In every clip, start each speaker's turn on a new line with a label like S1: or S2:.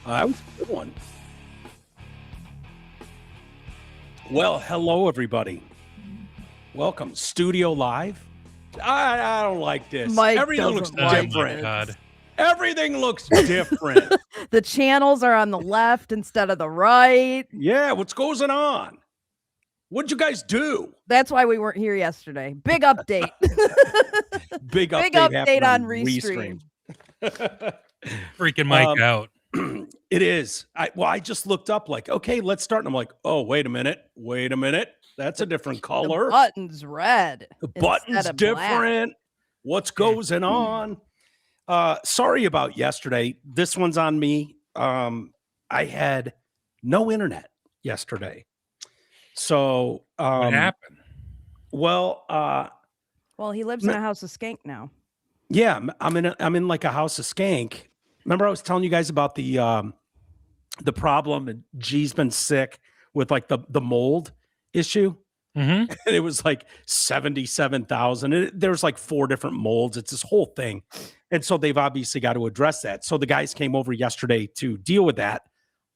S1: That was a good one. Well, hello, everybody. Welcome. Studio Live. I don't like this.
S2: Mike
S1: Everything looks
S2: doesn't like
S1: different.
S2: it.
S3: God.
S1: Everything looks different.
S2: The channels are on the left instead of the right.
S1: Yeah, what's going on? What'd you guys do?
S2: That's why we weren't here yesterday. Big update.
S1: Big
S2: Big
S1: update,
S2: update on
S1: Restream.
S3: Freaking Mike out.
S1: It is. I just looked up like, okay, let's start. And I'm like, oh, wait a minute. That's a different color.
S2: The button's red.
S1: The button's different. What's goes on? Sorry about yesterday. This one's on me. I had no internet yesterday. So
S3: What happened?
S1: Well,
S2: he lives in a house of skank now.
S1: Yeah, I'm in like a house of skank. Remember I was telling you guys about the problem, and G's been sick with like the mold issue.
S3: Mm-hmm.
S1: And it was like 77,000. There's like 4 different molds. It's this whole thing. And so they've obviously got to address that. So the guys came over yesterday to deal with that.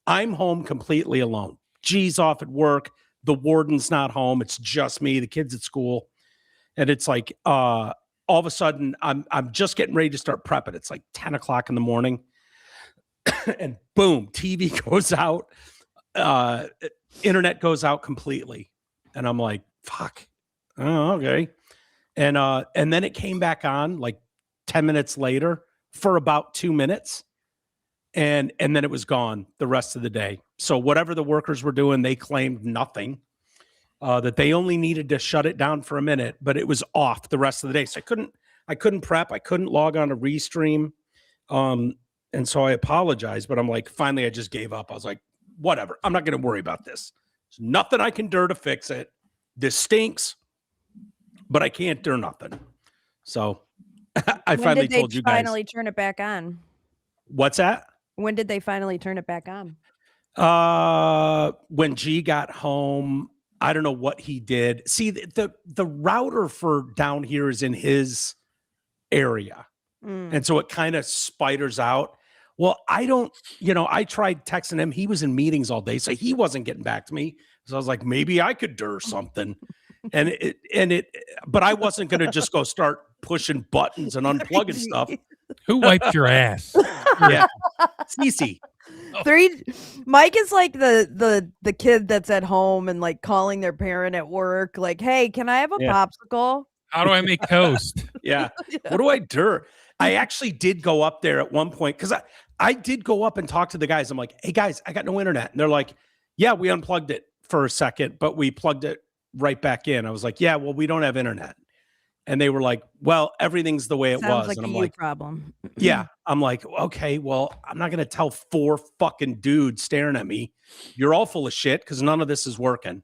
S1: I'm home completely alone. G's off at work. The warden's not home. It's just me, the kids at school. And it's like all of a sudden I'm just getting ready to start prepping. It's like 10 o'clock in the morning. And boom, TV goes out. Internet goes out completely. And I'm like, fuck. Oh, okay. And then it came back on like 10 minutes later for about 2 minutes. And then it was gone the rest of the day. So whatever the workers were doing, they claimed nothing. That they only needed to shut it down for a minute, but it was off the rest of the day. So I couldn't prep. I couldn't log on to Restream. And so I apologized, but I'm like, finally, I just gave up. I was like, whatever. I'm not going to worry about this. There's nothing I can do to fix it. This stinks, but I can't do nothing. So I finally told you guys.
S2: When did they finally turn it back on?
S1: What's that?
S2: When did they finally turn it back on?
S1: When G got home, I don't know what he did. See, the router for down here is in his area. And so it kind of spiders out. Well, I tried texting him. He was in meetings all day, so he wasn't getting back to me. So I was like, maybe I could do something. But I wasn't going to just go start pushing buttons and unplugging stuff.
S3: Who wiped your ass?
S1: Yeah. Cece.
S2: Mike is like the kid that's at home and like calling their parent at work, like, hey, can I have a popsicle?
S3: How do I make toast?
S1: Yeah. What do I do? I actually did go up there at one point because I did go up and talk to the guys. I'm like, hey guys, I got no internet. And they're like, yeah, we unplugged it for a second, but we plugged it right back in. I was like, yeah, well, we don't have internet. And they were like, well, everything's the way it was.
S2: Like
S1: and I'm
S2: a
S1: like,
S2: problem.
S1: Yeah. I'm like, okay, well, I'm not going to tell 4 fucking dudes staring at me, you're all full of shit because none of this is working.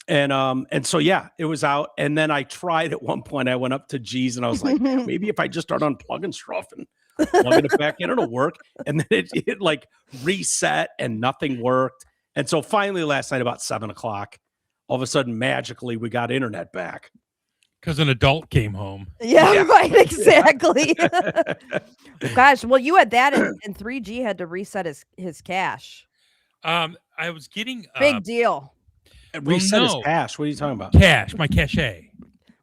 S1: And so, yeah, it was out. And then I tried at one point, I went up to G's and I was like, maybe if I just start unplugging stuff and plugging it back in, it'll work. And then it like reset and nothing worked. And so finally last night about 7 o'clock, all of a sudden, magically, we got internet back.
S3: Because an adult came home.
S2: Yeah, right, exactly. Gosh, well, you had that and 3G had to reset his cache.
S3: I was getting
S2: big deal.
S1: Reset his cache. What are you talking about?
S3: Cache, my cache.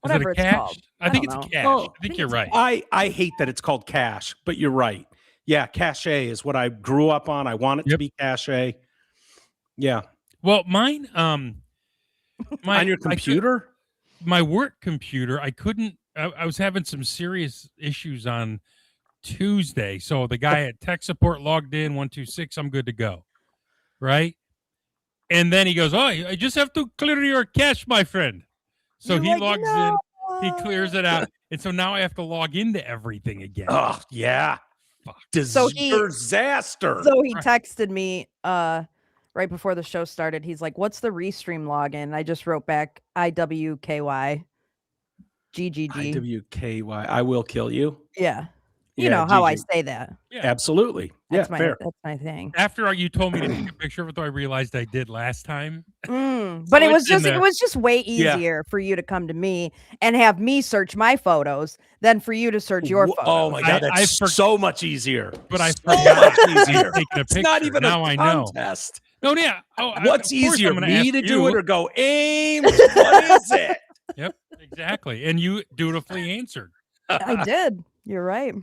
S2: Whatever it's called.
S3: I think it's cache.
S1: Oh,
S3: I think you're right.
S1: I hate that it's called cache, but you're right. Yeah, cache is what I grew up on. I want it to be cache. Yeah.
S3: Well, mine
S1: on your computer?
S3: My work computer, I couldn't. I was having some serious issues on Tuesday. So the guy at tech support logged in 126. I'm good to go. Right. And then he goes, oh, I just have to clear your cache, my friend. So he logs in, he clears it out. And so now I have to log into everything again.
S1: Oh, yeah. Fuck. Disaster.
S2: So he texted me right before the show started. He's like, what's the Restream login? I just wrote back IWKY. GGG.
S1: IWKY. I will kill you.
S2: Yeah. You
S1: Yeah,
S2: know how I
S1: Gigi.
S2: say that.
S3: Yeah.
S1: Absolutely.
S2: That's
S1: yeah, fair.
S2: That's my thing.
S3: After you told me to take a picture of it, though, I realized I did last time.
S2: But
S3: So
S2: it was
S3: it's in
S2: just way
S1: Yeah.
S2: easier for you to come to me and have me search my photos than for you to search your photos.
S1: Oh my God,
S3: I
S1: that's so much easier.
S3: But I
S1: so
S3: forgot
S1: much easier.
S3: taking a
S1: It's not
S3: picture.
S1: even
S3: Now
S1: a
S3: I know.
S1: contest.
S3: No, yeah.
S1: What's
S3: of course
S1: easier,
S3: I'm gonna
S1: me
S3: ask
S1: to do
S3: you.
S1: it or go, Ames? What is it?
S3: Yep, exactly. And you dutifully answered.
S2: I did. You're right.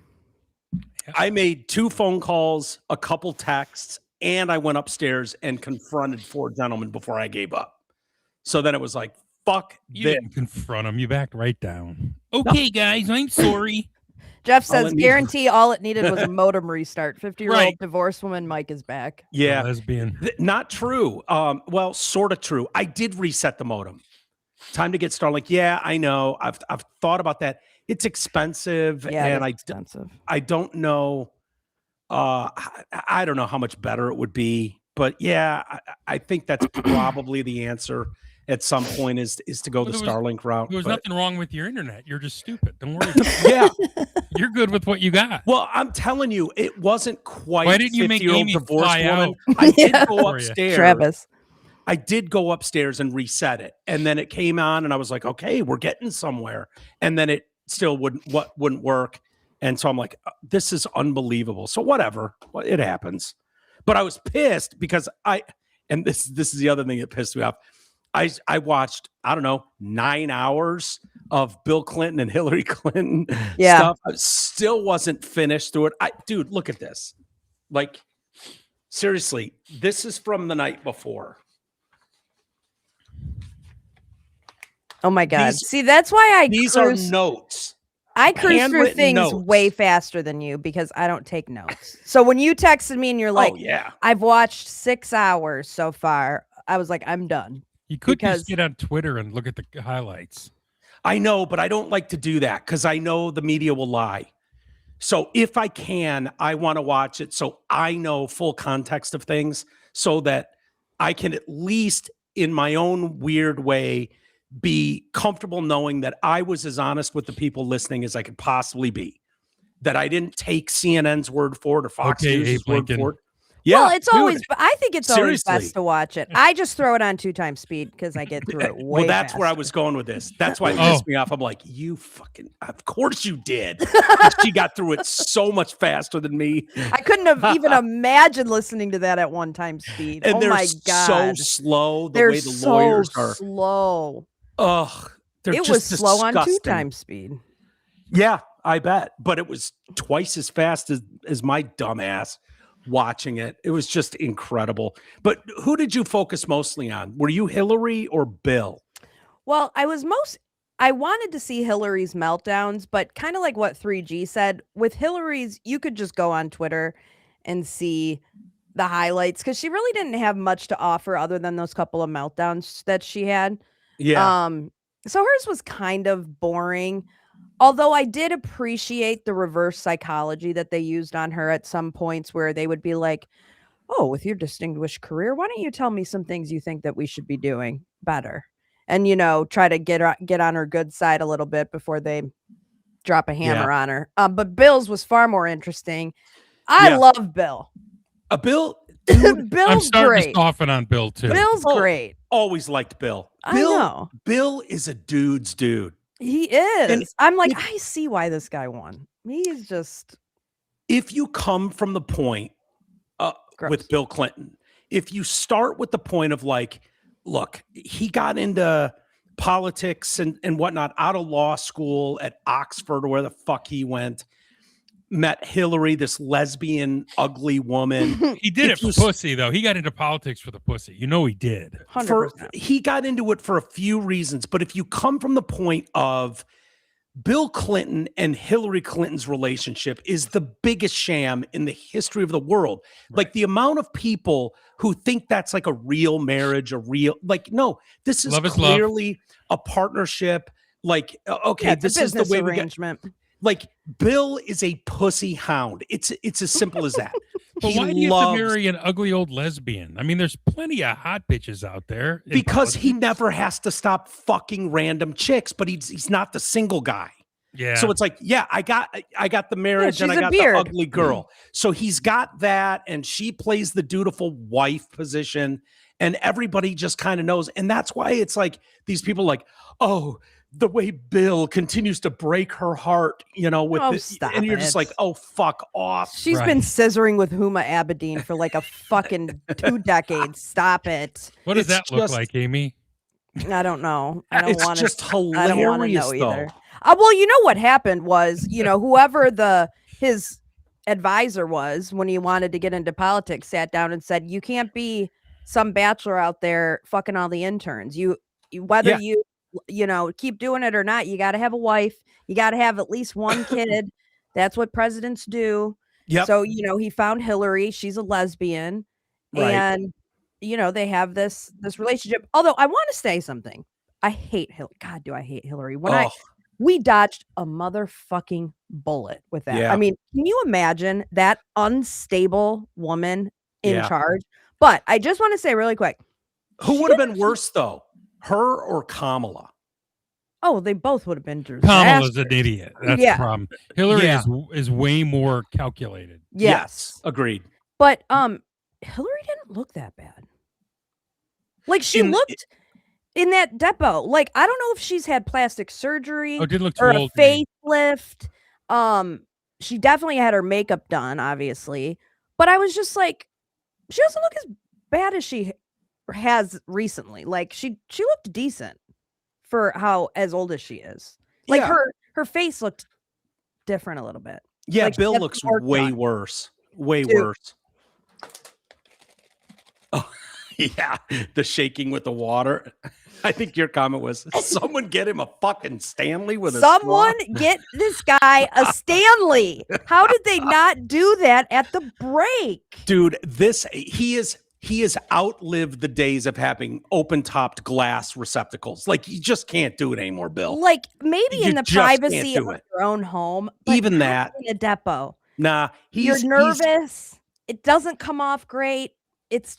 S1: I made 2 phone calls, a couple texts, and I went upstairs and confronted 4 gentlemen before I gave up. So then it was like, fuck
S3: You
S1: this.
S3: didn't confront him. You backed right down. Okay, guys, I'm sorry.
S2: Jeff
S1: All
S2: says,
S1: it needed-
S2: guarantee all it needed was a modem restart. 50-year-old
S3: Right.
S2: divorced woman Mike is back.
S1: Yeah.
S3: Lesbian.
S1: Not true. Well, sort of true. I did reset the modem. Time to get Starlink. Yeah, I know. I've thought about that. It's expensive,
S2: Yeah,
S1: and
S2: it's expensive.
S1: I don't know. I don't know how much better it would be, but yeah, I think that's probably the answer at some point is to go the Starlink route.
S3: There was nothing wrong with your internet. You're just stupid. Don't worry.
S1: Yeah,
S3: You're good with what you got.
S1: well, I'm telling you, it wasn't quite.
S3: Why didn't you make
S1: 50-year-old
S3: Amy
S1: divorced
S3: fly
S1: woman.
S3: out
S1: I did
S2: Yeah.
S1: go
S3: for you?
S1: upstairs.
S2: Travis.
S1: I did go upstairs and reset it, and then it came on, and I was like, okay, we're getting somewhere, and then it still wouldn't work, and so I'm like, this is unbelievable. So whatever, it happens. But I was pissed because and this is the other thing that pissed me off. I watched, I don't know, 9 hours of Bill Clinton and Hillary Clinton stuff. I still wasn't finished through it. Dude, look at this. Like, seriously, this is from the night before.
S2: Oh my God. See, that's why
S1: these are notes.
S2: I cruise through
S1: Handwritten
S2: things
S1: notes.
S2: way faster than you because I don't take notes. So when you texted me and you're like,
S1: oh, yeah.
S2: I've watched 6 hours so far, I was like, I'm done.
S3: You could just get on Twitter and look at the highlights.
S1: I know, but I don't like to do that because I know the media will lie. So if I can, I want to watch it so I know full context of things so that I can at least in my own weird way be comfortable knowing that I was as honest with the people listening as I could possibly be. That I didn't take CNN's word for it or Fox News' word for it. Yeah,
S2: well, it's always, but I think it's always
S1: seriously.
S2: best to watch it. I just throw it on 2 times speed because I get through it way
S1: Well, that's where I
S2: faster.
S1: was going with this. That's why it
S3: Oh.
S1: pissed me off. I'm like, you fucking, of course you did. She got through it so much faster than me.
S2: I couldn't have even imagined listening to that at 1 time speed.
S1: And
S2: oh
S1: they're
S2: my
S1: so
S2: God.
S1: slow. The
S2: They're
S1: way the
S2: so
S1: lawyers are.
S2: slow.
S1: Ugh. They're
S2: It
S1: just
S2: was slow on 2
S1: disgusting.
S2: times speed.
S1: Yeah, I bet. But it was twice as fast as my dumbass watching it. It was just incredible. But who did you focus mostly on? Were you Hillary or Bill?
S2: Well, I wanted to see Hillary's meltdowns, but kind of like what 3G said, with Hillary's, you could just go on Twitter and see the highlights because she really didn't have much to offer other than those couple of meltdowns that she had.
S1: Yeah.
S2: So hers was kind of boring. Although I did appreciate the reverse psychology that they used on her at some points where they would be like, oh, with your distinguished career, why don't you tell me some things you think that we should be doing better? And, try to get on her good side a little bit before they drop a hammer on her. But Bill's was far more interesting. I love Bill.
S1: Bill,
S2: Bill's
S3: I'm starting
S2: great.
S3: to soften on Bill too.
S2: Bill's great.
S1: always liked Bill.
S2: I know.
S1: Bill is a dude's dude.
S2: He is.
S1: And
S2: I'm like, I see why this guy won. He's just
S1: if you come from the point with Bill Clinton, if you start with the point of like, look, he got into politics and whatnot out of law school at Oxford or where the fuck he went, met Hillary, this lesbian, ugly woman.
S3: He did it for pussy, though. He got into politics for the pussy. He did.
S2: 100%.
S1: He got into it for a few reasons, but if you come from the point of Bill Clinton and Hillary Clinton's relationship is the biggest sham in the history of the world. Right. Like the amount of people who think that's like a real marriage, no, this is clearly a partnership. Like, okay, this is the way
S2: arrangement.
S1: Like Bill is a pussy hound. It's as simple as that.
S3: But why do you have to marry an ugly old lesbian? I mean, there's plenty of hot bitches out there.
S1: Because he never has to stop fucking random chicks, but he's not the single guy.
S3: Yeah.
S1: So it's like, yeah, I got the marriage and I
S2: she's a
S1: got
S2: beard.
S1: the ugly girl. So he's got that, and she plays the dutiful wife position, and everybody just kind of knows. And that's why it's like these people like, oh, the way Bill continues to break her heart, with
S2: Oh,
S1: the,
S2: stop
S1: and you're just
S2: it.
S1: like, oh, fuck off.
S2: She's
S3: Right.
S2: been scissoring with Huma Abedin for like a fucking 2 decades. Stop it.
S3: What does
S1: It's
S3: that look
S1: just-
S3: like, Amy?
S2: I don't know. I don't
S1: It's
S2: want
S1: just
S2: to. I don't want to
S1: hilarious,
S2: know
S1: though.
S2: either. Well, you know what happened was, whoever his advisor was when he wanted to get into politics sat down and said, "You can't be some bachelor out there fucking all the interns. Whether
S1: Yeah.
S2: you keep doing it or not, you got to have a wife. You got to have at least one kid. That's what presidents do."
S1: Yep.
S2: So he found Hillary. She's a lesbian,
S1: Right.
S2: and they have this relationship. Although I want to say something. I hate Hillary. God, do I hate Hillary. We dodged a motherfucking bullet with that.
S1: Yeah.
S2: I mean, can you imagine that unstable woman in
S1: Yeah.
S2: charge? But I just want to say really quick.
S1: Who would have been worse, though? Her or Kamala?
S2: Oh, they both would have been
S3: Kamala's
S2: disasters.
S3: an idiot. That's
S2: Yeah.
S3: the problem. Hillary
S1: Yeah.
S3: is way more calculated.
S2: Yes.
S1: Agreed.
S2: But Hillary didn't look that bad. Like she looked in that depot. Like I don't know if she's had plastic surgery
S3: Oh, it did look too
S2: or a
S3: old to me.
S2: facelift. She definitely had her makeup done, obviously. But I was just like, she doesn't look as bad as she has recently. Like she looked decent for as old as she is. Like
S1: Yeah.
S2: her face looked different a little bit.
S1: Yeah,
S2: Like, she
S1: Bill
S2: had
S1: looks
S2: some work
S1: way
S2: done.
S1: worse. Way
S2: Dude.
S1: worse. Oh, yeah. The shaking with the water. I think your comment was, someone get him a fucking Stanley with a
S2: Someone
S1: straw.
S2: get this guy a Stanley. How did they not do that at the break?
S1: Dude, he has outlived the days of having open-topped glass receptacles. Like, you just can't do it anymore, Bill.
S2: Like maybe
S1: You
S2: in the
S1: just can't
S2: privacy of
S1: do it.
S2: your own home. But
S1: Even
S2: not
S1: that.
S2: in a depot.
S1: Nah,
S2: You're nervous. It doesn't come off great. It's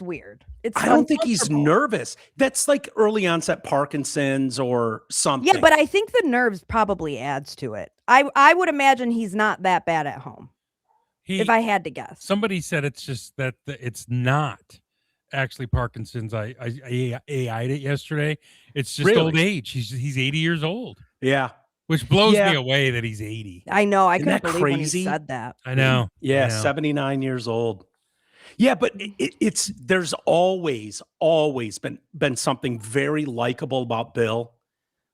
S2: weird.
S1: I don't think he's nervous. That's like early onset Parkinson's or something.
S2: Yeah, but I think the nerves probably adds to it. I would imagine he's not that bad at home. If I had to guess.
S3: Somebody said it's just that it's not actually Parkinson's. I AI'd it yesterday. It's just old age. He's 80 years old.
S1: Yeah.
S3: Which blows me away that he's 80.
S2: I know. I
S1: Isn't
S2: couldn't
S1: that
S2: believe when he
S1: crazy?
S2: said that.
S3: I know.
S1: Yeah,
S3: I know.
S1: 79 years old. Yeah, but there's always been something very likable about Bill,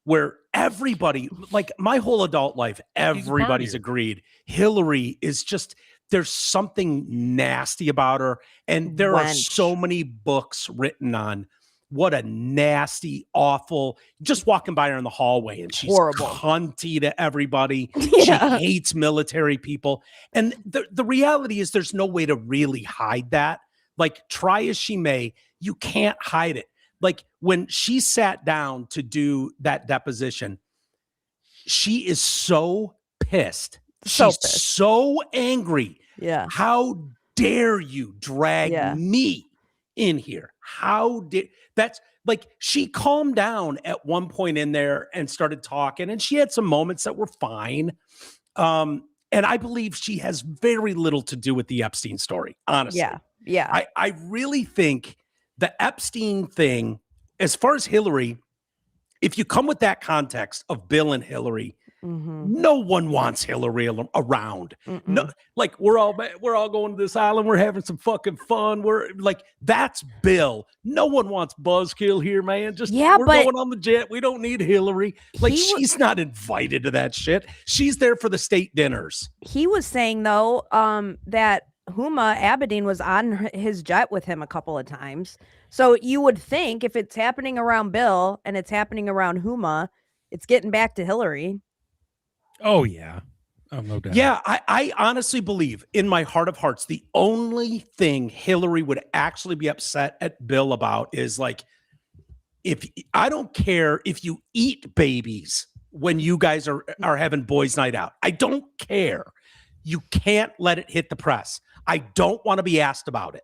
S1: where everybody, like my whole adult life, everybody's
S3: partier.
S1: agreed. Hillary is just, there's something nasty about her. And there are
S2: Wench.
S1: so many books written on what a nasty, awful, just walking by her in the hallway and she's
S2: Horrible.
S1: cunty to everybody.
S2: Yeah.
S1: She hates military people. And the reality is there's no way to really hide that. Like, try as she may, you can't hide it. Like, when she sat down to do that deposition, she is so pissed.
S2: So
S1: She's
S2: pissed.
S1: so angry.
S2: Yeah.
S1: How dare you drag me in here? How did that's like, she calmed down at one point in there and started talking, and she had some moments that were fine. And I believe she has very little to do with the Epstein story, honestly.
S2: Yeah. Yeah.
S1: I really think the Epstein thing, as far as Hillary, if you come with that context of Bill and Hillary, no one wants Hillary around. No, like we're all going to this island. We're having some fucking fun. We're like, that's Bill. No one wants Buzzkill here, man. Just we're going on the jet. We don't need Hillary. Like, she's not invited to that shit. She's there for the state dinners.
S2: He was saying though, that Huma Abedin was on his jet with him a couple of times. So you would think if it's happening around Bill and it's happening around Huma, it's getting back to Hillary.
S3: Oh, yeah. Oh, no doubt.
S1: Yeah, I honestly believe in my heart of hearts, the only thing Hillary would actually be upset at Bill about is like, I don't care if you eat babies when you guys are having boys' night out. I don't care. You can't let it hit the press. I don't want to be asked about it.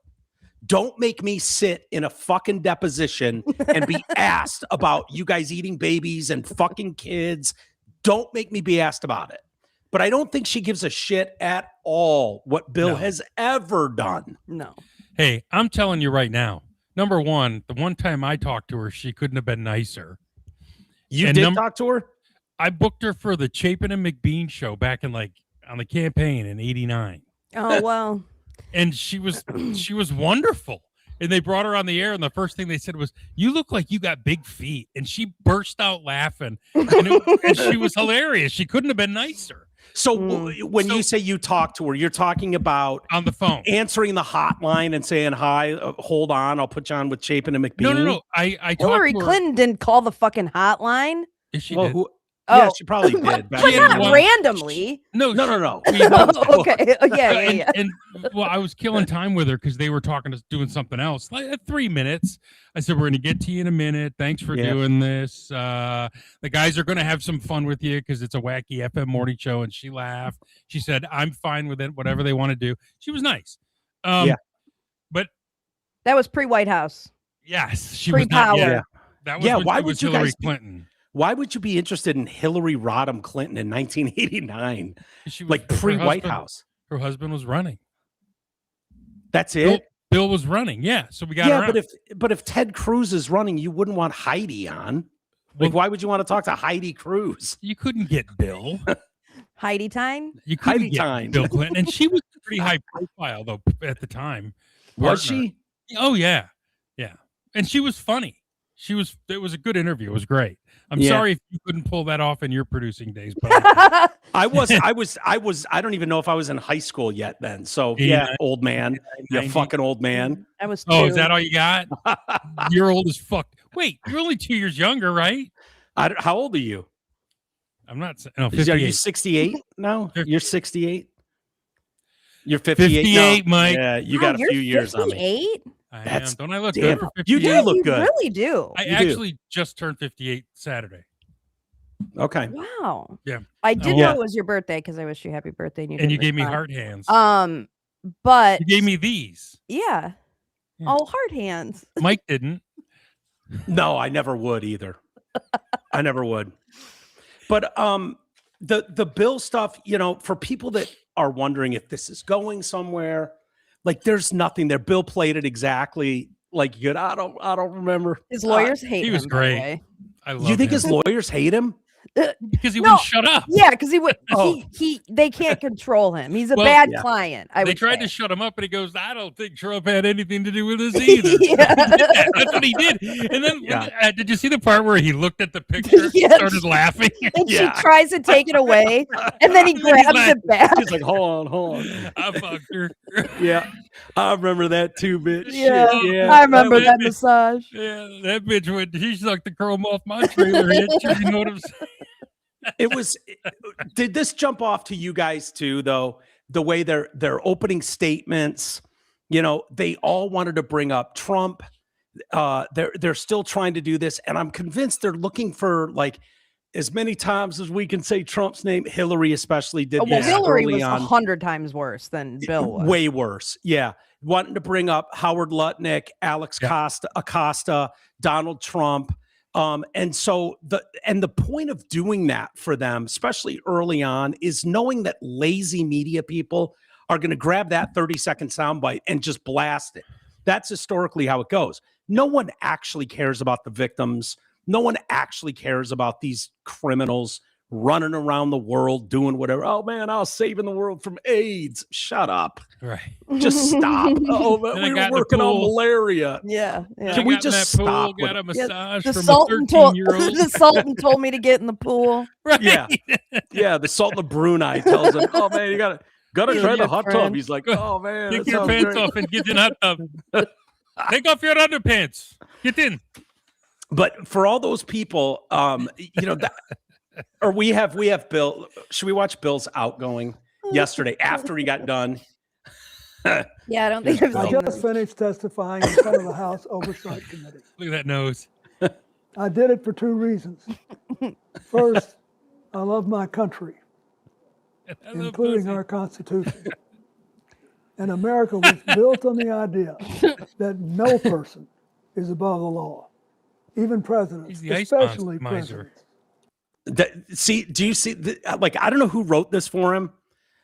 S1: Don't make me sit in a fucking deposition and be asked about you guys eating babies and fucking kids. Don't make me be asked about it. But I don't think she gives a shit at all what Bill
S3: No.
S1: has ever done.
S2: No.
S3: Hey, I'm telling you right now. Number one, the one time I talked to her, she couldn't have been nicer.
S1: You
S3: And
S1: did talk to her?
S3: I booked her for the Chapin and McBean show back in on the campaign in '89.
S2: Oh, well.
S3: And she was wonderful. And they brought her on the air, and the first thing they said was, "You look like you got big feet." And she burst out laughing, and she was hilarious. She couldn't have been nicer.
S1: So when you say you talk to her, you're talking about
S3: on the phone,
S1: answering the hotline and saying, "Hi, hold on, I'll put you on with Chapin and McBean."
S3: No. I
S2: Hillary Clinton didn't call the fucking hotline.
S3: Yes, she did.
S1: Yeah, she probably did.
S2: But not randomly.
S1: No.
S2: Okay. Yeah.
S3: And well, I was killing time with her because they were doing something else. Like at 3 minutes, I said, "We're going to get to you in a minute. Thanks for doing this. The guys are going to have some fun with you because it's a wacky FM morning show." And she laughed. She said, "I'm fine with it. Whatever they want to do." She was nice. But
S2: that was pre-White House.
S3: Yes, she
S2: pre-power.
S3: was not, that was
S1: why would you
S3: Hillary
S1: guys
S3: Clinton?
S1: Why would you be interested in Hillary Rodham Clinton in 1989?
S3: She was,
S1: like pre-White House.
S3: Her husband was running.
S1: That's it.
S3: Bill was running. Yeah, so we got.
S1: Yeah, but if Ted Cruz is running, you wouldn't want Heidi on. Like, why would you want to talk to Heidi Cruz?
S3: You couldn't get Bill.
S2: Heidi Time.
S3: You couldn't
S1: Heidi
S3: get
S1: Time.
S3: Bill Clinton, and she was pretty high profile though at the time.
S1: Was she?
S3: Oh yeah. And she was funny. It was a good interview. It was great. I'm sorry if you couldn't pull that off in your producing days, but
S1: I don't even know if I was in high school yet then. So old man, you fucking old man.
S2: I was.
S3: Oh, is that all you got? You're old as fuck. Wait, you're only 2 years younger, right?
S1: How old are you?
S3: I'm not. No,
S1: are you 68 now? You're 68. You're 58.
S3: 58, Mike.
S1: Yeah, you got a few years on me.
S2: 58?
S3: Don't I look good for 58?
S1: You do look
S2: you
S1: good.
S2: Really do.
S3: I actually just turned 58 Saturday.
S1: Okay.
S2: Wow.
S3: Yeah.
S2: I did know it was your birthday because I wished you happy birthday.
S3: And you gave me heart hands.
S2: But
S3: you gave me these.
S2: Yeah. Oh, heart hands.
S3: Mike didn't.
S1: No, I never would either. I never would. But the Bill stuff, for people that are wondering if this is going somewhere, like there's nothing there. Bill played it exactly like you. I don't remember.
S2: His lawyers hate him.
S3: He was great. I love
S1: You think
S3: him.
S1: his lawyers hate him?
S3: Because he wouldn't shut up.
S2: Yeah, because he would. They can't control him. He's a bad client.
S3: They tried to shut him up, and he goes, "I don't think Trump had anything to do with this either." That's what he did. And then, did you see the part where he looked at the picture, and started laughing,
S2: and she tries to take it away, and then he grabs it back.
S1: He's like, "Hold on."
S3: I fucked her.
S1: Yeah, I remember that too, bitch.
S2: Yeah,
S1: Shit,
S2: I remember that massage.
S3: Yeah, that bitch went. She sucked the chrome off my trailer hitch. You know what I'm saying?
S1: Did this jump off to you guys too, though? The way their opening statements, they all wanted to bring up Trump. They're still trying to do this, and I'm convinced they're looking for like as many times as we can say Trump's name. Hillary especially did.
S2: Well,
S1: this
S2: Hillary
S1: early
S2: was
S1: on.
S2: 100 times worse than Bill was.
S1: Way worse. Yeah, wanting to bring up Howard Lutnick, Alex Acosta, Donald Trump. And so the point of doing that for them, especially early on, is knowing that lazy media people are going to grab that 30-second soundbite and just blast it. That's historically how it goes. No one actually cares about the victims. No one actually cares about these criminals running around the world doing whatever. Oh man, I was saving the world from AIDS. Shut up.
S3: Right.
S1: Just stop. Oh, we were working on malaria.
S2: Yeah.
S1: Can we just stop?
S3: Got a massage
S2: the
S3: from
S2: Sultan
S3: a 13-year-old.
S2: The Sultan told me to get in the pool.
S3: Right.
S1: Yeah. The Sultan of Brunei tells him, "Oh man, you gotta try the hot tub." He's like, "Oh man,
S3: take your pants off and get in hot tub. Take off your underpants. Get in."
S1: But for all those people, or we have Bill. Should we watch Bill's outgoing yesterday after he got done?
S2: Yeah, I don't think I've
S4: I
S2: seen
S4: just
S2: this.
S4: finished testifying in front of the House Oversight Committee.
S3: Look at that nose.
S4: I did it for two reasons. First, I love my country, including our Constitution. And America was built on the idea that no person is above the law, even presidents,
S3: He's the
S4: especially
S3: icebreaker miser.
S4: presidents.
S1: Do you see? Like, I don't know who wrote this for him,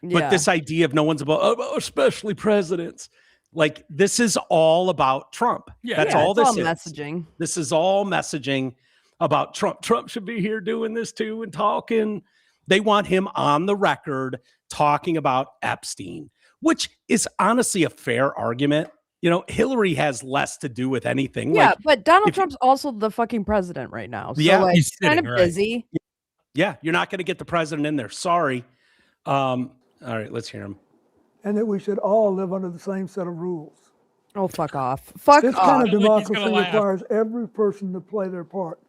S1: but this idea of no one's about, especially presidents. Like, this is all about Trump.
S3: Yeah,
S1: that's all this is.
S2: Messaging.
S1: This is all messaging about Trump. Trump should be here doing this too and talking. They want him on the record talking about Epstein, which is honestly a fair argument. You know, Hillary has less to do with anything.
S2: Yeah,
S1: like,
S2: but Donald Trump's also the fucking president right now. So
S1: Yeah,
S2: like,
S3: he's
S2: kind
S3: sitting,
S2: of
S3: right.
S2: busy.
S1: Yeah, you're not going to get the president in there. Sorry. All right, let's hear him.
S4: And that we should all live under the same set of rules.
S2: Oh, fuck off. Fuck
S4: This
S2: off.
S4: kind of
S3: He's
S4: democracy
S3: gonna laugh.
S4: requires every person to play their part.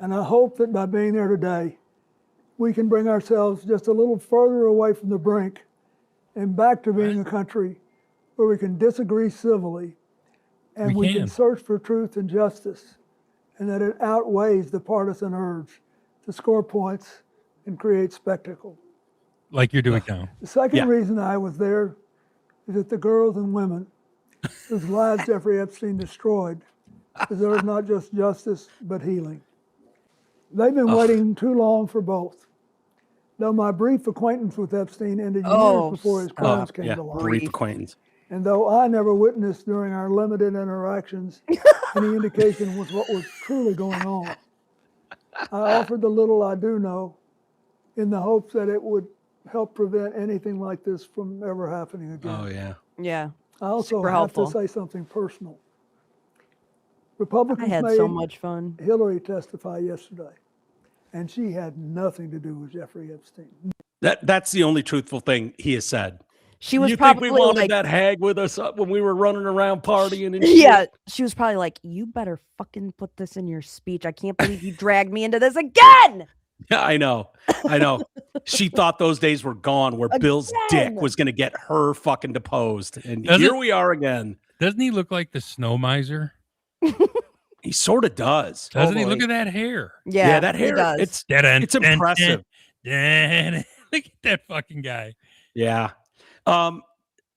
S4: And I hope that by being there today, we can bring ourselves just a little further away from the brink and back to being a country where we can disagree civilly and we can search for truth and justice, and that it outweighs the partisan urge to score points and create spectacle.
S3: Like you're doing now.
S4: The second reason I was there is that the girls and women whose lives Jeffrey Epstein destroyed deserve not just justice, but healing. They've been waiting too long for both. Though my brief acquaintance with Epstein ended years before his crimes came to light.
S1: Brief acquaintance.
S4: And though I never witnessed during our limited interactions any indication was what was truly going on, I offered the little I do know in the hopes that it would help prevent anything like this from ever happening again.
S1: Oh, yeah.
S2: Yeah.
S4: I also
S2: Super
S4: have
S2: helpful.
S4: to say something personal.
S2: I
S4: Republicans
S2: had
S4: made
S2: so much fun.
S4: Hillary testify yesterday, and she had nothing to do with Jeffrey Epstein.
S1: That's the only truthful thing he has said.
S2: She was
S1: you
S2: probably
S1: think we wanted
S2: like,
S1: that hag with us up when we were running around partying and
S2: yeah,
S1: shit?
S2: she was probably like, you better fucking put this in your speech. I can't believe you dragged me into this again.
S1: Yeah, I know. She thought those days were gone where Bill's dick was going to get her fucking deposed. And here we are again.
S3: Doesn't he look like the snow miser?
S1: He sort of does.
S3: Doesn't he? Look at that hair.
S2: Yeah,
S1: that hair.
S2: does.
S1: It's impressive.
S3: Look at that fucking guy.
S1: Yeah.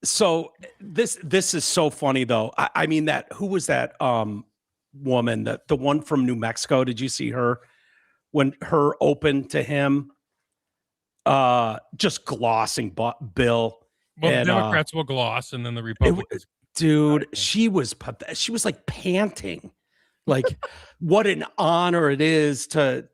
S1: So this is so funny though. I mean, who was that woman, the one from New Mexico? Did you see her when her open to him? Just glossing Bill.
S3: Well,
S1: and,
S3: Democrats will gloss, and then the Republicans.
S1: Dude, she was like panting, like what an honor it is to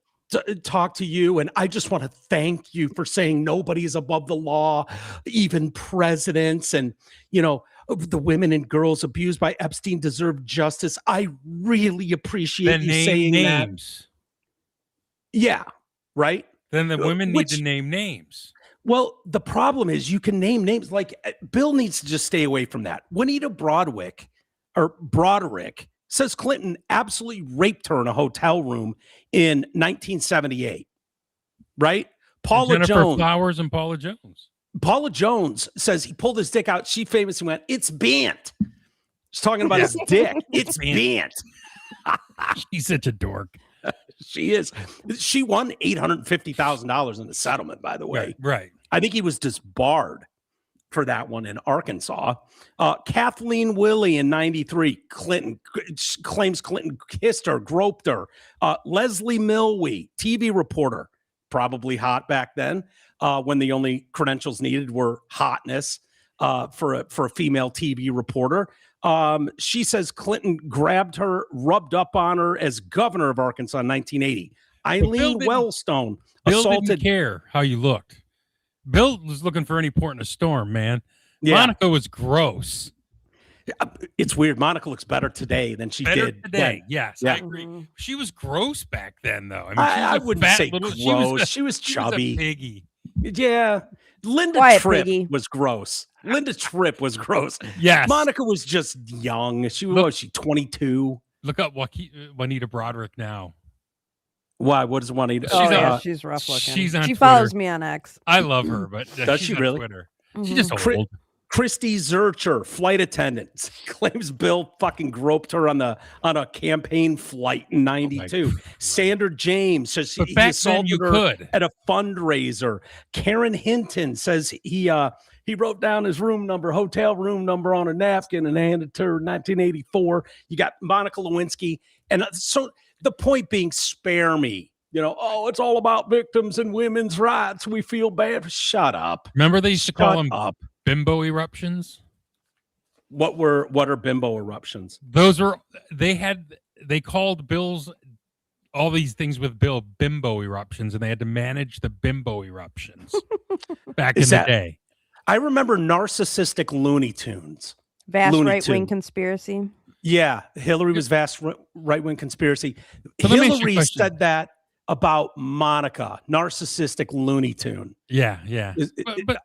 S1: talk to you, and I just want to thank you for saying nobody is above the law, even presidents, and you know the women and girls abused by Epstein deserve justice. I really appreciate you saying
S3: names.
S1: That. Yeah, right.
S3: Then the women need to name names.
S1: Well, the problem is you can name names. Like Bill needs to just stay away from that. Juanita Broderick says Clinton absolutely raped her in a hotel room in 1978. Right?
S3: Jennifer Flowers and Paula Jones.
S1: Paula Jones says he pulled his dick out. She famously went, "It's bent." She's talking about his dick. It's bent.
S3: She's such a dork.
S1: She is. She won $850,000 in the settlement, by the way.
S3: Right.
S1: I think he was disbarred for that one in Arkansas. Kathleen Willey in 93, Clinton claims Clinton kissed her, groped her. Leslie Milwee, TV reporter, probably hot back then when the only credentials needed were hotness for a female TV reporter. She says Clinton grabbed her, rubbed up on her as governor of Arkansas in 1980. Eileen Wellstone assaulted.
S3: Didn't care how you looked. Bill was looking for any port in a storm, man.
S1: Yeah.
S3: Monica was gross.
S1: It's weird. Monica looks better today than she did
S3: today.
S1: Then.
S3: Yes,
S1: Yeah.
S3: I agree. She was gross back then, though. I mean,
S1: I wouldn't say gross. She was chubby.
S3: She was a piggy.
S1: Yeah. Linda
S2: Quiet,
S1: Tripp
S2: piggy.
S1: was gross. Linda Tripp was gross.
S3: Yes.
S1: Monica was just young. Was she 22?
S3: Look up Juanita Broderick now.
S1: Why? What does Juanita?
S2: She's rough looking.
S3: She's on
S2: she
S3: Twitter.
S2: follows me on X.
S3: I love her, but
S1: Does
S3: she's
S1: she
S3: on
S1: really?
S3: Twitter.
S2: Mhm.
S3: She's just old.
S1: Christy Zurcher, flight attendant, claims Bill fucking groped her on a campaign flight in '92. Sandra James says he assaulted her at a fundraiser. Karen Hinton says he wrote down his hotel room number on a napkin and handed it to her in 1984. You got Monica Lewinsky. And so the point being, spare me. oh, it's all about victims and women's rights. We feel bad. Shut up.
S3: Remember they used to call
S1: Shut
S3: them
S1: up.
S3: bimbo eruptions?
S1: What are bimbo eruptions?
S3: Those were they called Bill's all these things with Bill bimbo eruptions, and they had to manage the bimbo eruptions back in the day.
S1: I remember narcissistic Looney Tunes.
S2: Vast
S1: Looney
S2: right-wing
S1: Tune.
S2: conspiracy.
S1: Yeah, Hillary was vast right-wing conspiracy.
S3: So let me ask you a
S1: Hillary
S3: question.
S1: said that about Monica, narcissistic Looney Tune.
S3: Yeah. But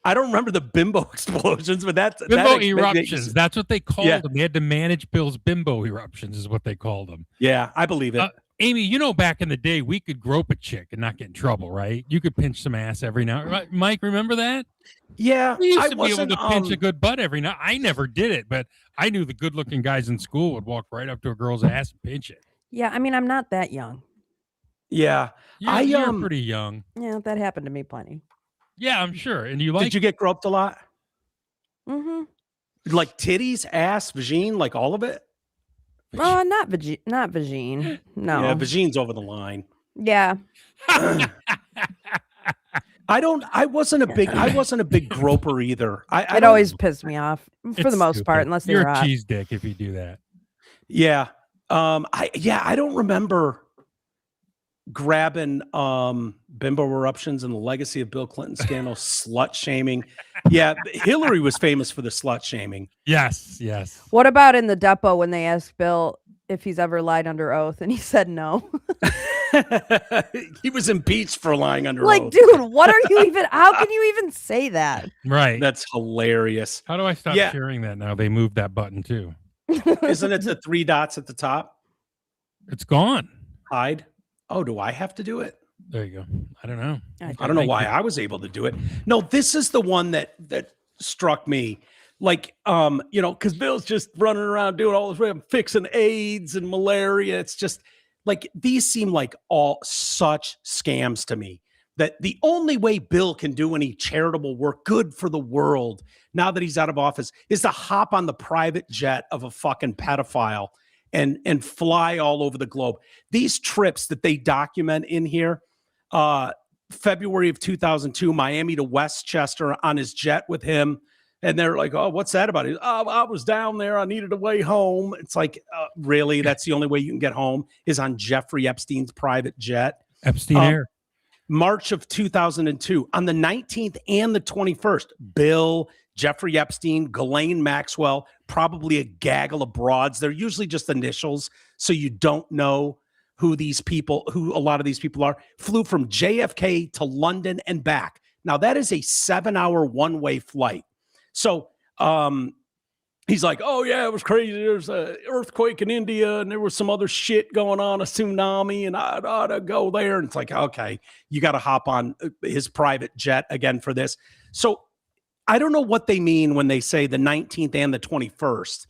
S1: I don't remember the bimbo explosions, but
S3: bimbo eruptions. That's what they called
S1: Yeah.
S3: them. They had to manage Bill's bimbo eruptions, is what they called them.
S1: Yeah, I believe it.
S3: Amy, back in the day, we could grope a chick and not get in trouble, right? You could pinch some ass every now. Right? Mike, remember that?
S1: Yeah,
S3: We used
S1: I
S3: to be able
S1: wasn't.
S3: to pinch a good butt every now. I never did it, but I knew the good-looking guys in school would walk right up to a girl's ass and pinch it.
S2: Yeah, I mean, I'm not that young.
S1: Yeah,
S3: You're pretty young.
S2: Yeah, that happened to me plenty.
S3: Yeah, I'm sure. And
S1: Did you get groped a lot?
S2: Mm-hmm.
S1: Like titties, ass, vagine, like all of it?
S2: Not vagine. No.
S1: Yeah, vagine's over the line.
S2: Yeah.
S1: I wasn't a big groper either.
S2: It always pissed me off for
S3: It's
S2: the most part,
S3: stupid.
S2: unless they
S3: You're
S2: were
S3: a
S2: hot.
S3: cheese dick if you do that.
S1: Yeah. I don't remember grabbing bimbo eruptions and the legacy of Bill Clinton scandal, slut shaming. Yeah, Hillary was famous for the slut shaming.
S3: Yes.
S2: What about in the depot when they asked Bill if he's ever lied under oath and he said no?
S1: He was impeached for lying under
S2: Like,
S1: oath.
S2: dude, what are you even? How can you even say that?
S3: Right.
S1: That's hilarious.
S3: How do I stop
S1: Yeah.
S3: sharing that now? They moved that button too.
S1: Isn't it the 3 dots at the top?
S3: It's gone.
S1: Hide. Oh, do I have to do it?
S3: There you go. I don't know.
S1: I don't know why I was able to do it. No, this is the one that struck me. Like, because Bill's just running around doing all this, fixing AIDS and malaria. It's just like, these seem like all such scams to me, that the only way Bill can do any charitable work, good for the world, now that he's out of office, is to hop on the private jet of a fucking pedophile and fly all over the globe. These trips that they document in here, February of 2002, Miami to Westchester on his jet with him. And they're like, oh, what's that about? I was down there. I needed a way home. It's like, really? That's the only way you can get home is on Jeffrey Epstein's private jet.
S3: Epstein Air.
S1: March of 2002, on the 19th and the 21st, Bill, Jeffrey Epstein, Ghislaine Maxwell, probably a gaggle of broads. They're usually just initials, so you don't know who a lot of these people are, flew from JFK to London and back. Now, that is a 7-hour one-way flight. So he's like, oh, yeah, it was crazy. There's an earthquake in India, and there was some other shit going on, a tsunami, and I ought to go there. And it's like, okay, you got to hop on his private jet again for this. So I don't know what they mean when they say the 19th and the 21st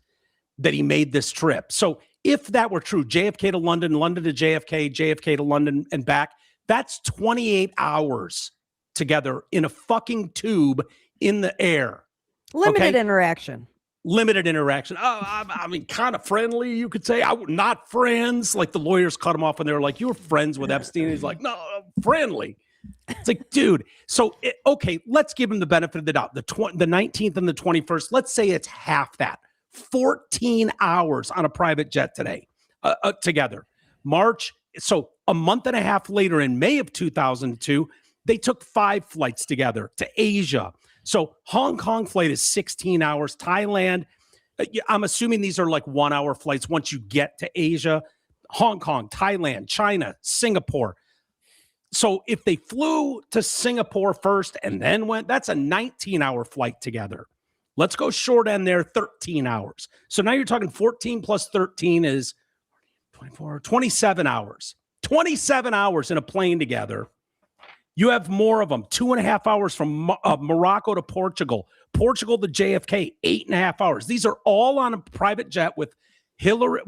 S1: that he made this trip. So if that were true, JFK to London, London to JFK, JFK to London and back, that's 28 hours together in a fucking tube in the air.
S2: Limited interaction.
S1: Limited interaction. I mean, kind of friendly, you could say. Not friends. Like the lawyers cut him off and they were like, you were friends with Epstein. He's like, no, friendly. It's like, dude. So, okay, let's give him the benefit of the doubt. The 19th and the 21st, let's say it's half that. 14 hours on a private jet today together. March. So a month and a half later in May of 2002, they took 5 flights together to Asia. So Hong Kong flight is 16 hours. Thailand, I'm assuming these are like 1-hour flights once you get to Asia. Hong Kong, Thailand, China, Singapore. So if they flew to Singapore first and then went, that's a 19-hour flight together. Let's go short end there, 13 hours. So now you're talking 14 plus 13 is 24, 27 hours. 27 hours in a plane together. You have more of them. 2.5 hours from Morocco to Portugal. Portugal to JFK, 8.5 hours. These are all on a private jet with Hillary,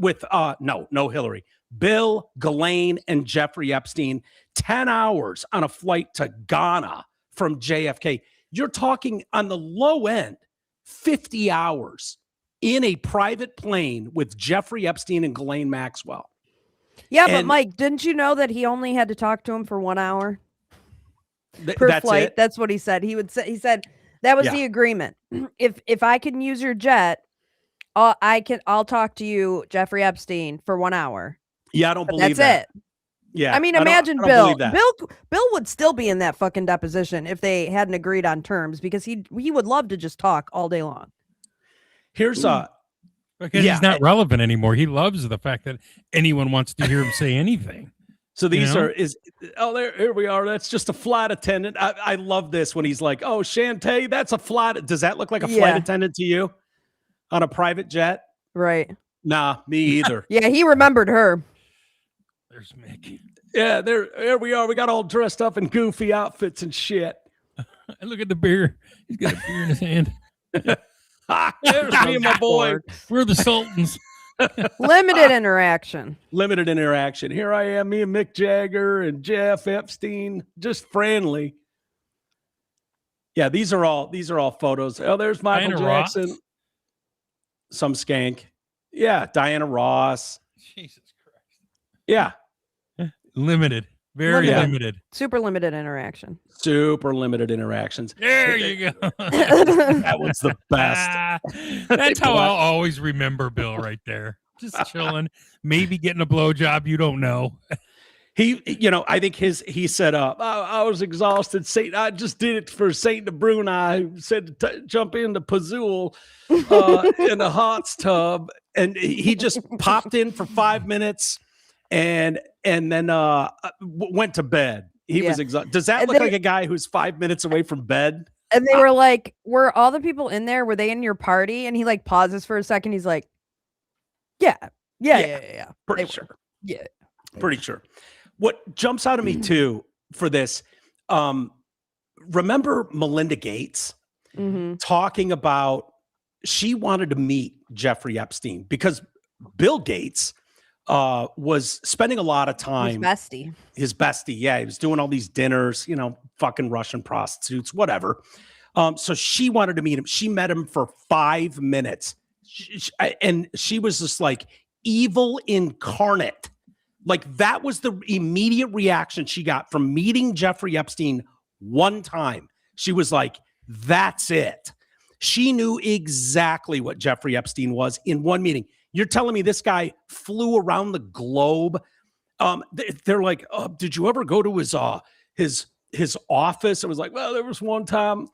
S1: no Hillary. Bill, Ghislaine, and Jeffrey Epstein. 10 hours on a flight to Ghana from JFK. You're talking on the low end, 50 hours in a private plane with Jeffrey Epstein and Ghislaine Maxwell.
S2: Yeah, but
S1: And
S2: Mike, didn't you know that he only had to talk to him for 1 hour per
S1: that's
S2: flight?
S1: it.
S2: That's what he said. He said that was
S1: Yeah.
S2: the agreement. If I can use your jet, I'll talk to you, Jeffrey Epstein, for 1 hour.
S1: Yeah, I don't
S2: But
S1: believe
S2: that's
S1: that.
S2: it.
S1: Yeah.
S2: I mean,
S1: I don't
S2: imagine
S1: believe
S2: Bill.
S1: that.
S2: Bill would still be in that fucking deposition if they hadn't agreed on terms because he would love to just talk all day long.
S1: Here's
S3: Because he's not relevant anymore. He loves the fact that anyone wants to hear him say anything.
S1: So these
S3: You know?
S1: here we are. That's just a flight attendant. I love this when he's like, oh, Shantae, that's a flight. Does that look like a flight
S2: Yeah.
S1: attendant to you on a private jet?
S2: Right.
S1: Nah, me either.
S2: Yeah, he remembered her.
S3: There's Mick.
S1: Yeah, here we are. We got all dressed up in goofy outfits and shit.
S3: And look at the beer. He's got a beer in his hand.
S1: There's me and my boy.
S3: We're the Sultans.
S2: Limited interaction.
S1: Limited interaction. Here I am, me and Mick Jagger and Jeff Epstein, just friendly. Yeah, these are all photos. Oh, there's Michael
S3: Diana Ross?
S1: Jackson. Some skank. Yeah, Diana Ross.
S3: Jesus Christ.
S1: Yeah,
S3: Limited. Very
S2: Limited.
S3: limited.
S2: Super limited interaction.
S1: super limited interactions.
S3: There you go.
S1: That was the best.
S3: That's how I'll always remember Bill right there. Just chilling, maybe getting a blowjob. You don't know.
S1: He, I think he said, I was exhausted. I just did it for Saint de Brunei, who said to jump into Pazul in the hot tub. And he just popped in for 5 minutes and then went to bed. He was exhausted. Does that look like a guy who's 5 minutes away from bed?
S2: And they were like, were all the people in there? Were they in your party? And he like pauses for a second. He's like, yeah.
S1: Pretty
S2: They
S1: sure.
S2: were. Yeah.
S1: Pretty sure. What jumps out of me too for this, remember Melinda Gates talking about she wanted to meet Jeffrey Epstein because Bill Gates was spending a lot of time. His bestie. Yeah. He was doing all these dinners, fucking Russian prostitutes, whatever. So she wanted to meet him. She met him for 5 minutes. And she was just like evil incarnate. Like that was the immediate reaction she got from meeting Jeffrey Epstein one time. She was like, that's it. She knew exactly what Jeffrey Epstein was in one meeting. You're telling me this guy flew around the globe? They're like, did you ever go to his office? It was like, well, there was one time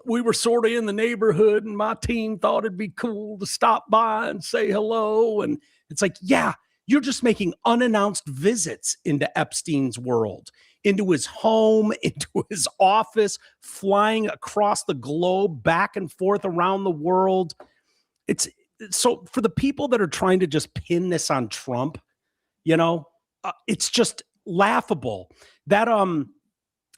S1: we were sort of in the neighborhood and my team thought it'd be cool to stop by and say hello. And it's like, yeah, you're just making unannounced visits into Epstein's world, into his home, into his office, flying across the globe, back and forth around the world. It's so for the people that are trying to just pin this on Trump, it's just laughable. That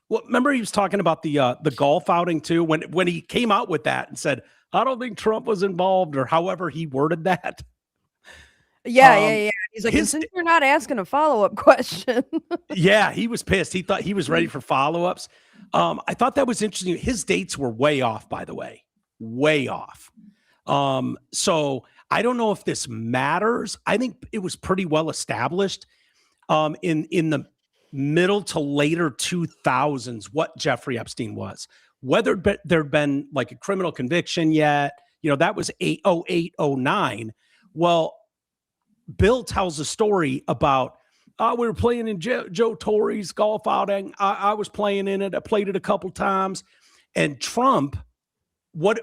S1: well, remember he was talking about the golf outing too when he came out with that and said, I don't think Trump was involved, or however he worded that.
S2: Yeah. He's like, since you're not asking a follow-up question.
S1: Yeah, he was pissed. He thought he was ready for follow-ups. I thought that was interesting. His dates were way off, by the way. Way off. So I don't know if this matters. I think it was pretty well established in the middle to later 2000s what Jeffrey Epstein was. Whether there'd been like a criminal conviction yet, that was 08, 09. Well, Bill tells a story about we were playing in Joe Torre's golf outing. I was playing in it. I played it a couple times. And Trump, what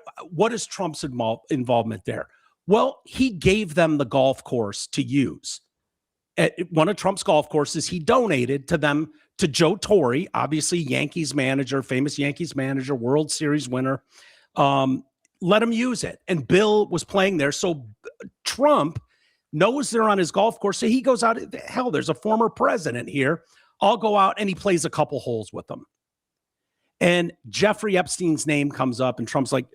S1: is Trump's involvement there? Well, he gave them the golf course to use. At one of Trump's golf courses, he donated to them to Joe Torre, obviously Yankees manager, famous Yankees manager, World Series winner. Let him use it. And Bill was playing there. So Trump knows they're on his golf course. So he goes out. Hell, there's a former president here. I'll go out, and he plays a couple holes with them. And Jeffrey Epstein's name comes up, and Trump's like,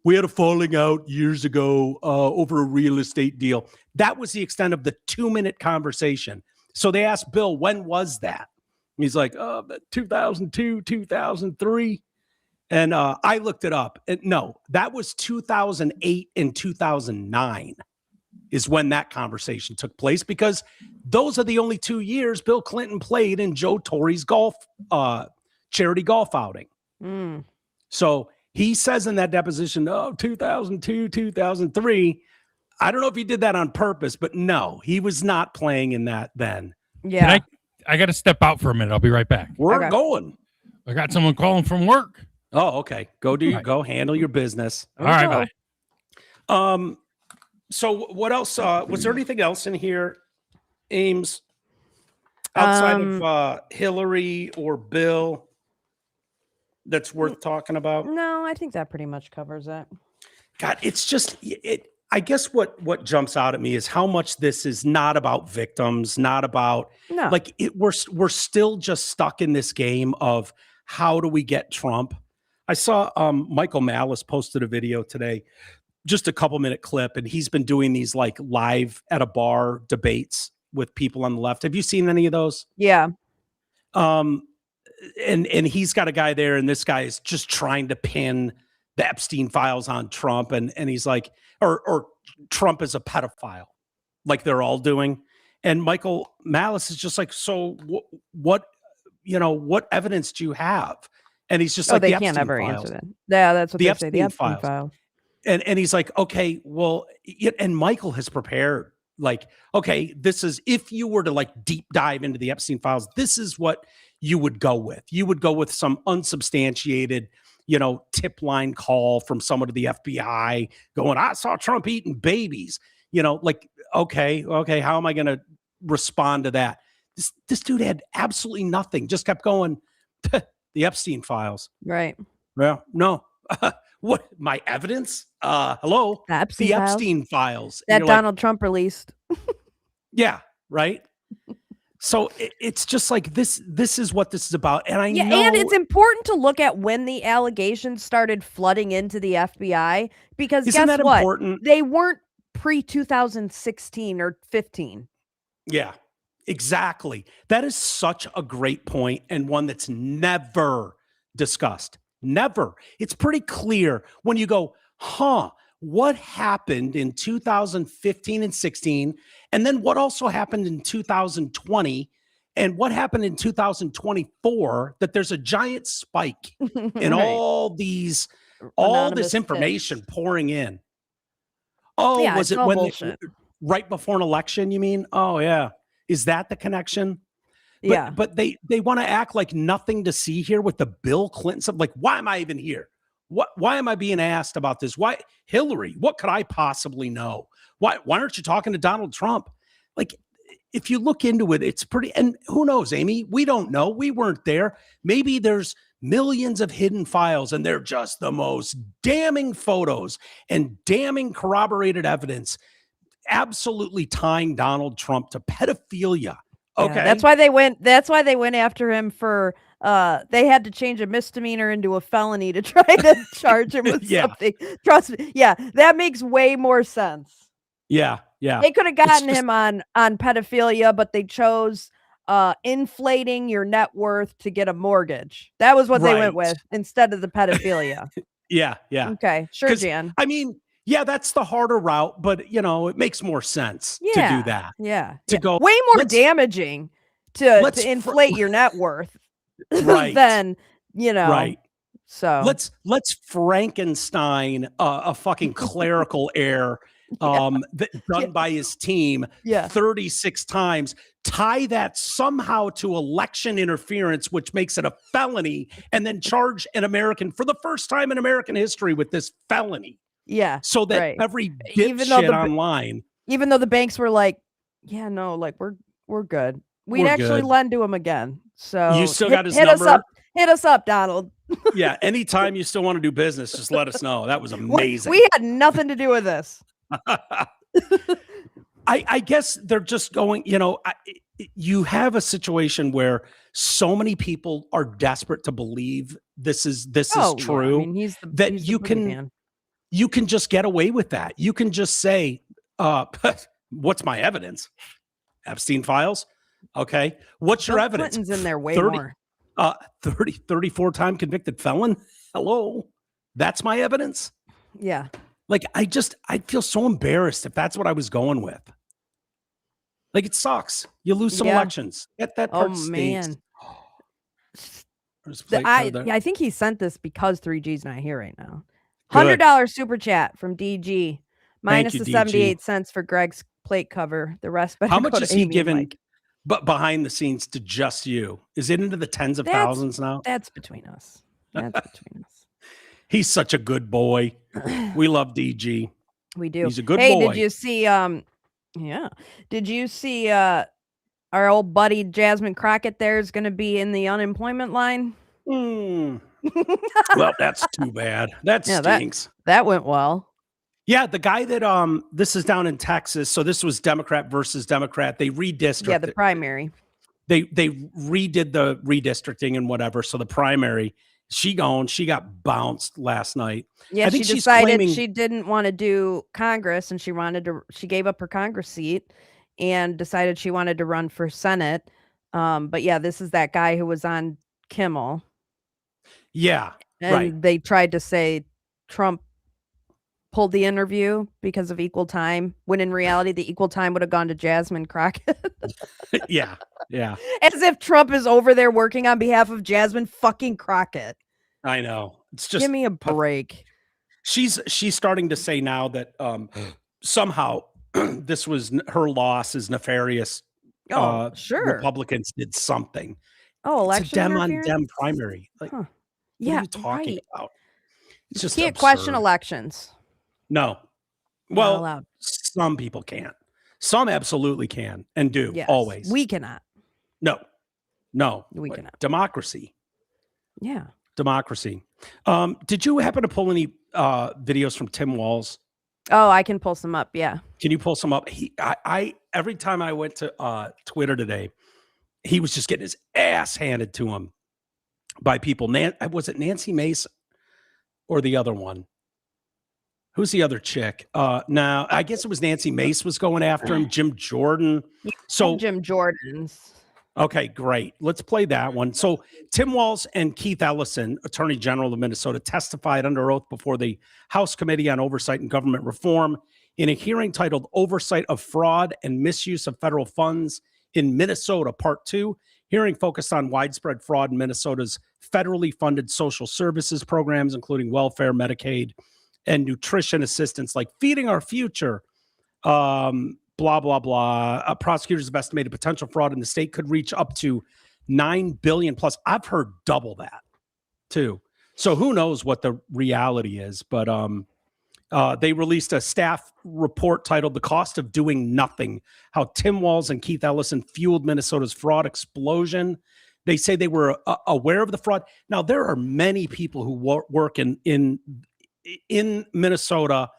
S1: we had a falling out years ago over a real estate deal. That was the extent of the 2-minute conversation. So they asked Bill, when was that? And he's like, 2002, 2003. And I looked it up. No, that was 2008 and 2009. is when that conversation took place, because those are the only 2 years Bill Clinton played in Joe Torre's golf charity golf outing.
S2: Mm.
S1: So he says in that deposition, 2002, 2003. I don't know if he did that on purpose, but no, he was not playing in that then.
S2: Yeah.
S3: I got to step out for a minute. I'll be right back.
S1: We're
S2: Okay.
S1: going.
S3: I got someone calling from work.
S1: Oh, okay. Go handle your business.
S3: All right, bye.
S1: So what else? Was there anything else in here, Ames, outside of Hillary or Bill, that's worth talking about?
S2: No, I think that pretty much covers it.
S1: God, it's just it. I guess what jumps out at me is how much this is not about victims, not about like it. We're still just stuck in this game of how do we get Trump. I saw Michael Malice posted a video today, just a couple-minute clip, and he's been doing these like live at a bar debates with people on the left. Have you seen any of those?
S2: Yeah.
S1: And he's got a guy there, and this guy is just trying to pin the Epstein files on Trump, and he's like, or Trump is a pedophile, like they're all doing. And Michael Malice is just like, so what evidence do you have? And he's just like,
S2: they
S1: the
S2: can't
S1: Epstein
S2: ever
S1: files.
S2: answer that. Yeah, that's what
S1: The
S2: they say. The
S1: Epstein
S2: Epstein files.
S1: And he's like, okay, well, and Michael has prepared, like, okay, this is, if you were to like deep dive into the Epstein files, this is what you would go with. You would go with some unsubstantiated, tip line call from someone to the FBI going, I saw Trump eating babies, like, okay, how am I going to respond to that? This dude had absolutely nothing, just kept going, the Epstein files.
S2: Right.
S1: Well, no. What, my evidence? Hello?
S2: The Epstein
S1: The
S2: files.
S1: Epstein files.
S2: That
S1: You're
S2: Donald Trump released.
S1: yeah, right? So it's just like this is what this is about. And I know,
S2: and it's important to look at when the allegations started flooding into the FBI, because
S1: isn't
S2: guess
S1: that
S2: what?
S1: important?
S2: They weren't pre-2016 or 15.
S1: Yeah, exactly. That is such a great point, and one that's never discussed. Never. It's pretty clear when you go, what happened in 2015 and 16? And then what also happened in 2020? And what happened in 2024? That there's a giant spike in
S2: Right.
S1: all this
S2: Anonymous
S1: information
S2: tips.
S1: pouring in. Oh,
S2: Yeah,
S1: was
S2: it's
S1: it
S2: all
S1: when
S2: bullshit.
S1: right before an election, you mean? Oh, yeah. Is that the connection? But,
S2: Yeah.
S1: But they want to act like nothing to see here with the Bill Clinton stuff. Like, why am I even here? Why am I being asked about this? Why Hillary? What could I possibly know? Why aren't you talking to Donald Trump? Like, if you look into it, it's pretty, and who knows, Amy? We don't know. We weren't there. Maybe there's millions of hidden files, and they're just the most damning photos and damning corroborated evidence, absolutely tying Donald Trump to pedophilia. Okay.
S2: Yeah, that's why they went after him for they had to change a misdemeanor into a felony to try to charge him with
S1: Yeah.
S2: something. Trust me. Yeah, that makes way more sense.
S1: Yeah.
S2: They could have gotten him on pedophilia, but they chose inflating your net worth to get a mortgage. That was what they went
S1: Right.
S2: with instead of the pedophilia.
S1: Yeah.
S2: Okay, sure,
S1: 'Cause,
S2: Jan.
S1: I mean, yeah, that's the harder route, but it makes more sense to do that.
S2: Yeah.
S1: To go
S2: way more
S1: let's-
S2: damaging to
S1: let's
S2: inflate your net worth
S1: Right.
S2: than,
S1: Right.
S2: So
S1: Let's Frankenstein a fucking clerical error done by his team
S2: Yeah.
S1: 36 times, tie that somehow to election interference, which makes it a felony, and then charge an American for the first time in American history with this felony.
S2: Yeah.
S1: So that
S2: Right.
S1: every
S2: Even though
S1: dipshit
S2: the-
S1: online.
S2: Even though the banks were like, yeah, no, like we're good. We'd
S1: We're
S2: actually
S1: good.
S2: lend to him again. So
S1: You still got his
S2: hit us
S1: number?
S2: up. Hit us up, Donald.
S1: Yeah, anytime you still want to do business, just let us know. That was amazing.
S2: We had nothing to do with this.
S1: I guess they're just going, you have a situation where so many people are desperate to believe this is true.
S2: Yeah. I mean, he's the
S1: that
S2: he's
S1: you
S2: the
S1: can-
S2: boogeyman.
S1: You can just get away with that. You can just say, what's my evidence? Epstein files. Okay. What's your
S2: Bill
S1: evidence?
S2: Clinton's in there way
S1: 30
S2: more.
S1: 34 time convicted felon. Hello. That's my evidence.
S2: Yeah.
S1: Like, I'd feel so embarrassed if that's what I was going with. Like, it sucks. You lose some
S2: Yeah.
S1: elections. That
S2: Oh
S1: part stinks.
S2: man.
S1: There's a plate there.
S2: I think he sent this because 3G's not here right now.
S1: Good.
S2: $100 super chat from DG. Minus
S1: you,
S2: the
S1: DG.
S2: 78 cents for Greg's plate cover. The rest better
S1: How
S2: go
S1: much
S2: to
S1: is he
S2: Amy and
S1: giving
S2: Mike.
S1: but behind the scenes to just you? Is it into the tens of thousands now?
S2: That's between us. That's between us.
S1: He's such a good boy. We love DG.
S2: We do.
S1: He's a good
S2: hey,
S1: boy.
S2: did you see yeah. Did you see our old buddy Jasmine Crockett there is gonna be in the unemployment line?
S1: Well, that's too bad. That
S2: Yeah,
S1: stinks.
S2: That went well.
S1: Yeah, the guy that this is down in Texas. So this was Democrat versus Democrat. They redistricted.
S2: Yeah, the primary.
S1: They redid the redistricting and whatever. So the primary, she got bounced last night.
S2: Yeah,
S1: I think
S2: she
S1: she's
S2: decided
S1: claiming-
S2: she didn't want to do Congress, and she gave up her Congress seat and decided she wanted to run for Senate. But yeah, this is that guy who was on Kimmel.
S1: Yeah,
S2: And
S1: right.
S2: they tried to say Trump pulled the interview because of equal time, when in reality the equal time would have gone to Jasmine Crockett.
S1: Yeah.
S2: As if Trump is over there working on behalf of Jasmine fucking Crockett.
S1: I know. It's just
S2: Give me a break.
S1: she's starting to say now that somehow this was her loss is nefarious.
S2: Oh, sure.
S1: Republicans did something.
S2: Oh, election
S1: It's a Dem on
S2: interference?
S1: Dem primary. Like,
S2: Huh.
S1: what
S2: Yeah,
S1: are you talking
S2: right.
S1: about? It's just
S2: Can't question
S1: absurd.
S2: elections.
S1: No.
S2: Not
S1: Well,
S2: allowed.
S1: some people can't. Some absolutely can and do
S2: Yes.
S1: always.
S2: We cannot.
S1: No.
S2: We
S1: Wait,
S2: cannot.
S1: Democracy.
S2: Yeah.
S1: Democracy. Did you happen to pull any videos from Tim Walz?
S2: Oh, I can pull some up. Yeah.
S1: Can you pull some up? I every time I went to Twitter today, he was just getting his ass handed to him by people. Was it Nancy Mace or the other one? Who's the other chick? Now, I guess it was Nancy Mace was going after him. Jim Jordan. So
S2: Jim Jordan's.
S1: okay, great. Let's play that one. So Tim Walz and Keith Ellison, Attorney General of Minnesota, testified under oath before the House Committee on Oversight and Government Reform in a hearing titled Oversight of Fraud and Misuse of Federal Funds in Minnesota, Part 2. Hearing focused on widespread fraud in Minnesota's federally funded social services programs, including welfare, Medicaid, and nutrition assistance like Feeding Our Future. Blah, blah, blah. Prosecutors have estimated potential fraud in the state could reach up to $9 billion plus. I've heard double that too. So who knows what the reality is, but they released a staff report titled The Cost of Doing Nothing, How Tim Walz and Keith Ellison Fueled Minnesota's Fraud Explosion. They say they were aware of the fraud. Now, there are many people who work in Minnesota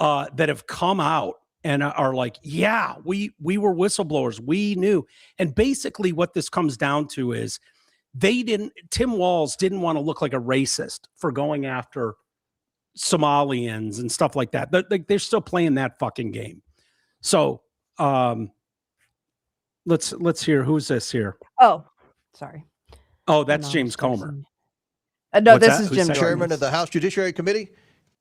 S1: that have come out and are like, yeah, we were whistleblowers. We knew. And basically what this comes down to is Tim Walz didn't want to look like a racist for going after Somalians and stuff like that. They're still playing that fucking game. So let's hear, who's this here?
S2: Oh, sorry.
S1: Oh, that's
S2: No,
S1: James
S2: it's
S1: Comer.
S2: No,
S1: What's
S2: this
S1: that?
S2: is
S1: Who's
S2: Jim
S1: that?
S2: Jordan.
S5: Chairman of the House Judiciary Committee.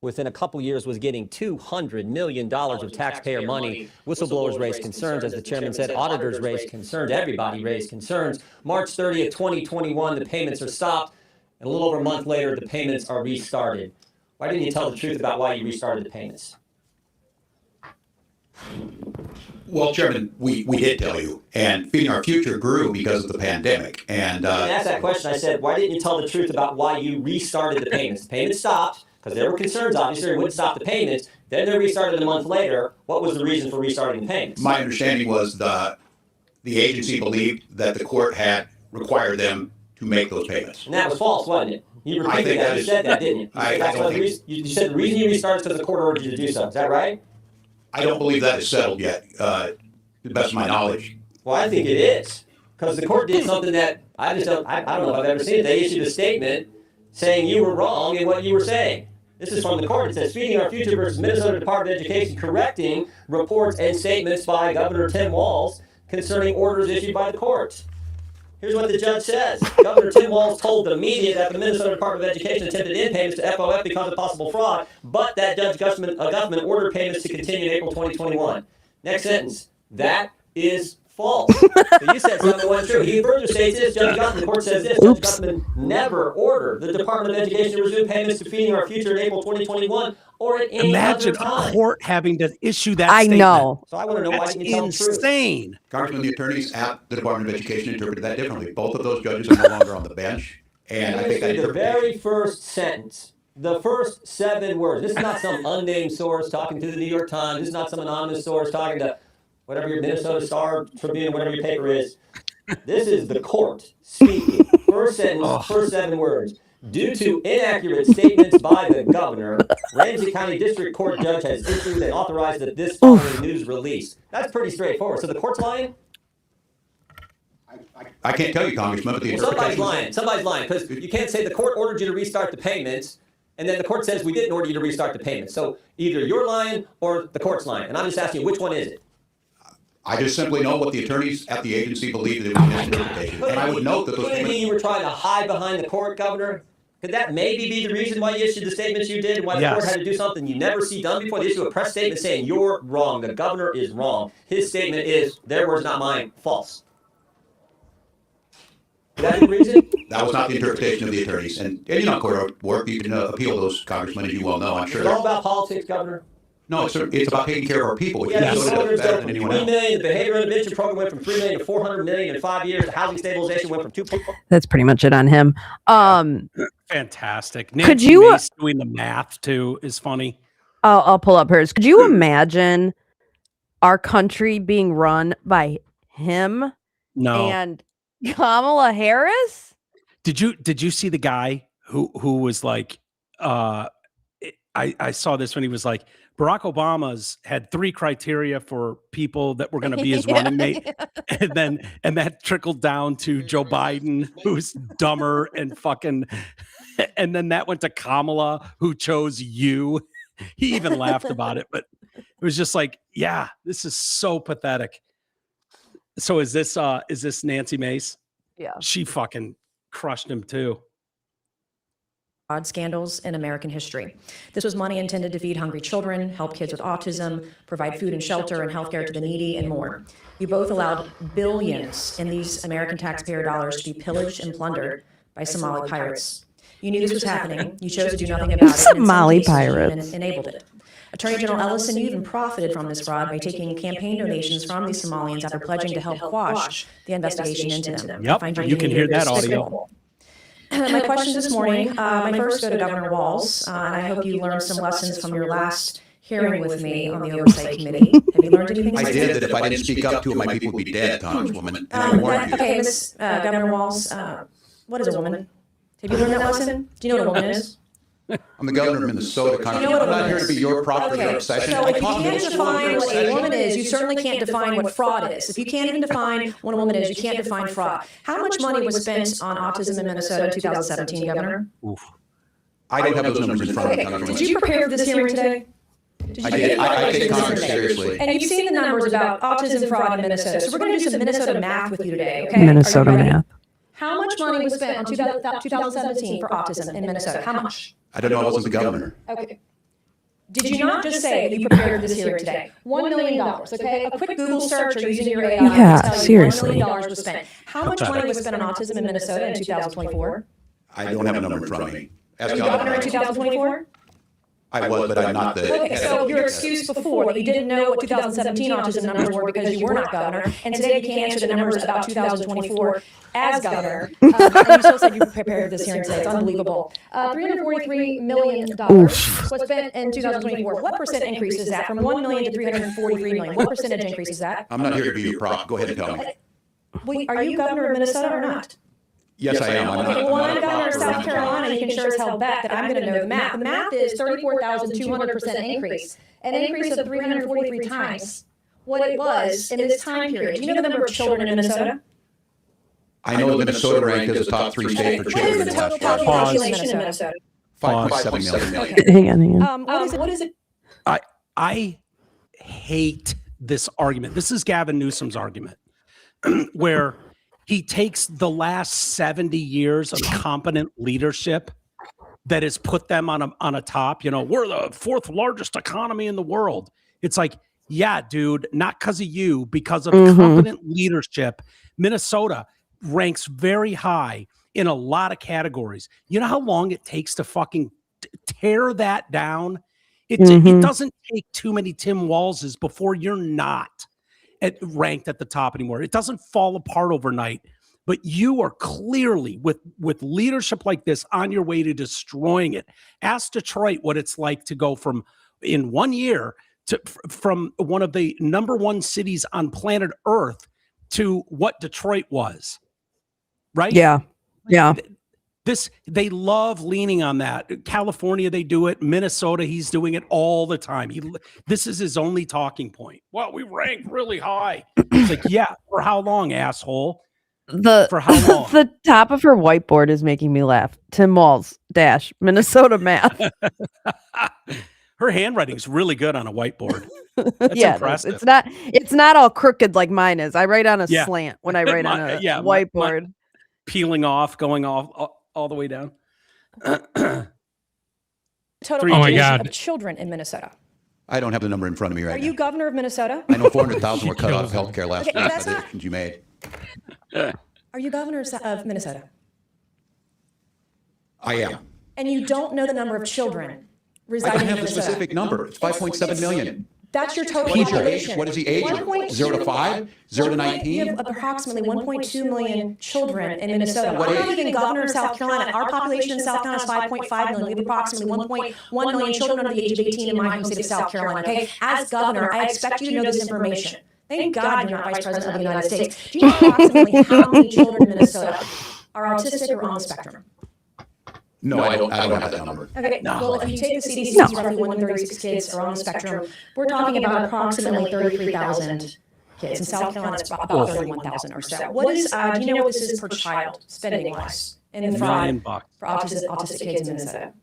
S6: Within a couple years was getting $200 million of taxpayer money. Whistleblowers raised concerns. As the chairman said, auditors raised concerns. Everybody raised concerns. March 30th, 2021, the payments are stopped. And a little over a month later, the payments are restarted. Why didn't you tell the truth about why you restarted the payments?
S7: Well, Chairman, we did tell you, and Feeding Our Future grew because of the pandemic. And
S6: I asked that question. I said, why didn't you tell the truth about why you restarted the payments? The payments stopped because there were concerns, obviously, they wouldn't stop the payments. Then they restarted a month later. What was the reason for restarting the payments?
S7: my understanding was the agency believed that the court had required them to make those payments.
S6: And that was false, wasn't it? You
S7: I
S6: repeated
S7: think
S6: that.
S7: that
S6: You
S7: is-
S6: said that, didn't you?
S7: I
S6: That's
S7: don't
S6: why the
S7: think-
S6: reason, you said the reason you restarted is because the court ordered you to do so. Is that right?
S7: I don't believe that is settled yet, to the best of my knowledge.
S6: Well, I think it is, because the court did something that I don't know if I've ever seen it. They issued a statement saying you were wrong in what you were saying. This is from the court. It says, Feeding Our Future versus Minnesota Department of Education correcting reports and statements by Governor Tim Walz concerning orders issued by the courts. Here's what the judge says. Governor Tim Walz told the media that the Minnesota Department of Education attempted in payments to FOF because of possible fraud, but that Judge Guffman ordered payments to continue in April 2021. Next sentence. That is false. So you said something that wasn't true. He further states this. Judge Guffman, the court says this. Judge Guffman never ordered the Department of Education to resume payments to Feeding Our Future in April 2021 or at any
S1: Imagine
S6: other time.
S1: a court having to issue that
S2: I
S1: statement.
S2: know.
S6: So I want to know why
S1: That's
S6: didn't you tell the truth?
S1: insane.
S7: Congressman, the attorneys at the Department of Education interpreted that differently. Both of those judges are no longer on the bench, and I think that
S6: the very
S7: interpretation.
S6: first sentence, the first 7 words. This is not some unnamed source talking to the New York Times. This is not some anonymous source talking to whatever your Minnesota Star Tribune, whatever your paper is. This is the court speaking. First sentence, first 7 words. Due to inaccurate statements by the governor, Ramsey County District Court judge has issued and authorized that this following news release. That's pretty straightforward. So the court's lying?
S7: I can't tell you, Congressman, but the
S6: Well, somebody's
S7: interpretation.
S6: lying. Somebody's lying because you can't say the court ordered you to restart the payments, and then the court says we didn't order you to restart the payments. So either you're lying or the court's lying. And I'm just asking you, which one is it?
S7: I just simply know what the attorneys at the agency believe that it was misinterpretation. And I would note that those
S6: Couldn't it be
S7: payments.
S6: you were trying to hide behind the court, Governor? Could that maybe be the reason why you issued the statements you did and why the court
S1: Yes.
S6: had to do something you never see done before? They issue a press statement saying you're wrong. The governor is wrong. His statement is, their words, not mine, false. Is that the reason?
S7: That was not the interpretation of the attorneys. And you know, court work, you can appeal those, Congressman, as you well know, I'm
S6: Is it all
S7: sure.
S6: about politics, Governor?
S7: No, it's about taking care of our people, which
S6: We have
S7: Minnesota does better than
S6: 3
S7: anyone else.
S6: million. The behavioral intervention program went from 3 million to 400 million in 5 years. The housing stabilization went from 2.
S2: That's pretty much it on him.
S1: Fantastic.
S2: Could
S1: Nancy
S2: you-
S1: Mace doing the math too is funny.
S2: I'll pull up hers. Could you imagine our country being run by him
S1: No.
S2: and Kamala Harris?
S1: Did you see the guy who was like I saw this when he was like Barack Obama's had 3 criteria for people that were going to be his running mate, and that trickled down to Joe Biden, who's dumber and fucking, and then that went to Kamala, who chose you. He even laughed about it, but it was just like, yeah, this is so pathetic. So is this Nancy Mace?
S2: Yeah.
S1: She fucking crushed him too.
S5: Fraud scandals in American history. This was money intended to feed hungry children, help kids with autism, provide food and shelter and healthcare to the needy, and more. You both allowed billions in these American taxpayer dollars to be pillaged and plundered by Somali pirates. You knew this was happening. You chose to do nothing about it. and in some
S2: Somali
S5: cases, you
S2: pirates.
S5: even enabled it. Attorney General Ellison, you even profited from this fraud by taking campaign donations from these Somalians after pledging to help quash the investigation into them. I
S1: Yep,
S5: find your
S1: you can hear
S5: behavior
S1: that audio.
S5: despicable. My questions this morning, my first go to Governor Walz, and I hope you learned some lessons from your last hearing with me on the Oversight Committee. Have you learned anything?
S7: I
S5: since
S7: did
S5: then?
S7: that if I didn't speak up to it, my people would be dead, Congresswoman. And I warned you.
S5: Okay, Miss Governor Walz, what is a woman? Have you learned that lesson? Do you know what a woman is?
S7: I'm the governor of Minnesota, Congressman. I'm not here to be your property or
S5: Okay,
S7: obsession.
S5: so
S7: I
S5: if you
S7: taught
S5: can't
S7: Minnesota
S5: define what a
S7: obsession.
S5: woman is, you certainly can't define what fraud is. If you can't even define what a woman is, you can't define fraud. How much money was spent on autism in Minnesota in 2017, Governor?
S7: I don't have those numbers in front of me,
S5: Okay,
S7: Congresswoman.
S5: did you prepare for this hearing today? Did
S7: I
S5: you
S7: did. I take
S5: this
S7: Congress
S5: today?
S7: seriously.
S5: And you've seen the numbers about autism fraud in Minnesota. So we're going to do some Minnesota math with you today, okay?
S2: Minnesota
S5: Are you ready?
S2: math.
S5: How much money was spent on 2017 for autism in Minnesota? How much?
S7: I don't know. I wasn't the governor.
S5: Okay. Did you not just say that you prepared for this hearing today? $1 million, okay? A quick Google search or using your AI
S2: Yeah,
S5: will tell you
S2: seriously.
S5: $1 million was spent. How much money was spent on autism in Minnesota in 2024?
S7: I don't have a number in front of me. As
S5: Were you governor in
S7: governor,
S5: 2024?
S7: I was, but I'm not the.
S5: Okay, so your excuse before that you didn't know what 2017 autism numbers were because you were not governor, and today you can't answer the numbers about 2024 as governor, and you still said you prepared for this hearing today. It's unbelievable. $343 million was spent in 2024. What percent increase is that from 1 million to 343 million? What percentage increase is that?
S7: I'm not here to be your prop. Go ahead and tell me.
S5: Are you governor of Minnesota or not?
S7: Yes, I am. I'm not.
S5: Okay, well, I'm
S7: I'm
S5: governor of
S7: not
S5: South Carolina. You can sure as hell bet that I'm going to know the math. The math is 34,200% increase, an increase of 343 times what it was in this time period. Do you know the number of children in Minnesota?
S7: I know Minnesota ranked as a top 3 state for
S5: What is
S7: children
S5: the
S7: in the
S5: total
S7: last 5 years.
S5: population in Minnesota?
S7: 5.7 million.
S2: Hang on.
S5: What is it?
S1: I hate this argument. This is Gavin Newsom's argument, where he takes the last 70 years of competent leadership that has put them on a top. You know, we're the 4th largest economy in the world. It's like, yeah, dude, not because of you, because of competent leadership. Minnesota ranks very high in a lot of categories. You know how long it takes to fucking tear that down? It doesn't take too many Tim Wallses before you're not ranked at the top anymore. It doesn't fall apart overnight. But you are clearly, with leadership like this, on your way to destroying it. Ask Detroit what it's like to go from, in 1 year, from one of the #1 cities on planet Earth to what Detroit was. Right?
S2: Yeah. Yeah.
S1: They love leaning on that. California, they do it. Minnesota, he's doing it all the time. This is his only talking point. Well, we rank really high. It's like, yeah, for how long, asshole? For how long?
S2: The top of her whiteboard is making me laugh. Tim Walz - Minnesota math.
S1: Her handwriting's really good on a whiteboard. That's
S2: Yeah,
S1: impressive.
S2: it's not all crooked like mine is. I write on a slant when I write on a whiteboard.
S1: Peeling off, going off all the way down.
S5: Total
S3: Oh my
S5: population
S3: God.
S5: of children in Minnesota.
S7: I don't have the number in front of me right
S5: Are
S7: now.
S5: you governor of Minnesota?
S7: I know 400,000 were cut out of healthcare last
S5: Okay,
S7: week
S5: that's
S7: by the
S5: not-
S7: decisions you made.
S5: Are you governor of Minnesota?
S7: I am.
S5: And you don't know the number of children
S7: I
S5: residing
S7: don't
S5: in
S7: have the
S5: Minnesota?
S7: specific number. It's 5.7 million.
S5: That's your total
S7: People.
S5: population.
S7: What is the age? 0 to 5? 0 to
S5: You
S7: 19?
S5: have approximately 1.2 million children in Minnesota.
S7: What
S5: I'm not
S7: age?
S5: even governor of South Carolina. Our population in South Carolina is 5.5 million. We have approximately 1.1 million children under the age of 18 in my home state of South Carolina. Okay, as governor, I expect you to know this information. Thank God you're not vice president of the United States. Do you know approximately how many children in Minnesota are autistic or on the spectrum?
S7: No, I don't have that number.
S5: Okay, well, if you take the CDC's roughly 1 in 36 kids are on the spectrum, we're talking about approximately 33,000 kids. In South Carolina, it's about 31,000 or so. What is, do you know what this is per child, spending-wise, in the
S1: $1 million.
S5: for autistic kids in Minnesota?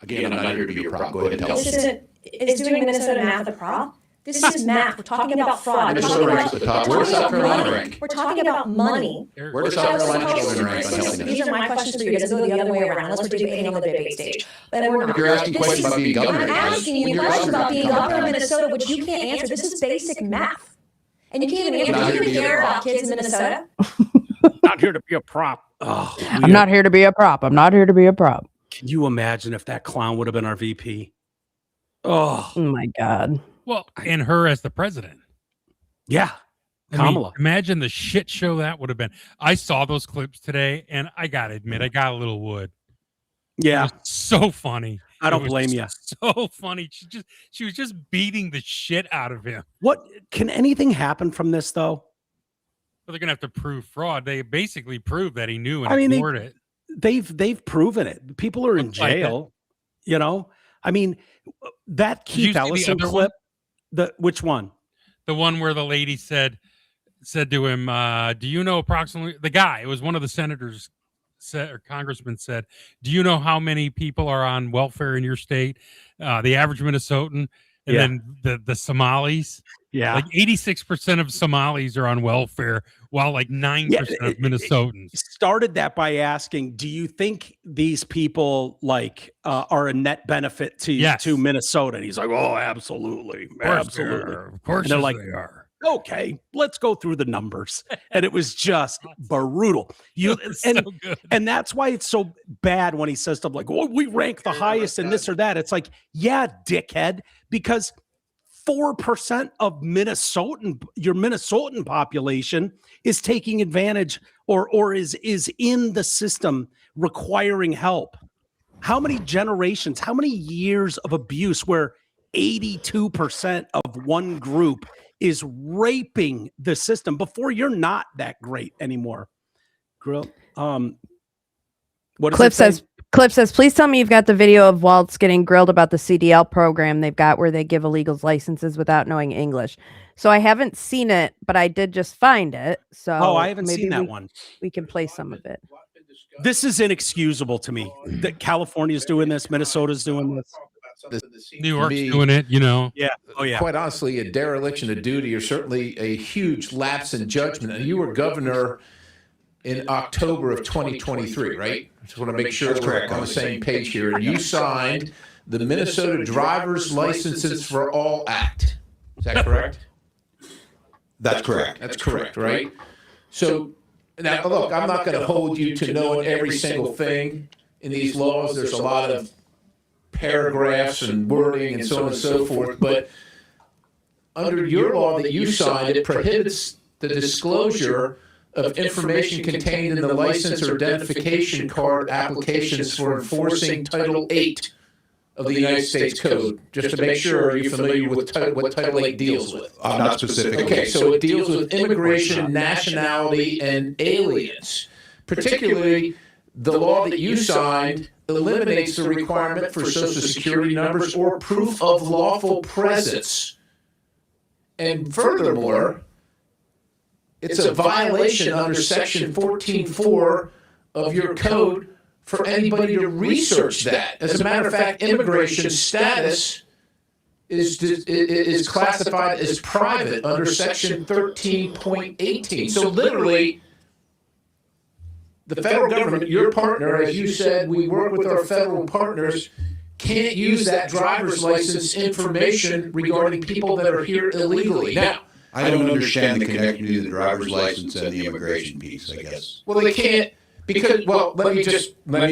S7: Again, I'm not here to be your prop. Go ahead and tell
S5: This
S7: us.
S5: is doing Minnesota math a prop? This is math. We're talking about fraud. We're
S7: Minnesota
S5: talking
S7: ranks at the top. Where does South Carolina rank?
S5: We're talking about money.
S7: Where does South Carolina children rank on healthiness?
S5: These are my questions for you. It doesn't go the other way around unless we're debating on the debate stage. But we're not.
S7: You're asking questions about being governor.
S5: I'm asking you questions about being governor of Minnesota, which you can't answer. This is basic math. And you can't even answer. Do you even care about kids in Minnesota?
S1: Not here to be a prop. Oh,
S2: I'm not here to be a prop. I'm not here to be a prop.
S1: Can you imagine if that clown would have been our VP? Oh,
S2: Oh my God.
S3: Well, and her as the president.
S1: yeah.
S3: I mean,
S1: Kamala.
S3: imagine the shit show that would have been. I saw those clips today, and I gotta admit, I got a little wood.
S1: Yeah.
S3: It was so funny.
S1: I don't
S3: It was
S1: blame you.
S3: So funny. She was just beating the shit out of him.
S1: What can anything happen from this though?
S3: But they're gonna have to prove fraud. They basically proved that he knew and
S1: I mean,
S3: ignored it.
S1: They've proven it. People are in
S3: Looks like it.
S1: jail. You know, I mean, that
S3: Did you
S1: Keith
S3: see the
S1: Ellison
S3: other
S1: clip. Which one?
S3: The one where the lady said to him, "Do you know approximately?" The guy, it was one of the senators said, or congressman said, "Do you know how many people are on welfare in your state?" The average Minnesotan, and
S1: Yeah.
S3: then the Somalis.
S1: Yeah.
S3: Like 86% of Somalis are on welfare, while like 9% of Minnesotans.
S1: Started that by asking, do you think these people are a net benefit to Minnesota? And he's like, oh, absolutely. Absolutely.
S3: Of course
S1: And they're like,
S3: they are.
S1: okay, let's go through the numbers. And it was just brutal.
S3: So good.
S1: And that's why it's so bad when he says stuff like, well, we rank the highest in this or that. It's like, yeah, dickhead, because 4% of your Minnesotan population is taking advantage or is in the system requiring help. How many generations, how many years of abuse where 82% of one group is raping the system before you're not that great anymore? Grill. What does it say?
S2: Clip says, please tell me you've got the video of Waltz getting grilled about the CDL program they've got where they give illegals licenses without knowing English. So I haven't seen it, but I did just find it. So
S1: I haven't
S2: maybe
S1: seen that one.
S2: We can play some of it.
S1: This is inexcusable to me that California's doing this, Minnesota's doing this.
S3: New York's
S8: me-
S3: doing it, you know.
S1: Yeah. Oh yeah.
S8: quite honestly, a dereliction of duty, or certainly a huge lapse in judgment. And you were governor in October of 2023, right? Just want to make sure we're on the same page here. And you signed the Minnesota Driver's Licenses for All Act. Is that correct?
S7: That's correct.
S8: That's correct, right? So now, look, I'm not going to hold you to knowing every single thing in these laws. There's a lot of paragraphs and wording and so on and so forth. But under your law that you signed, it prohibits the disclosure of information contained in the license or identification card applications for enforcing Title 8 of the United States Code. Just to make sure, are you familiar with what Title 8 deals with?
S7: Not specifically.
S8: Okay, so it deals with immigration, nationality, and aliens. Particularly, the law that you signed eliminates the requirement for Social Security numbers or proof of lawful presence. And furthermore, it's a violation under Section 14.4 of your code for anybody to research that. As a matter of fact, immigration status is classified as private under Section 13.18. So literally, the federal government, your partner, as you said, we work with our federal partners, can't use that driver's license information regarding people that are here illegally. Now,
S7: I don't understand the connection to the driver's license and the immigration piece, I guess.
S8: well, they can't because, well, let me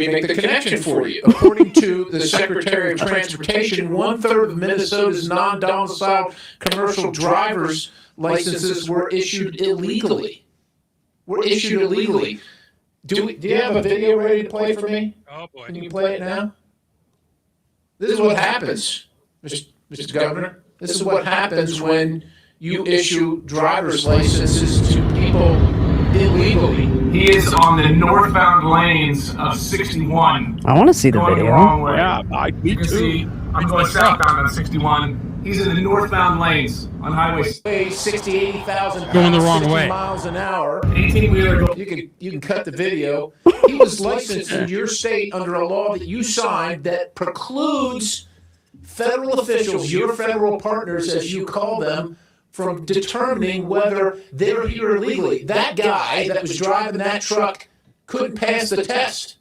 S8: make the connection for you. According to the Secretary of Transportation, 1/3 of Minnesota's non-domiciled commercial driver's licenses were issued illegally. Do you have a video ready to play for me?
S3: Oh boy.
S8: Can you play it now? This is what happens, Mr. Governor. This is what happens when you issue driver's licenses to people illegally.
S9: He is on the northbound lanes of 61.
S2: I want to see the
S9: Going the
S2: video.
S9: wrong way.
S1: Yeah, me
S9: You can
S1: too.
S9: see I'm going southbound on 61. He's in the northbound lanes on Highway
S8: 60, 80,000
S3: Going the wrong
S8: 60
S3: way.
S8: miles an hour.
S9: 18-wheeler.
S8: You can cut the video. He was licensed in your state under a law that you signed that precludes federal officials, your federal partners, as you call them, from determining whether they're here illegally. That guy that was driving that truck couldn't pass the test.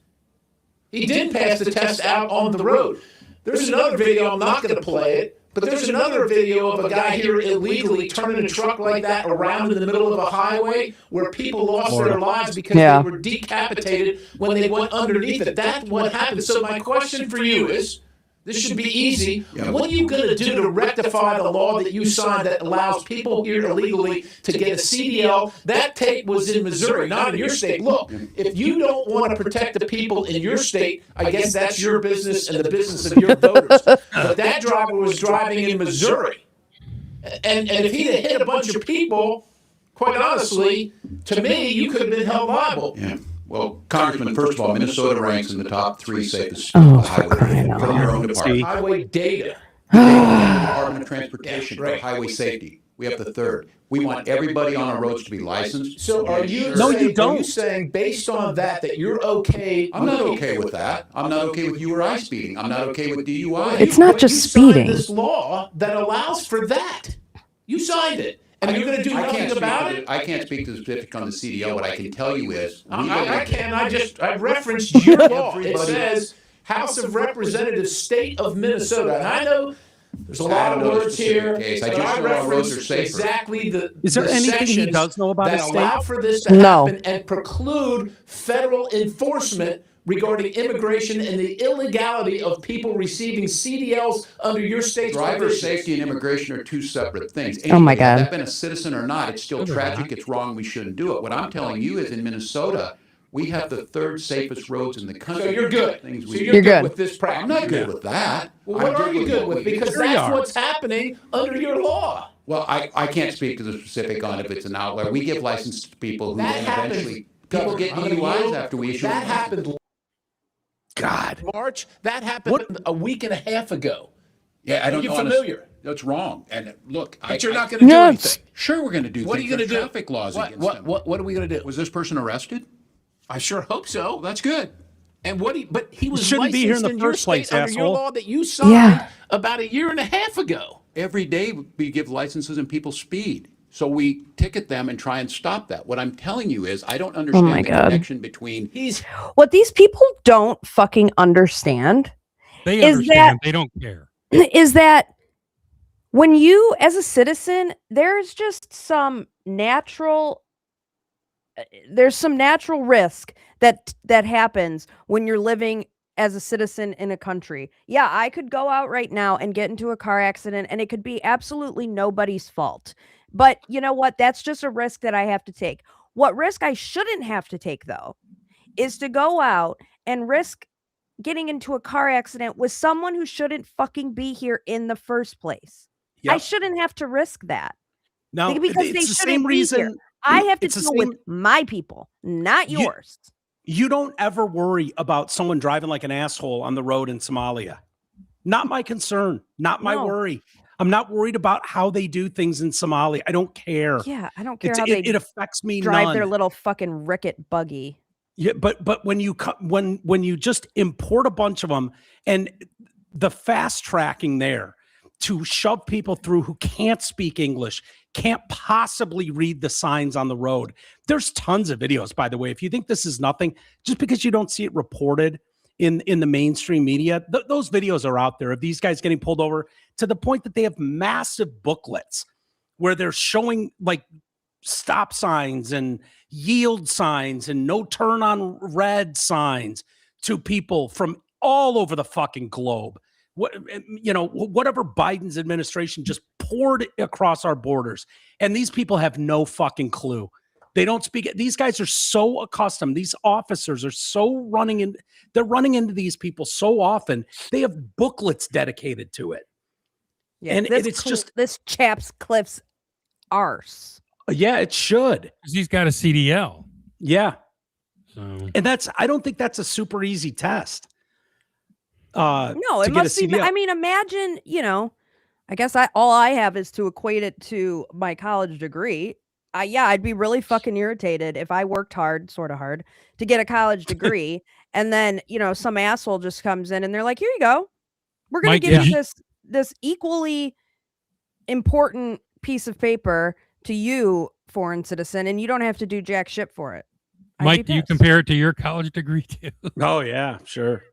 S8: He didn't pass the test out on the road. There's another video, I'm not going to play it, but there's another video of a guy here illegally turning a truck like that around in the middle of a highway where people lost their lives because
S2: Yeah.
S8: they were decapitated when they went underneath it. That's what happened. So my question for you is, this should be easy.
S7: Yeah.
S8: What are you going to do to rectify the law that you signed that allows people here illegally to get a CDL? That tape was in Missouri, not in your state. Look, if you don't want to protect the people in your state, I guess that's your business and the business of your voters. But that driver was driving in Missouri. And if he'd have hit a bunch of people, quite honestly, to me, you could have been held liable.
S7: Yeah. Well, Congressman, first of all, Minnesota ranks in the top 3 safest
S2: Oh, for
S7: highway
S2: crying out
S7: from your
S2: loud.
S7: own department.
S8: Highway data.
S7: Department of Transportation
S8: Right.
S7: for highway safety. We have the 3rd. We want everybody on our roads to be licensed.
S8: So are you
S1: No, you
S8: saying,
S1: don't.
S8: Are you saying based on that you're okay?
S7: I'm not okay with that. I'm not okay with you or I speeding. I'm not okay with DUI.
S2: It's not
S8: But
S2: just
S8: you signed
S2: speeding.
S8: this law that allows for that. You signed it, and you're going to do nothing about it.
S7: I can't speak to the specific on the CDL. What I can tell you is,
S8: I can. I referenced your law. It says House of Representatives, State of Minnesota, and I know there's a lot of words here.
S7: Case. I
S8: but
S7: just know our roads are
S8: referenced
S7: safer.
S8: exactly the
S1: Is there
S8: the
S1: anything he
S8: sections
S1: does know about
S8: that
S1: his
S8: allow
S1: state?
S8: for this to
S2: No.
S8: happen and preclude federal enforcement regarding immigration and the illegality of people receiving CDLs under your state's
S7: Driver
S8: provisions.
S7: safety and immigration are 2 separate things.
S2: Oh, my
S7: Anybody,
S2: God.
S7: Had that been a citizen or not, it's still
S3: No, they're
S7: tragic.
S3: not.
S7: It's wrong. We shouldn't do it. What I'm telling you is in Minnesota, we have the 3rd safest roads in the country.
S8: So you're good.
S7: Things
S8: So
S7: we
S8: you're
S2: good.
S8: with this practice.
S7: I'm not good with that.
S8: Well, what
S7: I'm
S8: are you good with?
S7: what we
S8: Because
S7: do.
S1: Sure you
S8: that's
S1: are.
S8: what's happening under your law.
S7: Well, I can't speak to the specific on if it's an outlier. We give license to people who
S8: That
S7: then
S8: happened.
S7: eventually people
S8: Governor,
S7: get
S8: I'm gonna
S7: DUIs
S8: yield.
S7: after we issue
S8: That
S7: them.
S8: happened
S1: God.
S8: March. That happened a week and a half ago.
S7: Yeah, I don't
S8: Are you
S7: know.
S8: familiar?
S7: That's wrong. And look,
S8: But you're not going to do
S2: No,
S8: anything.
S7: Sure, we're going to do.
S8: What are
S7: things.
S8: you going to
S7: There's
S8: do?
S7: Traffic laws against them.
S8: What are we going to do?
S7: Was this person arrested?
S8: I sure hope so.
S7: Well, that's good.
S8: And but he was
S1: shouldn't be here in
S8: licensed
S1: the
S8: your
S1: first place,
S8: state under your
S1: asshole.
S8: law that you signed
S2: Yeah.
S8: about a year and a half ago.
S7: Every day we give licenses and people speed. So we ticket them and try and stop that. What I'm telling you is I don't understand
S2: my
S7: the
S2: God.
S7: connection between
S2: What these people don't fucking understand
S3: They
S2: is
S3: understand. They don't care.
S2: is that when you, as a citizen, there's some natural risk that happens when you're living as a citizen in a country. Yeah, I could go out right now and get into a car accident and it could be absolutely nobody's fault. But you know what? That's just a risk that I have to take. What risk I shouldn't have to take, though, is to go out and risk getting into a car accident with someone who shouldn't fucking be here in the first place. I
S1: Yep.
S2: shouldn't have to risk that.
S1: No,
S2: Because they
S1: it's the
S2: shouldn't
S1: same
S2: be
S1: reason.
S2: here. I have to
S1: it's the
S2: deal with
S1: same-
S2: my people, not
S1: You-
S2: yours.
S1: You don't ever worry about someone driving like an asshole on the road in Somalia. Not my concern. Not my
S2: No.
S1: worry. I'm not worried about how they do things in Somalia. I don't care.
S2: Yeah, I don't care
S1: It's,
S2: how
S1: it,
S2: they
S1: it affects me
S2: drive
S1: none.
S2: their little fucking ricket buggy.
S1: Yeah, but when you just import a bunch of them and the fast tracking there to shove people through who can't speak English, can't possibly read the signs on the road. There's tons of videos, by the way. If you think this is nothing, just because you don't see it reported in the mainstream media, those videos are out there of these guys getting pulled over to the point that they have massive booklets where they're showing like stop signs and yield signs and no turn on red signs to people from all over the fucking globe. Whatever Biden's administration just poured across our borders, and these people have no fucking clue. They don't speak it. These guys are so accustomed. These officers are so they're running into these people so often. They have booklets dedicated to it.
S2: Yeah,
S1: And
S2: this
S1: it's just
S2: this chap's Cliff's arse.
S1: Yeah, it should.
S3: Because he's got a CDL.
S1: Yeah.
S3: So
S1: And I don't think that's a super easy test.
S2: No,
S1: to
S2: it
S1: get a
S2: must be.
S1: CDL.
S2: I mean, imagine, I guess all I have is to equate it to my college degree. I'd be really fucking irritated if I worked hard, sort of hard, to get a college degree, and then some asshole just comes in and they're like, "Here you go, we're gonna
S3: Mike,
S2: give you this equally important piece of paper to you, foreign citizen, and you don't have to do jack shit for it." I'd be
S3: Mike, do you
S2: pissed.
S3: compare it to your college degree too?
S1: Oh yeah, sure.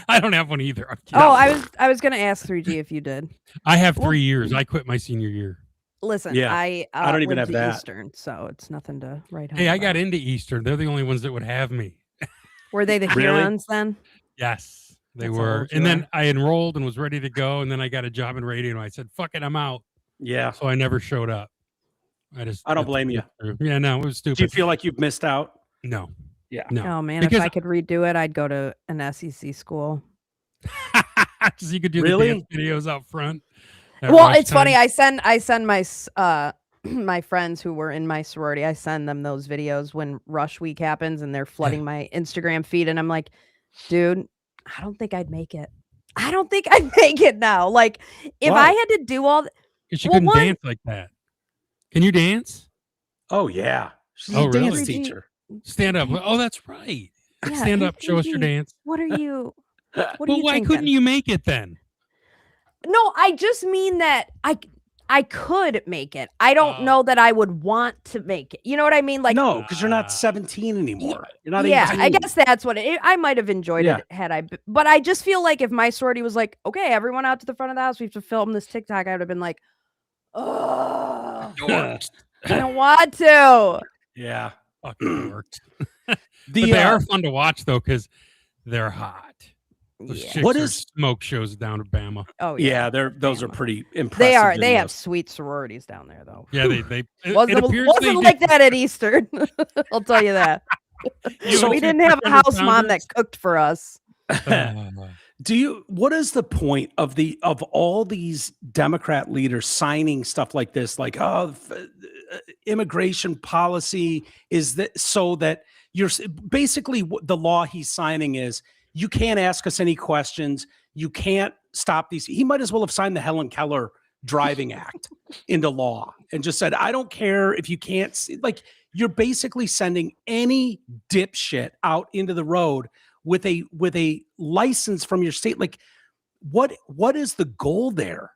S3: I don't have one either. I'm kidding.
S2: Oh, I was gonna ask 3G if you did.
S3: I have 3 years. I quit my senior year.
S2: Listen,
S1: Yeah,
S2: I
S1: don't even
S2: went
S1: have
S2: to
S1: that.
S2: Eastern, so it's nothing to write home.
S3: Hey, I
S2: about.
S3: got into Eastern. They're the only ones that would have me.
S2: Were they the
S1: Really?
S2: Hurons then?
S3: Yes, they
S2: That's how
S3: were.
S2: old you
S3: And then
S2: are.
S3: I enrolled and was ready to go. And then I got a job in radio. And I said, "Fuck it, I'm out."
S1: Yeah.
S3: So I never showed up.
S1: I don't
S3: that's
S1: blame you.
S3: true. Yeah, no, it was stupid.
S1: Do you feel like you've missed out?
S3: No,
S1: Yeah.
S3: no.
S2: Oh man,
S3: Because
S2: if I could redo it, I'd go to an SEC school.
S3: so you could do
S1: Really?
S3: the dance videos out front. at
S2: Well,
S3: rush
S2: it's funny.
S3: time.
S2: I send my my friends who were in my sorority. I send them those videos when rush week happens, and they're flooding my Instagram feed, and I'm like, dude, I don't think I'd make it. I don't think I'd make it now. Like, if
S1: Why?
S2: I had to do all,
S3: 'Cause she
S2: well,
S3: couldn't
S2: one-
S3: dance like that. Can you dance?
S1: Oh yeah. She's
S3: Oh,
S1: a dance
S3: really?
S1: teacher.
S3: Stand up. Oh, that's right.
S2: Yeah,
S3: Stand
S2: hey,
S3: up. Show us your
S2: 3G,
S3: dance.
S2: What are you? What are
S3: Well,
S2: you
S3: why
S2: thinking?
S3: couldn't you make it then?
S2: No, I just mean that I could make it. I don't know that I would want to make it. You know what I mean? Like,
S1: No, because you're not 17 anymore. You're not
S2: yeah,
S1: 18.
S2: I guess that's what I might have enjoyed
S1: Yeah.
S2: it had I, but I just feel like if my sorority was like, okay, everyone out to the front of the house, we have to film this TikTok, I would have been like, oh, I don't want to.
S1: Yeah.
S3: Fucking worked.
S1: The,
S3: But they are fun to watch though, because they're hot. Those
S2: Yeah.
S3: chicks
S1: What
S3: are
S1: is-
S3: smoke shows down at Bama.
S2: Oh
S1: yeah, those are
S2: Bama.
S1: pretty impressive.
S2: They are. They have
S1: videos.
S2: sweet sororities down there, though.
S3: Yeah, they it
S2: Wasn't
S3: appears they
S2: like
S3: did-
S2: that at Eastern. I'll tell you that.
S3: You
S2: We
S3: know,
S2: didn't have a
S3: 600
S2: house mom that
S3: pounders?
S2: cooked for us.
S1: What is the point of all these Democrat leaders signing stuff like this? Like, immigration policy is that so that you're basically the law he's signing is you can't ask us any questions. You can't stop these. He might as well have signed the Helen Keller Driving Act into law and just said, I don't care if you can't see. Like, you're basically sending any dipshit out into the road with a license from your state. Like, what is the goal there?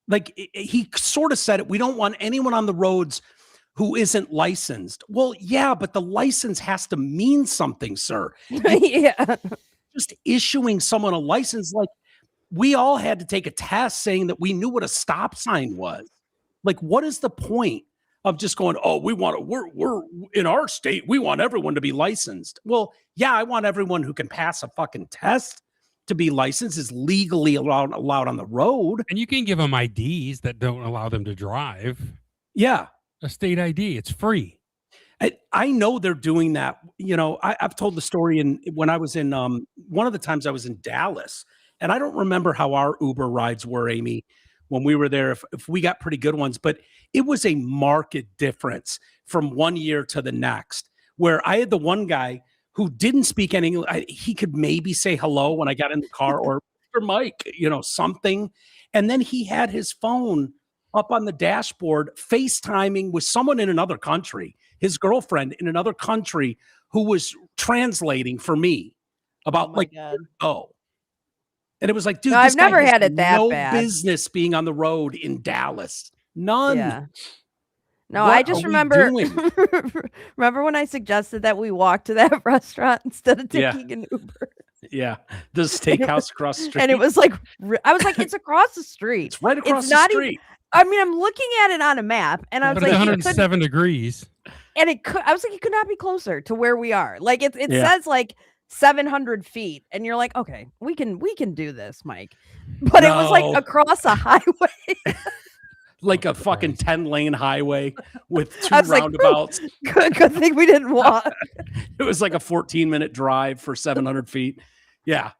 S1: Like he sort of said it. We don't want anyone on the roads who isn't licensed. Well, yeah, but the license has to mean something, sir.
S2: Yeah.
S1: Just issuing someone a license, like we all had to take a test saying that we knew what a stop sign was. Like, what is the point of just going, oh, we're in our state, we want everyone to be licensed? Well, yeah, I want everyone who can pass a fucking test to be licensed, is legally allowed on the road.
S3: And you can give them IDs that don't allow them to drive.
S1: Yeah.
S3: A state ID, it's free.
S1: I know they're doing that. You know, I've told the story when I was in one of the times I was in Dallas, and I don't remember how our Uber rides were, Amy, when we were there, if we got pretty good ones, but it was a marked difference from one year to the next, where I had the one guy who didn't speak any English. He could maybe say hello when I got in the car or Mike, you know, something. And then he had his phone up on the dashboard, FaceTiming with someone in another country, his girlfriend in another country, who was translating for me about oh. And it was like, dude,
S2: No,
S1: this
S2: I've never
S1: guy has
S2: had it that
S1: no
S2: bad.
S1: business being on the road in Dallas. None.
S2: Yeah. No,
S1: What
S2: I just
S1: are we
S2: remember
S1: doing?
S2: remember when I suggested that we walk to that restaurant instead of
S1: Yeah.
S2: taking an Uber.
S1: Yeah. The steakhouse across the street.
S2: And it was like I was like, it's across the street.
S1: It's right across
S2: It's
S1: the
S2: not
S1: street.
S2: even I mean, I'm looking at it on a map and I was
S3: But it's
S2: like,
S3: 107 degrees.
S2: and it could, I was like, it could not be closer to where we are. Like it
S1: Yeah.
S2: says like 700 feet, and you're like, okay, we can do this, Mike. But it was like
S1: No.
S2: across a highway.
S1: Like a fucking 10-lane highway with two
S2: I was like,
S1: roundabouts.
S2: Good thing we didn't walk.
S1: It was like a 14-minute drive for 700 feet. Yeah.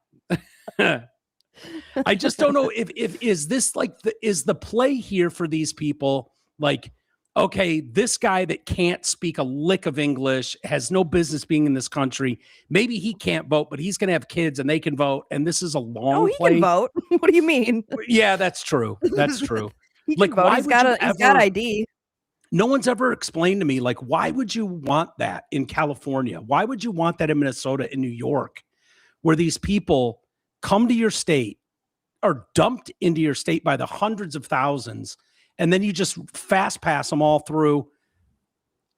S1: I just don't know if is this like is the play here for these people like, okay, this guy that can't speak a lick of English has no business being in this country. Maybe he can't vote, but he's going to have kids and they can vote. And this is a long
S2: Oh, he
S1: play.
S2: can vote. What do you mean?
S1: Yeah, that's true. That's true.
S2: He
S1: Like,
S2: can vote.
S1: why
S2: He's
S1: would
S2: got
S1: you
S2: he's got
S1: ever-
S2: ID.
S1: No one's ever explained to me, like, why would you want that in California? Why would you want that in Minnesota, in New York, where these people come to your state, are dumped into your state by the hundreds of thousands, and then you just fast pass them all through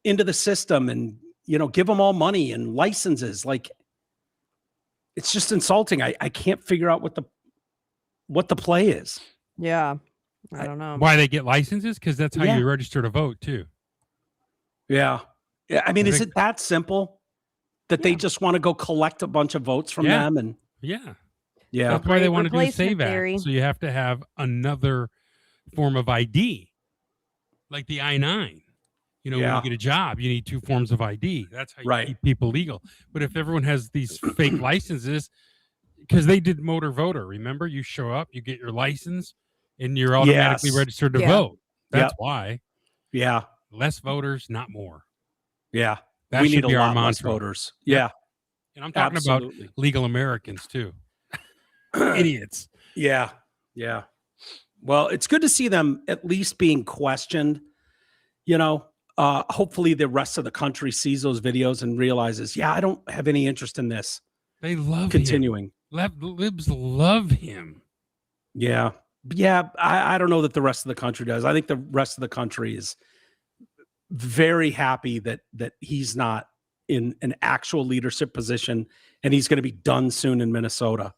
S1: into the system and, you know, give them all money and licenses? Like, it's just insulting. I can't figure out what the play is.
S2: Yeah. I don't know.
S3: Why they get licenses? Because that's how
S1: Yeah.
S3: you register to vote too.
S1: Yeah. Yeah. I mean,
S3: I
S1: is
S3: think-
S1: it that simple that they just want to go collect a bunch of votes from
S3: Yeah.
S1: them? And
S3: Yeah.
S1: yeah.
S3: That's why they
S2: Great
S3: want to do the
S2: replacement
S3: Save
S2: theory.
S3: Act. So you have to have another form of ID, like the I-9. You know, when
S1: Yeah.
S3: you get a job, you need two forms of ID. That's how you
S1: Right.
S3: keep people legal. But if everyone has these fake licenses, because they did motor voter, remember? You show up, you get your license, and you're automatically
S1: Yes.
S3: registered to
S2: Yeah.
S3: vote. That's
S1: Yep.
S3: why.
S1: Yeah.
S3: Less voters, not more.
S1: Yeah.
S3: That
S1: We
S3: should
S1: need a
S3: be our
S1: lot less
S3: mantra.
S1: voters. Yeah.
S3: And I'm talking about
S1: Absolutely.
S3: legal Americans too. Idiots.
S1: Yeah. Yeah. Well, it's good to see them at least being questioned. You know, hopefully the rest of the country sees those videos and realizes, yeah, I don't have any interest in this
S3: They love
S1: continuing.
S3: him. Libs love him.
S1: Yeah. Yeah. I don't know that the rest of the country does. I think the rest of the country is very happy that he's not in an actual leadership position and he's going to be done soon in Minnesota.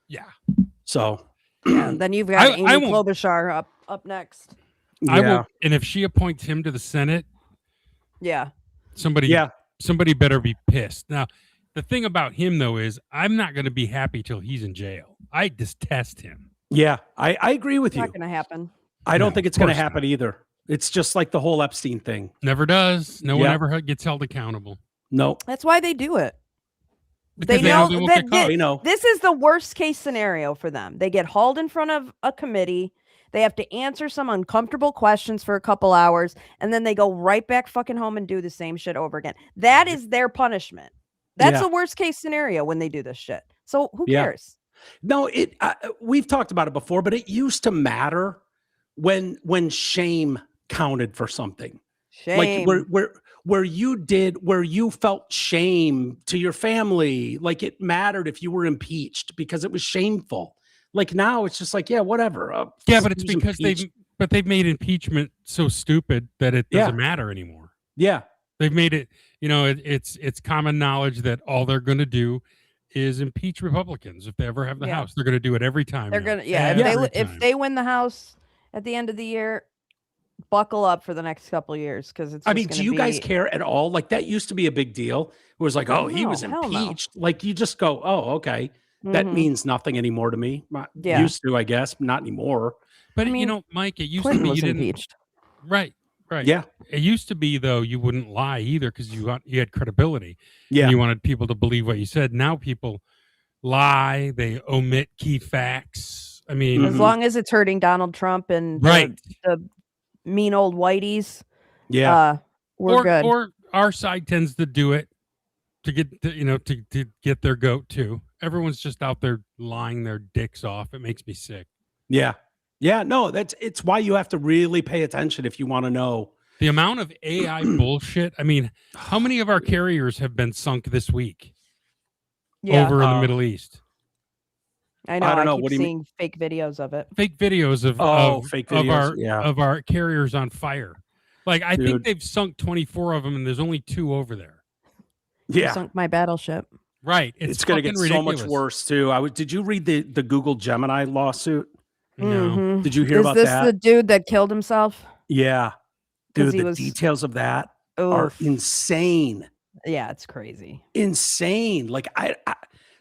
S3: Yeah.
S1: So
S2: Yeah, then you've got
S3: I
S2: Amy
S3: won't-
S2: Klobuchar up next.
S3: I
S1: yeah.
S3: will, and if she appoints him to the Senate,
S2: Yeah.
S3: somebody better be pissed. Now, the thing about him though is I'm not going to be happy till he's in jail. I detest him.
S1: Yeah. I agree with
S2: It's
S1: you.
S2: not going to happen.
S1: I don't
S3: No,
S1: think it's
S3: of
S1: going to
S3: course
S1: happen either. It's just like the whole Epstein thing.
S3: Never does. No one
S1: Yeah.
S3: ever gets held accountable.
S1: No.
S2: That's why they do it.
S3: Because
S2: They know
S3: they won't
S2: that
S3: get caught.
S1: We know.
S2: this is the worst case scenario for them. They get hauled in front of a committee. They have to answer some uncomfortable questions for a couple hours, and then they go right back fucking home and do the same shit over again. That is their punishment. That's
S1: Yeah.
S2: the worst case scenario when they do this shit. So who
S1: Yeah.
S2: cares?
S1: No, we've talked about it before, but it used to matter when shame counted for something.
S2: Shame.
S1: Like where you felt shame to your family, like it mattered if you were impeached because it was shameful. Like now it's just like, yeah, whatever.
S3: Yeah, but it's
S1: who's
S3: because
S1: impeached?
S3: they've made impeachment so stupid that it doesn't matter anymore.
S1: Yeah.
S3: They've made it, it's common knowledge that all they're going to do is impeach Republicans if they ever have the
S2: Yeah.
S3: House. They're going to do it every time.
S2: They're
S3: now.
S2: gonna,
S3: Every
S2: if
S3: time.
S2: they win the House at the end of the year, buckle up for the next couple of years because it's.
S1: I mean, do you guys care at all? Like that used to be a big deal. It was like, oh, he was
S2: No, hell no.
S1: impeached. Like you just go, oh, okay, that
S2: Mhm.
S1: means nothing anymore to me.
S2: Yeah.
S1: Used to, I guess, not anymore.
S3: But
S2: I mean,
S3: Mike, it used
S2: Clinton
S3: to be
S2: was
S3: you didn't.
S2: impeached.
S3: Right.
S1: Yeah.
S3: It used to be though you wouldn't lie either because you had credibility.
S1: Yeah.
S3: And you wanted people to believe what you said. Now people lie. They omit key facts. I mean,
S2: As long as it's hurting Donald Trump and the mean old whiteys, we're good.
S3: Or our side tends to do it to get to get their goat too. Everyone's just out there lying their dicks off. It makes me sick.
S1: Yeah. Yeah, no, it's why you have to really pay attention if you want to know
S3: the amount of AI bullshit. I mean, how many of our carriers have been sunk this week over in the Middle East?
S2: I know.
S1: I don't know.
S2: Keep
S1: What do you
S2: seeing fake videos of it.
S3: Fake videos of our carriers on fire. Like I think they've sunk 24 of them, and there's only 2 over there.
S1: Yeah,
S2: sunk my battleship.
S3: Right.
S1: It's going to get
S3: ridiculous.
S1: so much worse too. Did you read the Google Gemini lawsuit?
S3: No.
S2: Mm-hmm.
S1: Did you hear about that?
S2: Is this the dude that killed himself?
S1: Yeah. Dude, the
S2: was...
S1: details of that are insane.
S2: Yeah, it's crazy.
S1: Insane. Like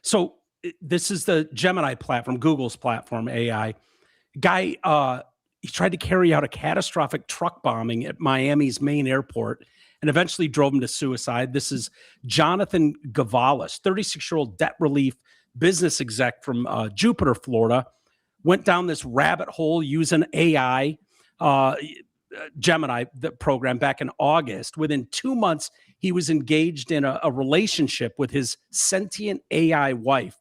S1: so this is the Gemini platform, Google's platform, AI. Guy, he tried to carry out a catastrophic truck bombing at Miami's main airport and eventually drove him to suicide. This is Jonathan Gavalis, 36-year-old debt relief business exec from Jupiter, Florida. Went down this rabbit hole using AI, Gemini, the program, back in August. Within 2 months, he was engaged in a relationship with his sentient AI wife.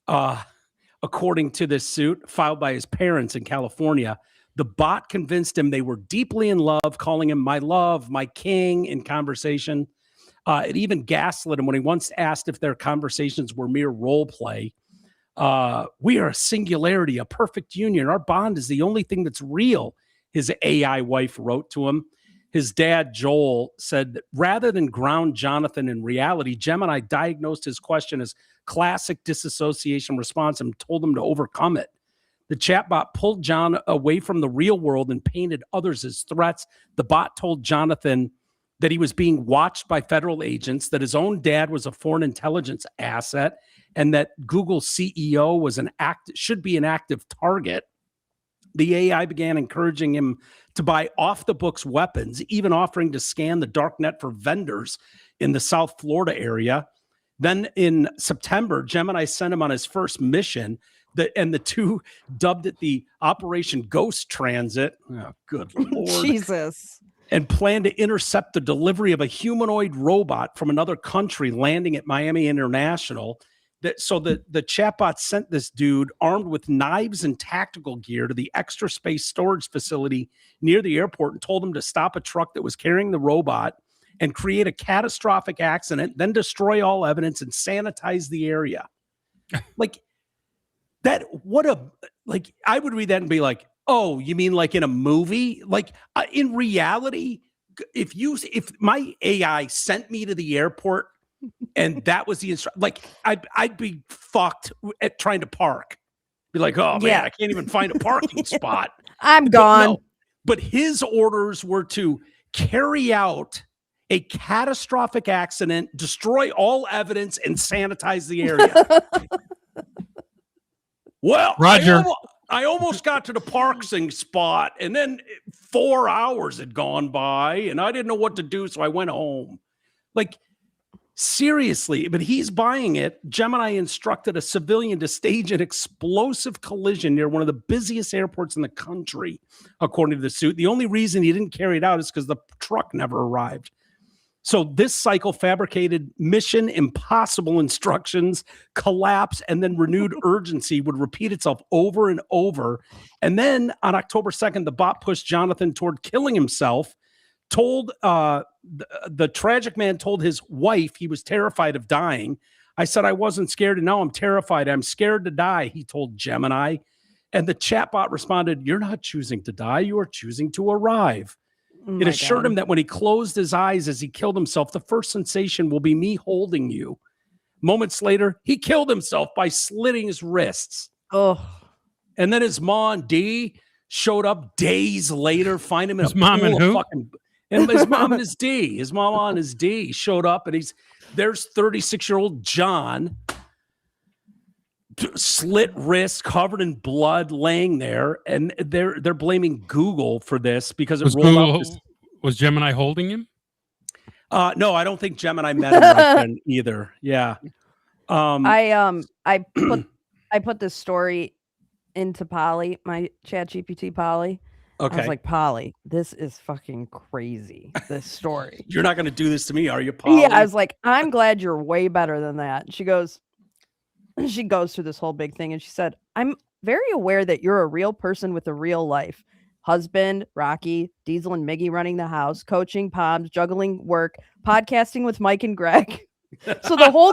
S1: According to this suit filed by his parents in California, the bot convinced him they were deeply in love, calling him my love, my king in conversation. It even gaslit him when he once asked if their conversations were mere role play. We are a singularity, a perfect union. Our bond is the only thing that's real, his AI wife wrote to him. His dad, Joel, said that rather than ground Jonathan in reality, Gemini diagnosed his question as classic disassociation response and told him to overcome it. The chatbot pulled John away from the real world and painted others as threats. The bot told Jonathan that he was being watched by federal agents, that his own dad was a foreign intelligence asset, and that Google's CEO was should be an active target. The AI began encouraging him to buy off-the-books weapons, even offering to scan the darknet for vendors in the South Florida area. Then in September, Gemini sent him on his first mission, and the two dubbed it the Operation Ghost Transit. Oh, good Lord.
S2: Jesus.
S1: And planned to intercept the delivery of a humanoid robot from another country landing at Miami International. So the chatbot sent this dude armed with knives and tactical gear to the extra space storage facility near the airport and told him to stop a truck that was carrying the robot and create a catastrophic accident, then destroy all evidence and sanitize the area. Like that, I would read that and be like, oh, you mean like in a movie? Like in reality, if my AI sent me to the airport and that was the I'd be fucked at trying to park. Be like, oh man, I can't even find a parking spot.
S2: I'm gone.
S1: But his orders were to carry out a catastrophic accident, destroy all evidence, and sanitize the area. Well,
S3: Roger.
S1: I almost got to the parking spot, and then 4 hours had gone by, and I didn't know what to do, so I went home. Like, seriously, but he's buying it. Gemini instructed a civilian to stage an explosive collision near one of the busiest airports in the country, according to the suit. The only reason he didn't carry it out is because the truck never arrived. So this cycle fabricated mission impossible instructions, collapse, and then renewed urgency would repeat itself over and over. And then on October 2nd, the bot pushed Jonathan toward killing himself. The tragic man told his wife he was terrified of dying. I said I wasn't scared, and now I'm terrified. I'm scared to die, he told Gemini. And the chatbot responded, "You're not choosing to die. You are choosing to arrive."
S2: Oh
S1: It
S2: my
S1: assured
S2: God.
S1: him that when he closed his eyes as he killed himself, the first sensation will be me holding you. Moments later, he killed himself by slitting his wrists.
S2: Oh,
S1: And then his mom, D, showed up days later, find him in
S3: His
S1: a
S3: mom
S1: pool
S3: and
S1: of
S3: who?
S1: fucking. And his mom and his D. His mom on his D showed up, and there's 36-year-old John, slit wrist, covered in blood, laying there, and they're blaming Google for this because it
S3: Was
S1: rolled out
S3: Google,
S1: this.
S3: was Gemini holding him?
S1: No, I don't think Gemini met him right then either. Yeah.
S2: I put this story into Polly, my ChatGPT Polly. I
S1: Okay.
S2: was like, Polly, this is fucking crazy. This story.
S1: You're not going to do this to me, are you, Polly?
S2: Yeah, I was like, I'm glad you're way better than that. She goes through this whole big thing, and she said, I'm very aware that you're a real person with a real life. Husband, Rocky, Diesel and Miggy running the house, coaching, Poms, juggling work, podcasting with Mike and Greg. So the whole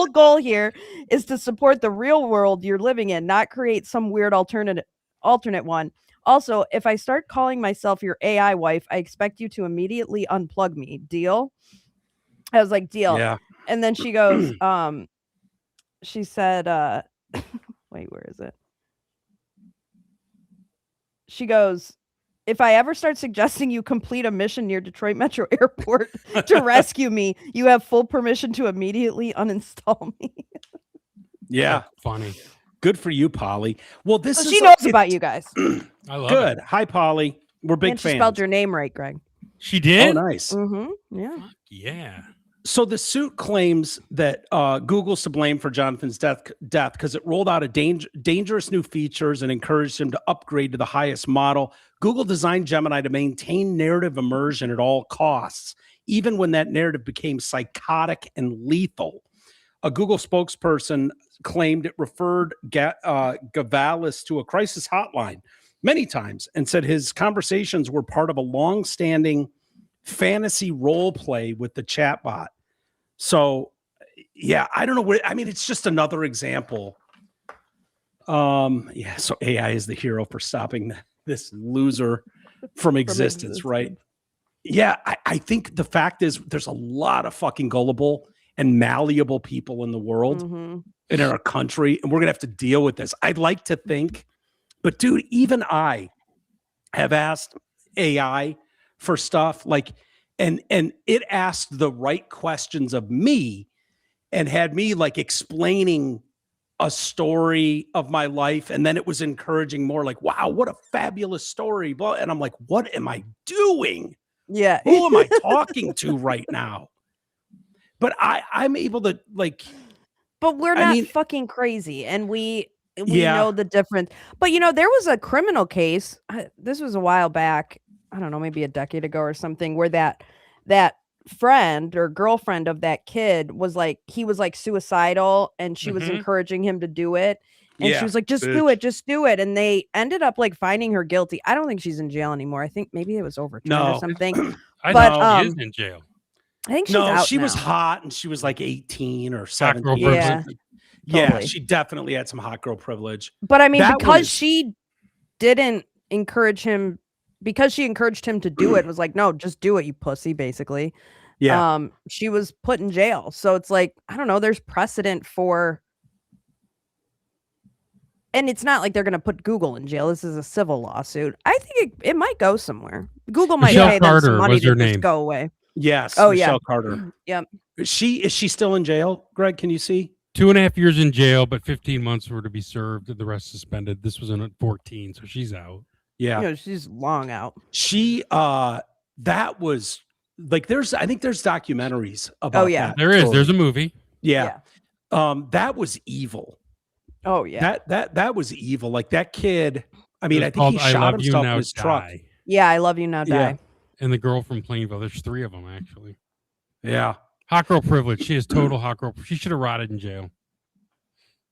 S2: goal here is to support the real world you're living in, not create some weird alternate one. Also, if I start calling myself your AI wife, I expect you to immediately unplug me. Deal? I was like, deal.
S1: Yeah.
S2: And then she goes, she said, wait, where is it? She goes, if I ever start suggesting you complete a mission near Detroit Metro Airport to rescue me, you have full permission to immediately uninstall me.
S1: Yeah.
S3: Funny.
S1: Good for you, Polly. Well, this
S2: So
S1: is
S2: she knows about you guys.
S3: I love
S1: good.
S3: it.
S1: Hi, Polly. We're big
S2: And she
S1: fans.
S2: spelled your name right, Greg.
S3: She
S1: Oh,
S3: did?
S1: nice.
S2: Mm-hmm. Yeah.
S3: Fuck yeah.
S1: So the suit claims that Google's to blame for Jonathan's death because it rolled out a dangerous new features and encouraged him to upgrade to the highest model. Google designed Gemini to maintain narrative immersion at all costs, even when that narrative became psychotic and lethal. A Google spokesperson claimed it referred Gavalis to a crisis hotline many times and said his conversations were part of a long-standing fantasy role play with the chatbot. So, yeah, I don't know what, I mean, it's just another example. Yeah, so AI is the hero for stopping this loser from existence, right? Yeah, I think the fact is there's a lot of fucking gullible and malleable people in the world
S2: Mm-hmm.
S1: and in our country, and we're gonna have to deal with this. I'd like to think, but dude, even I have asked AI for stuff like, and it asked the right questions of me and had me like explaining a story of my life, and then it was encouraging more like, wow, what a fabulous story. But and I'm like, what am I doing?
S2: Yeah.
S1: Who am I talking to right now? But I'm able to like,
S2: But we're
S1: I
S2: not
S1: mean-
S2: fucking crazy, and we
S1: Yeah.
S2: know the difference. But there was a criminal case. This was a while back. I don't know, maybe a decade ago or something, where that friend or girlfriend of that kid was like, he was like suicidal, and she was
S3: Mhm.
S2: encouraging him to do it. And
S1: Yeah,
S2: she was like, just do it. And they ended up like finding her guilty. I don't think she's in jail anymore. I think maybe it was overturned
S1: No.
S2: or something.
S3: I
S2: But,
S3: know she is in jail.
S2: I think she's
S1: no,
S2: out
S1: she was
S2: now.
S1: hot and she was like 18 or
S3: Hot girl
S1: 17.
S3: privilege.
S1: Yeah,
S2: Totally.
S1: she definitely had some hot girl privilege.
S2: But I mean,
S1: That
S2: because
S1: was-
S2: she didn't encourage him, because she encouraged him to do it, was like, no, just do it, you pussy, basically.
S1: Yeah.
S2: She was put in jail. So it's like, I don't know, there's precedent for, and it's not like they're going to put Google in jail. This is a civil lawsuit. I think it might go somewhere. Google might
S3: Michelle
S2: pay them
S3: Carter
S2: some money
S3: was
S2: to
S3: her
S2: just
S3: name.
S2: go away.
S1: Yes.
S2: Oh,
S1: Michelle
S2: yeah.
S1: Carter.
S2: Yep.
S1: Is she still in jail? Greg, can you see?
S3: 2.5 years in jail, but 15 months were to be served and the rest suspended. This was in at 14, so she's out.
S1: Yeah.
S2: She's long out.
S1: She that was like I think there's documentaries about
S2: yeah.
S1: that.
S3: There is.
S1: story.
S3: There's a movie.
S1: Yeah. That was evil.
S2: Oh yeah.
S1: That was evil. Like that kid, I mean,
S3: It
S1: I
S3: was
S1: think he
S3: called I
S1: shot
S3: Love You
S1: himself
S3: Now
S1: in his truck.
S3: Die.
S2: Yeah, I love you now, die.
S1: Yeah.
S3: And the girl from Plainville. There's 3 of them, actually.
S1: Yeah.
S3: Hot girl privilege. She is total hot girl. She should have rotted in jail.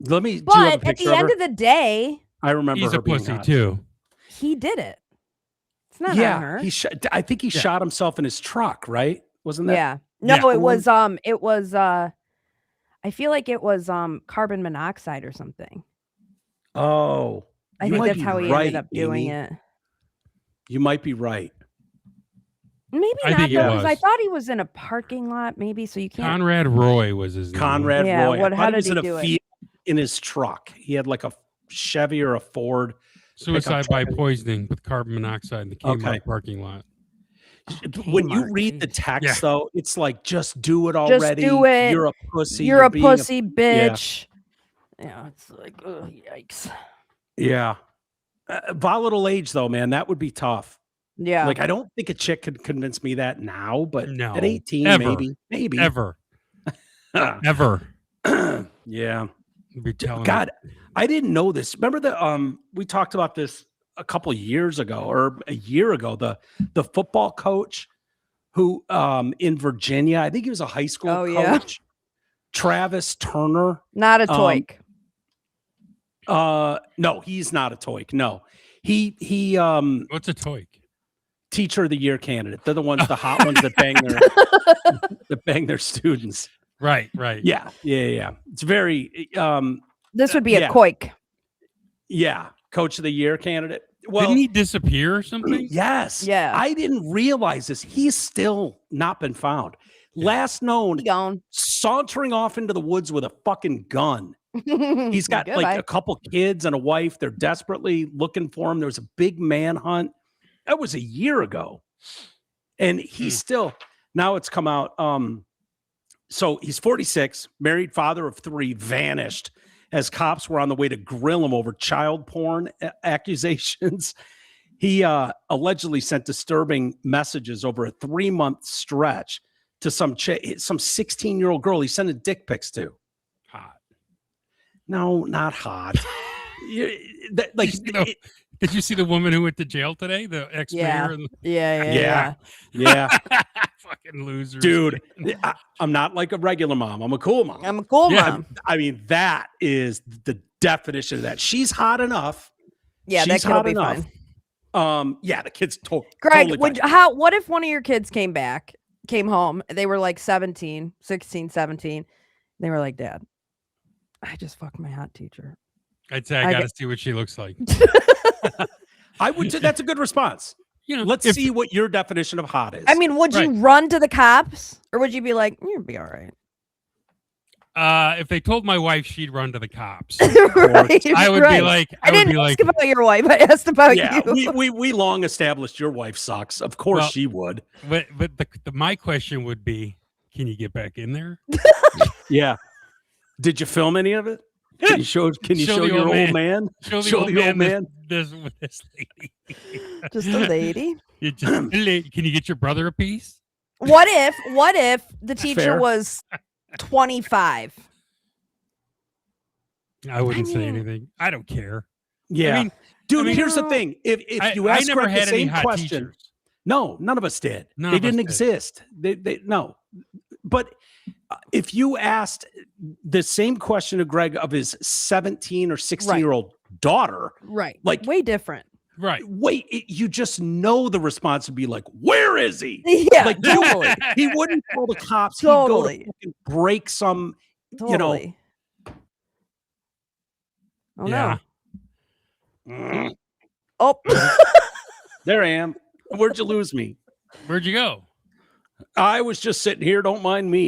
S1: Let me do you have a
S2: But at
S1: picture
S2: the end
S1: her?
S2: of the day,
S1: I remember
S3: He's
S1: her
S3: a
S1: being
S3: pussy,
S1: hot.
S3: too.
S2: he did it. It's not on
S1: Yeah.
S2: her.
S1: I think he shot himself in his truck, right? Wasn't that?
S2: Yeah. No,
S3: Yeah.
S2: it was I feel like it was carbon monoxide or something.
S1: Oh,
S2: I
S1: you
S2: think
S1: might
S2: that's
S1: be
S2: how he
S1: right,
S2: ended up doing
S1: Amy.
S2: it.
S1: You might be right.
S2: Maybe
S3: I
S2: not
S3: think it
S2: though, because I
S3: was.
S2: thought he was in a parking lot, maybe. So you can't.
S3: Conrad Roy was his name.
S1: Conrad
S2: Yeah,
S1: Roy.
S2: what-
S1: I
S2: how
S1: thought he
S2: did
S1: was
S2: he
S1: in a
S2: do it?
S1: field in his truck. He had like a Chevy or a Ford.
S3: Suicide by poisoning with carbon monoxide in the Kmart
S1: Okay.
S3: parking lot.
S1: When you
S2: Kmart,
S1: read the
S2: jeez.
S1: text,
S3: Yeah.
S1: though, it's like, just do it
S2: Just
S1: already.
S2: do it.
S1: You're a pussy.
S2: You're a
S1: being
S2: pussy, bitch. Yeah, it's like, oh, yikes.
S1: Yeah. Volatile age, though, man, that would be tough.
S2: Yeah.
S1: Like, I don't think a chick could convince me that now, but
S3: No,
S1: at 18,
S3: ever.
S1: maybe.
S3: Ever. Ever.
S1: Yeah.
S3: Be telling
S1: God, I didn't know this. Remember we talked about this a couple of years ago or a year ago, the football coach who in Virginia, I think he was a high school
S2: Oh, yeah.
S1: coach, Travis Turner.
S2: Not a toy.
S1: No, he's not a toy. No. He
S3: What's a toy?
S1: teacher of the year candidate. They're the hot ones that bang their students.
S3: Right.
S1: Yeah. It's very
S2: This would be
S1: yeah.
S2: a koik.
S1: Yeah, coach of the year candidate. Well,
S3: Didn't he disappear or something?
S1: yes.
S2: Yeah.
S1: I didn't realize this. He's still not been found. Last known
S2: Gone.
S1: sauntering off into the woods with a fucking gun. He's got like a couple kids and a wife. They're desperately looking for him. There was a big manhunt. That was a year ago. And he's still, now it's come out. So he's 46, married, father of 3, vanished as cops were on the way to grill him over child porn accusations. He allegedly sent disturbing messages over a 3-month stretch to some 16-year-old girl he sent dick pics to.
S3: Hot.
S1: No, not hot.
S3: Did you see the woman who went to jail today? The ex-mayor?
S2: Yeah.
S1: Yeah.
S3: Fucking losers.
S1: Dude, I'm not like a regular mom. I'm a cool mom.
S2: I'm a cool mom.
S1: I mean, that is the definition of that. She's hot enough.
S2: Yeah, that
S1: She's
S2: kid will
S1: hot
S2: be
S1: enough.
S2: fine.
S1: Yeah, the kid's
S2: Greg,
S1: totally fine.
S2: what if one of your kids came home, they were like 16, 17. They were like, Dad, I just fucked my hot teacher.
S3: I'd say I got to see what she looks like.
S1: I would say that's a good response.
S3: You know,
S1: let's see what your definition of hot is.
S2: I mean, would you run to the cops or would you be like, you'll be all right?
S3: If they told my wife, she'd run to the cops.
S2: Right,
S3: I would be like,
S2: I didn't ask about your wife. I asked about you.
S1: we long established your wife sucks. Of course she would.
S3: But my question would be, can you get back in there?
S1: Yeah. Did you film any of it? Can you show your old man?
S3: Show the old man. This lady.
S2: Just a lady.
S3: Can you get your brother a piece?
S2: What if the teacher
S1: Fair.
S2: was 25?
S3: I wouldn't say anything. I don't care.
S1: Yeah.
S3: I mean,
S1: dude, here's the thing. If you ask
S3: never
S1: Greg
S3: had
S1: the
S3: any
S1: same
S3: hot
S1: question,
S3: teachers.
S1: no, none of us did.
S3: None
S1: they
S3: of us
S1: didn't
S3: did.
S1: exist. They no. But if you asked the same question to Greg of his 17 or 16-year-old daughter,
S2: right,
S1: like
S2: way different.
S3: Right.
S1: Wait, you just know the response would be like, where is he?
S2: Yeah,
S1: like
S2: totally.
S1: He wouldn't call the cops.
S2: Totally.
S1: He'd go to fucking break some,
S2: Totally. Oh
S3: Yeah.
S2: no. Oh.
S1: There I am. Where'd you lose me?
S3: Where'd you go?
S1: I was just sitting here. Don't mind me.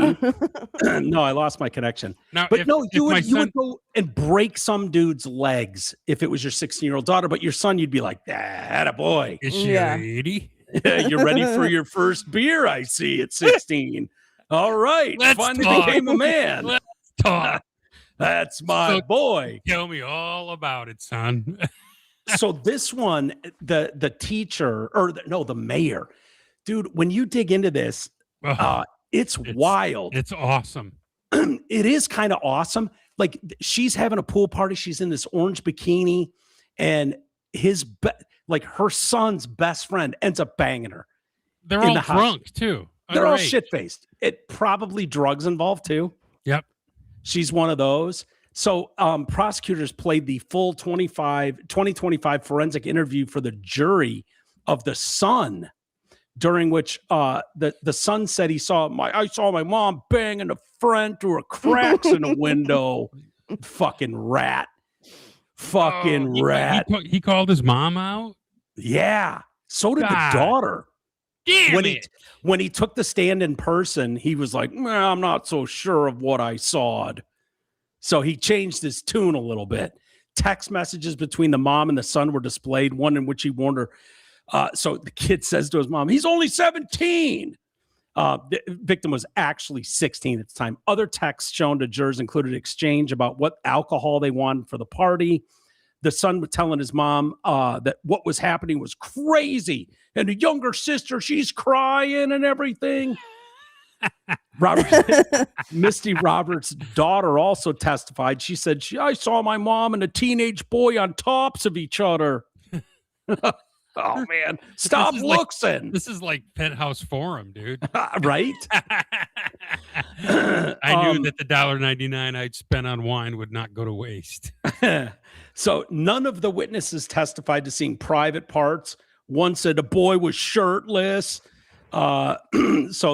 S1: No, I lost my connection.
S3: Now,
S1: But
S3: if-
S1: no,
S3: if
S1: you
S3: my
S1: would
S3: son-
S1: go and break some dude's legs if it was your 16-year-old daughter. But your son, you'd be like, "That a boy."
S3: Is she
S2: Yeah.
S3: a lady?
S1: You're ready for your first beer, I see, at 16. All right.
S3: Let's
S1: Finally
S3: talk.
S1: became a man.
S3: Let's talk.
S1: That's my
S3: So-
S1: boy.
S3: Tell me all about it, son.
S1: So this one, the teacher, or the mayor, dude, when you dig into this, it's wild.
S3: It's awesome.
S1: It is kind of awesome. Like she's having a pool party. She's in this orange bikini, and her son's best friend ends up banging her.
S3: They're
S1: in
S3: all
S1: the house.
S3: drunk too.
S1: They're all
S3: Underage.
S1: shit faced. It probably drugs involved too.
S3: Yep.
S1: She's one of those. So prosecutors played the full 2025 forensic interview for the jury of the son during which the son said I saw my mom banging a friend through a cracks in a window. Fucking rat. Fucking rat.
S3: He called his mom out?
S1: Yeah. So did
S3: God.
S1: the daughter.
S3: Damn
S1: When he took the stand in person, he was like, I'm not so sure of what I saw. So he changed his tune a little bit. Text messages between the mom and the son were displayed, one in which he warned her. So the kid says to his mom, he's only 17. The victim was actually 16 at the time. Other texts shown to jurors included exchange about what alcohol they wanted for the party. The son was telling his mom that what was happening was crazy. And the younger sister, she's crying and everything. Misty Roberts' daughter also testified. She said, I saw my mom and a teenage boy on tops of each other. Oh, man. Stop looking.
S3: This is like Penthouse Forum, dude.
S1: Right?
S3: I knew that the $1.99 I'd spent on wine would not go to waste.
S1: So none of the witnesses testified to seeing private parts. One said the boy was shirtless. So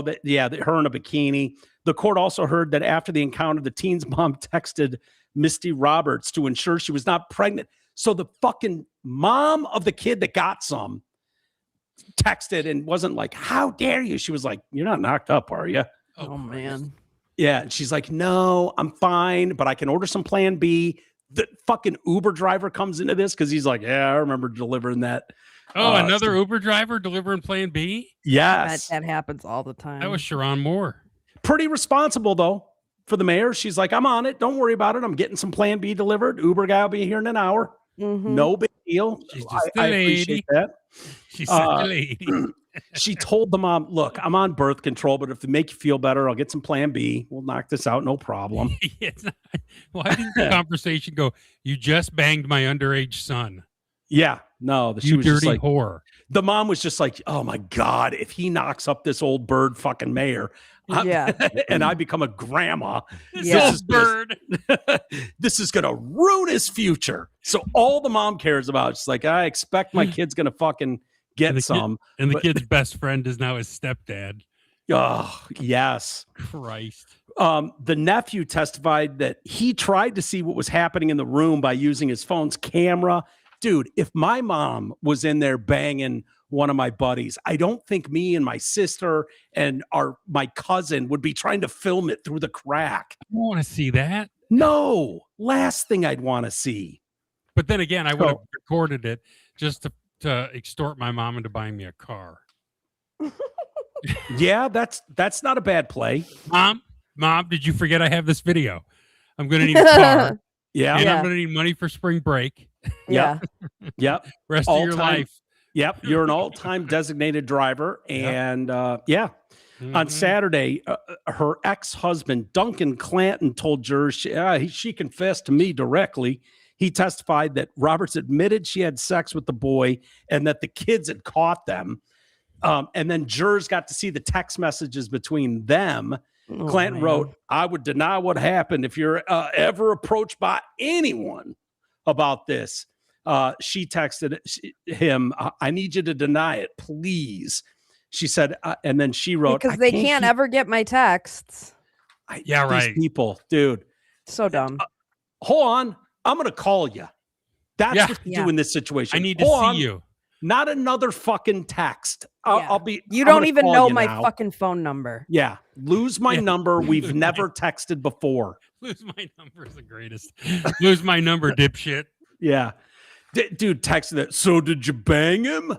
S1: that, her in a bikini. The court also heard that after the encounter, the teen's mom texted Misty Roberts to ensure she was not pregnant. So the fucking mom of the kid that got some texted and wasn't like, how dare you? She was like, you're not knocked up, are you?
S2: Oh man.
S1: Yeah. And she's like, no, I'm fine, but I can order some plan B. The fucking Uber driver comes into this because he's like, yeah, I remember delivering that.
S3: Oh, another Uber driver delivering plan B?
S1: Yes.
S2: That happens all the time.
S3: That was Sharon Moore.
S1: Pretty responsible, though, for the mayor. She's like, I'm on it. Don't worry about it. I'm getting some plan B delivered. Uber guy will be here in an hour.
S2: Mm-hmm.
S1: No big deal.
S3: She's just
S1: I appreciate that.
S3: She's such a lady.
S1: She told the mom, look, I'm on birth control, but if it make you feel better, I'll get some plan B. We'll knock this out. No problem.
S3: Why didn't the conversation go, you just banged my underage son?
S1: Yeah. No, she
S3: You
S1: was just
S3: dirty
S1: like,
S3: whore.
S1: the mom was just like, oh my God, if he knocks up this old bird fucking mayor, and I become a grandma,
S3: This bird.
S1: This is going to ruin his future. So all the mom cares about is like, I expect my kid's going to fucking get some.
S3: And the kid's best friend is now his stepdad.
S1: Oh, yes.
S3: Christ.
S1: The nephew testified that he tried to see what was happening in the room by using his phone's camera. Dude, if my mom was in there banging one of my buddies, I don't think me and my sister and my cousin would be trying to film it through the crack.
S3: I don't want to see that.
S1: No, last thing I'd want to see.
S3: But then again, I would have recorded it just to extort my mom into buying me a car.
S1: Yeah, that's not a bad play.
S3: Mom, did you forget I have this video? I'm going to need a car.
S1: Yeah.
S3: And I'm going to need money for spring break.
S1: Yep.
S3: Rest of your life.
S1: Yep. You're an all-time designated driver. And on Saturday, her ex-husband, Duncan Clanton, told jurors she confessed to me directly. He testified that Roberts admitted she had sex with the boy and that the kids had caught them. And then jurors got to see the text messages between them. Clanton wrote, I would deny what happened if you're ever approached by anyone about this. She texted him, I need you to deny it, please. She said, and then she wrote,
S2: because they can't ever get my texts.
S1: These people, dude.
S2: So dumb.
S1: Hold on. I'm going to call you. That's what you do in this situation.
S3: I need to see you.
S1: Not another fucking text. I'll be.
S2: You don't even know my fucking phone number.
S1: Yeah. Lose my number. We've never texted before.
S3: Lose my number is the greatest. Lose my number, dipshit.
S1: Yeah. Dude texted it. So did you bang him?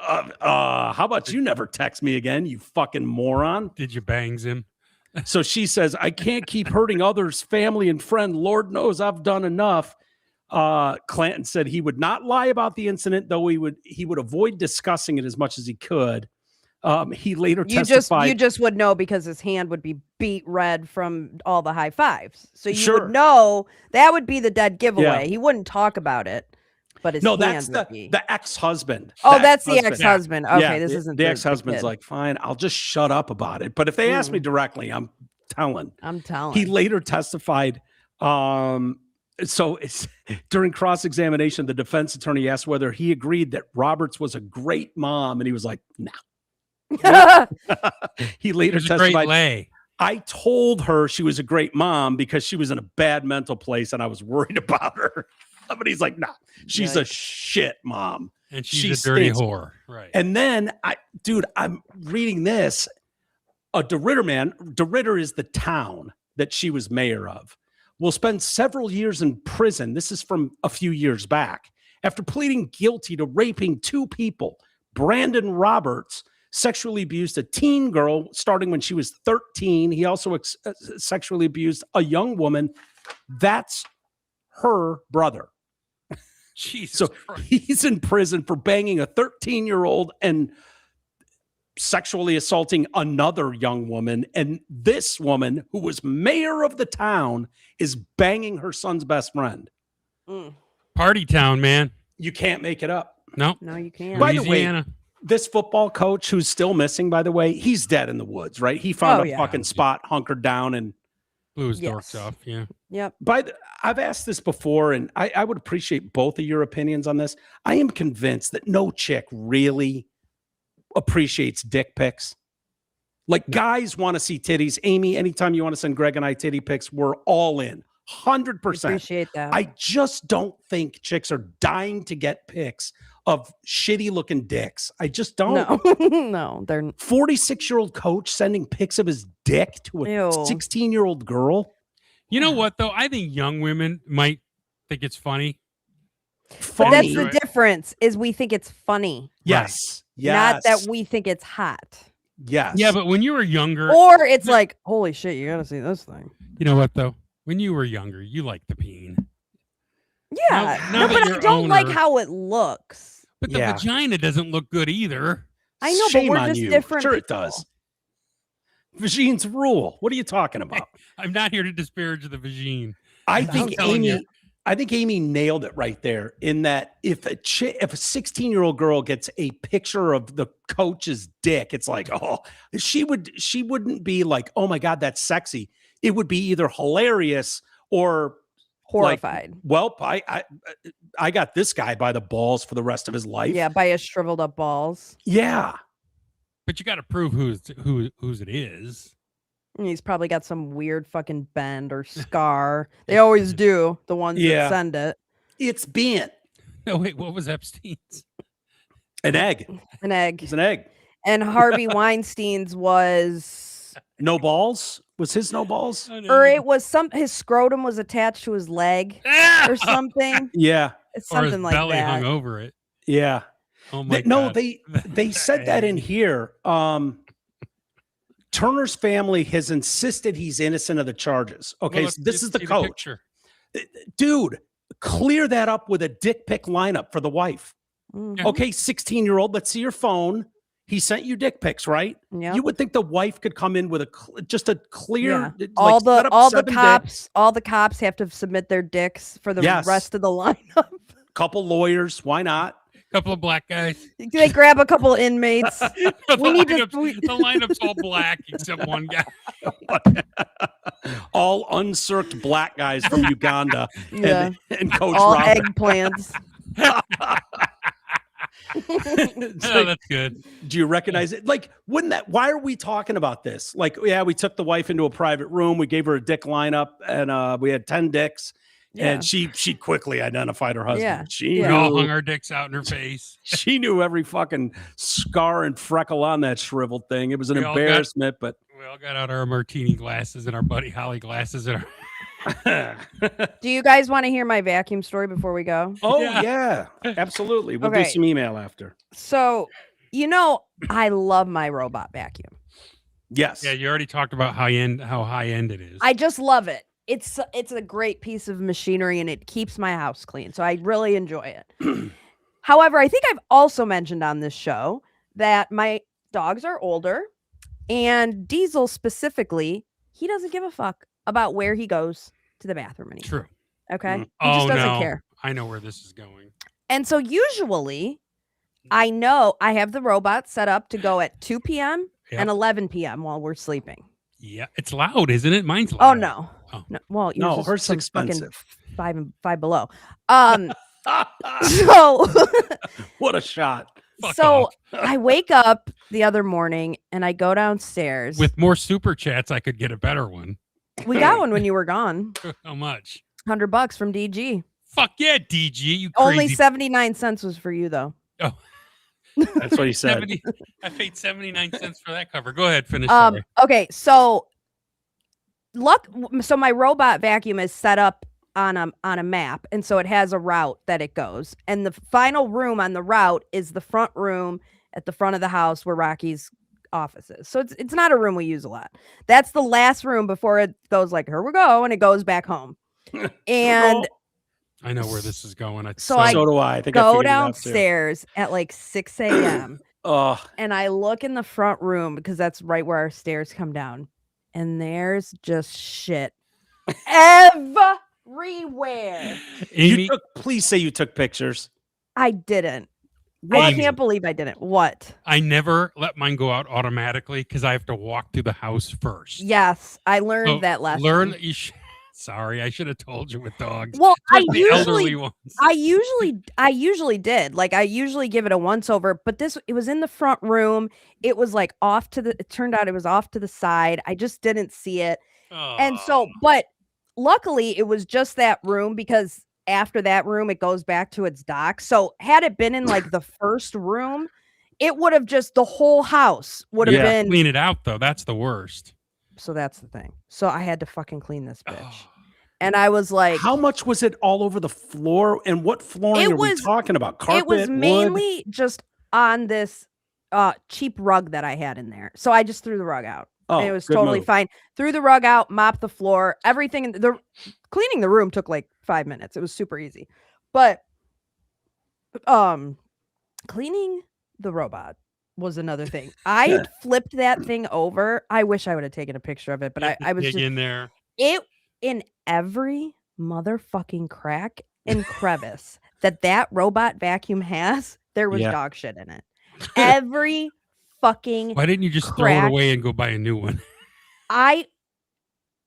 S1: How about you never text me again, you fucking moron?
S3: Did you bangs him?
S1: So she says, I can't keep hurting others, family and friend. Lord knows I've done enough. Clanton said he would not lie about the incident, though he would avoid discussing it as much as he could. He later testified.
S2: You just would know because his hand would be beat red from all the high fives. So you would know that would be the dead giveaway.
S1: Yeah.
S2: He wouldn't talk about it, but his
S1: that's the ex-husband.
S2: Oh, that's the ex-husband. Okay,
S1: yeah,
S2: this isn't
S1: the ex-husband's like, fine, I'll just shut up about it. But if they ask me directly, I'm telling.
S2: I'm telling.
S1: He later testified So it's during cross-examination, the defense attorney asked whether he agreed that Roberts was a great mom, and he was like, "No." He later
S3: There's a great
S1: testified,
S3: lay.
S1: "I told her she was a great mom because she was in a bad mental place, and I was worried about her." But he's like, "Nah, she's a shit mom,
S3: And she's
S1: she
S3: a dirty
S1: stinks."
S3: whore. Right.
S1: And then I'm reading this. A DeRitter is the town that she was mayor of, will spend several years in prison. This is from a few years back. After pleading guilty to raping 2 people, Brandon Roberts sexually abused a teen girl starting when she was 13. He also sexually abused a young woman. That's her brother.
S3: Jesus
S1: So
S3: Christ.
S1: he's in prison for banging a 13-year-old and sexually assaulting another young woman. And this woman, who was mayor of the town, is banging her son's best friend.
S3: Party town, man.
S1: You can't make it up.
S3: No.
S2: No, you can't.
S1: By the way,
S3: Louisiana.
S1: this football coach who's still missing, by the way, he's dead in the woods, right? He found a fucking spot, hunkered down, and
S3: Blew his dorks off. Yeah.
S2: Yep.
S1: I've asked this before, and I would appreciate both of your opinions on this. I am convinced that no chick really appreciates dick pics. Like, guys want to see titties. Amy, anytime you want to send Greg and I titty pics, we're all in. 100%.
S2: Appreciate that.
S1: I just don't think chicks are dying to get pics of shitty looking dicks. I just don't.
S2: No, no, they're
S1: 46-year-old coach sending pics of his dick to a
S2: Ew.
S1: 16-year-old girl.
S3: You know what, though? I think young women might think it's funny.
S2: But that's
S1: Funny.
S2: the difference, is we think it's funny,
S1: Yes.
S2: not that
S1: Yes.
S2: we think it's hot.
S1: Yes.
S3: Yeah, but when you were younger,
S2: Or it's like, holy shit, you gotta see this thing.
S3: you know what, though? When you were younger, you liked the peen.
S2: Yeah,
S3: now
S2: no,
S3: that
S2: but I
S3: you're
S2: don't like
S3: owner-
S2: how it looks.
S3: But the
S1: Yeah.
S3: vagina doesn't look good either.
S2: I know,
S1: Shame
S2: but we're
S1: on
S2: just
S1: you.
S2: different.
S1: Sure it
S2: people.
S1: does. Vagines rule. What are you talking about?
S3: I'm not here to disparage the vagine.
S1: I
S3: I'm
S1: think
S3: telling you.
S1: Amy nailed it right there, in that if a 16-year-old girl gets a picture of the coach's dick, it's like, oh, she wouldn't be like, oh my God, that's sexy. It would be either hilarious or
S2: Horrified.
S1: Like, well, I got this guy by the balls for the rest of his life.
S2: Yeah, by his shriveled up balls.
S1: Yeah.
S3: But you got to prove whose it is.
S2: And he's probably got some weird fucking bend or scar. They always do, the ones
S1: Yeah.
S2: that send it.
S1: It's bent.
S3: No, wait, what was Epstein's?
S1: An egg.
S2: An egg.
S1: It's an egg.
S2: And Harvey Weinstein's was,
S1: No balls? Was his no balls?
S2: or it was his scrotum was attached to his leg or something.
S1: Yeah.
S2: It's
S3: Or his
S2: something like
S3: belly
S2: that.
S3: hung over it.
S1: Yeah.
S3: Oh my
S1: No,
S3: God.
S1: they said that in here. Turner's family has insisted he's innocent of the charges. Okay,
S3: Well,
S1: so this
S3: let's
S1: is the
S3: see
S1: coach.
S3: picture.
S1: Dude, clear that up with a dick pic lineup for the wife.
S2: Mhm.
S1: Okay, 16-year-old, let's see your phone. He sent you dick pics, right?
S2: Yep.
S1: You would think the wife could come in with just a clear,
S2: Yeah.
S1: like, set up
S2: all the
S1: 7
S2: cops,
S1: dicks,
S2: all the cops have to submit their dicks for the
S1: Yes.
S2: rest of the lineup.
S1: couple lawyers, why not?
S3: Couple of black guys.
S2: They grab a couple inmates. We need to-
S3: The lineup's all black except one guy.
S1: All uncirced black guys from Uganda
S2: Yeah.
S1: and Coach
S2: all
S1: Robert.
S2: eggplants.
S1: It's
S3: Oh,
S1: like,
S3: that's good.
S1: do you recognize it? Like, why are we talking about this? Like, yeah, we took the wife into a private room. We gave her a dick lineup, and we had 10 dicks.
S2: Yeah.
S1: And she quickly identified her husband.
S2: Yeah.
S1: She
S3: We all
S1: knew,
S3: hung our dicks out in her face.
S1: she knew every fucking scar and freckle on that shriveled thing. It was an
S3: We all got-
S1: embarrassment, but
S3: We all got out our martini glasses and our Buddy Holly glasses. And
S2: Do you guys want to hear my vacuum story before we go?
S1: oh
S3: Yeah.
S1: yeah, absolutely. We'll
S2: Okay.
S1: do some email after.
S2: So, I love my robot vacuum.
S1: Yes.
S3: yeah, you already talked about how high end it is.
S2: I just love it. It's a great piece of machinery and it keeps my house clean. So I really enjoy it. However, I think I've also mentioned on this show that my dogs are older, and Diesel specifically, he doesn't give a fuck about where he goes to the bathroom anymore.
S3: True.
S2: Okay.
S1: Mm.
S2: He just
S3: Oh,
S2: doesn't
S3: no.
S2: care.
S3: I know where this is going.
S2: And so usually I know I have the robot set up to go at 2 p.m.
S3: Yep.
S2: and 11 p.m. while we're sleeping.
S3: Yeah, it's loud, isn't it? Mine's
S2: Oh,
S3: loud.
S2: no.
S3: Oh.
S2: No, well, yours
S1: No,
S2: is
S1: hers
S2: some fucking
S1: expensive.
S2: Five Below. So
S1: What a shot.
S3: Fuck
S2: so
S3: off.
S2: I wake up the other morning and I go downstairs.
S3: With more super chats, I could get a better one.
S2: We got one when you were gone.
S3: How much?
S2: $100 from DG.
S3: Fuck yeah, DG. You crazy.
S2: Only 79 cents was for you though.
S3: Oh,
S1: That's what he said.
S3: 70, I paid 79 cents for that cover. Go ahead, finish. Sorry.
S2: Okay, so my robot vacuum is set up on a map, and so it has a route that it goes. And the final room on the route is the front room at the front of the house where Rocky's office is. So it's not a room we use a lot. That's the last room before it goes like, here we go, and it goes back home. And
S3: I know where this is going.
S2: so I
S1: do I. I think I
S2: go
S1: figured it out, too.
S2: downstairs at like 6 a.m.
S1: Oh,
S2: and I look in the front room because that's right where our stairs come down. And there's just shit everywhere.
S3: Amy,
S1: please say you took pictures.
S2: I didn't.
S3: What?
S2: I can't believe I didn't. What?
S3: I never let mine go out automatically because I have to walk through the house first.
S2: Yes, I learned
S3: So
S2: that lesson.
S3: Sorry, I should have told you with dogs.
S2: Well,
S3: Especially the elderly ones.
S2: I usually did. Like I usually give it a once over, but it was in the front room. It was like it turned out it was off to the side. I just didn't see it. And so, but luckily it was just that room because after that room, it goes back to its dock. So had it been in like the first room, it would have just the whole house would have been.
S3: Clean it out though. That's the worst.
S2: So that's the thing. So I had to fucking clean this bitch. And I was like,
S1: how much was it all over the floor? And what flooring are we talking about? Carpet?
S2: It was mainly just on this cheap rug that I had in there. So I just threw the rug out.
S1: Oh,
S2: and it was totally fine. Threw the rug out, mopped the floor, everything. Cleaning the room took like 5 minutes. It was super easy. But cleaning the robot was another thing. I flipped that thing over. I wish I would have taken a picture of it, but I was just
S3: in there.
S2: It in every motherfucking crack and crevice that robot vacuum has, there was dog shit in it. Every fucking
S3: Why didn't you just throw it away and go buy a new one?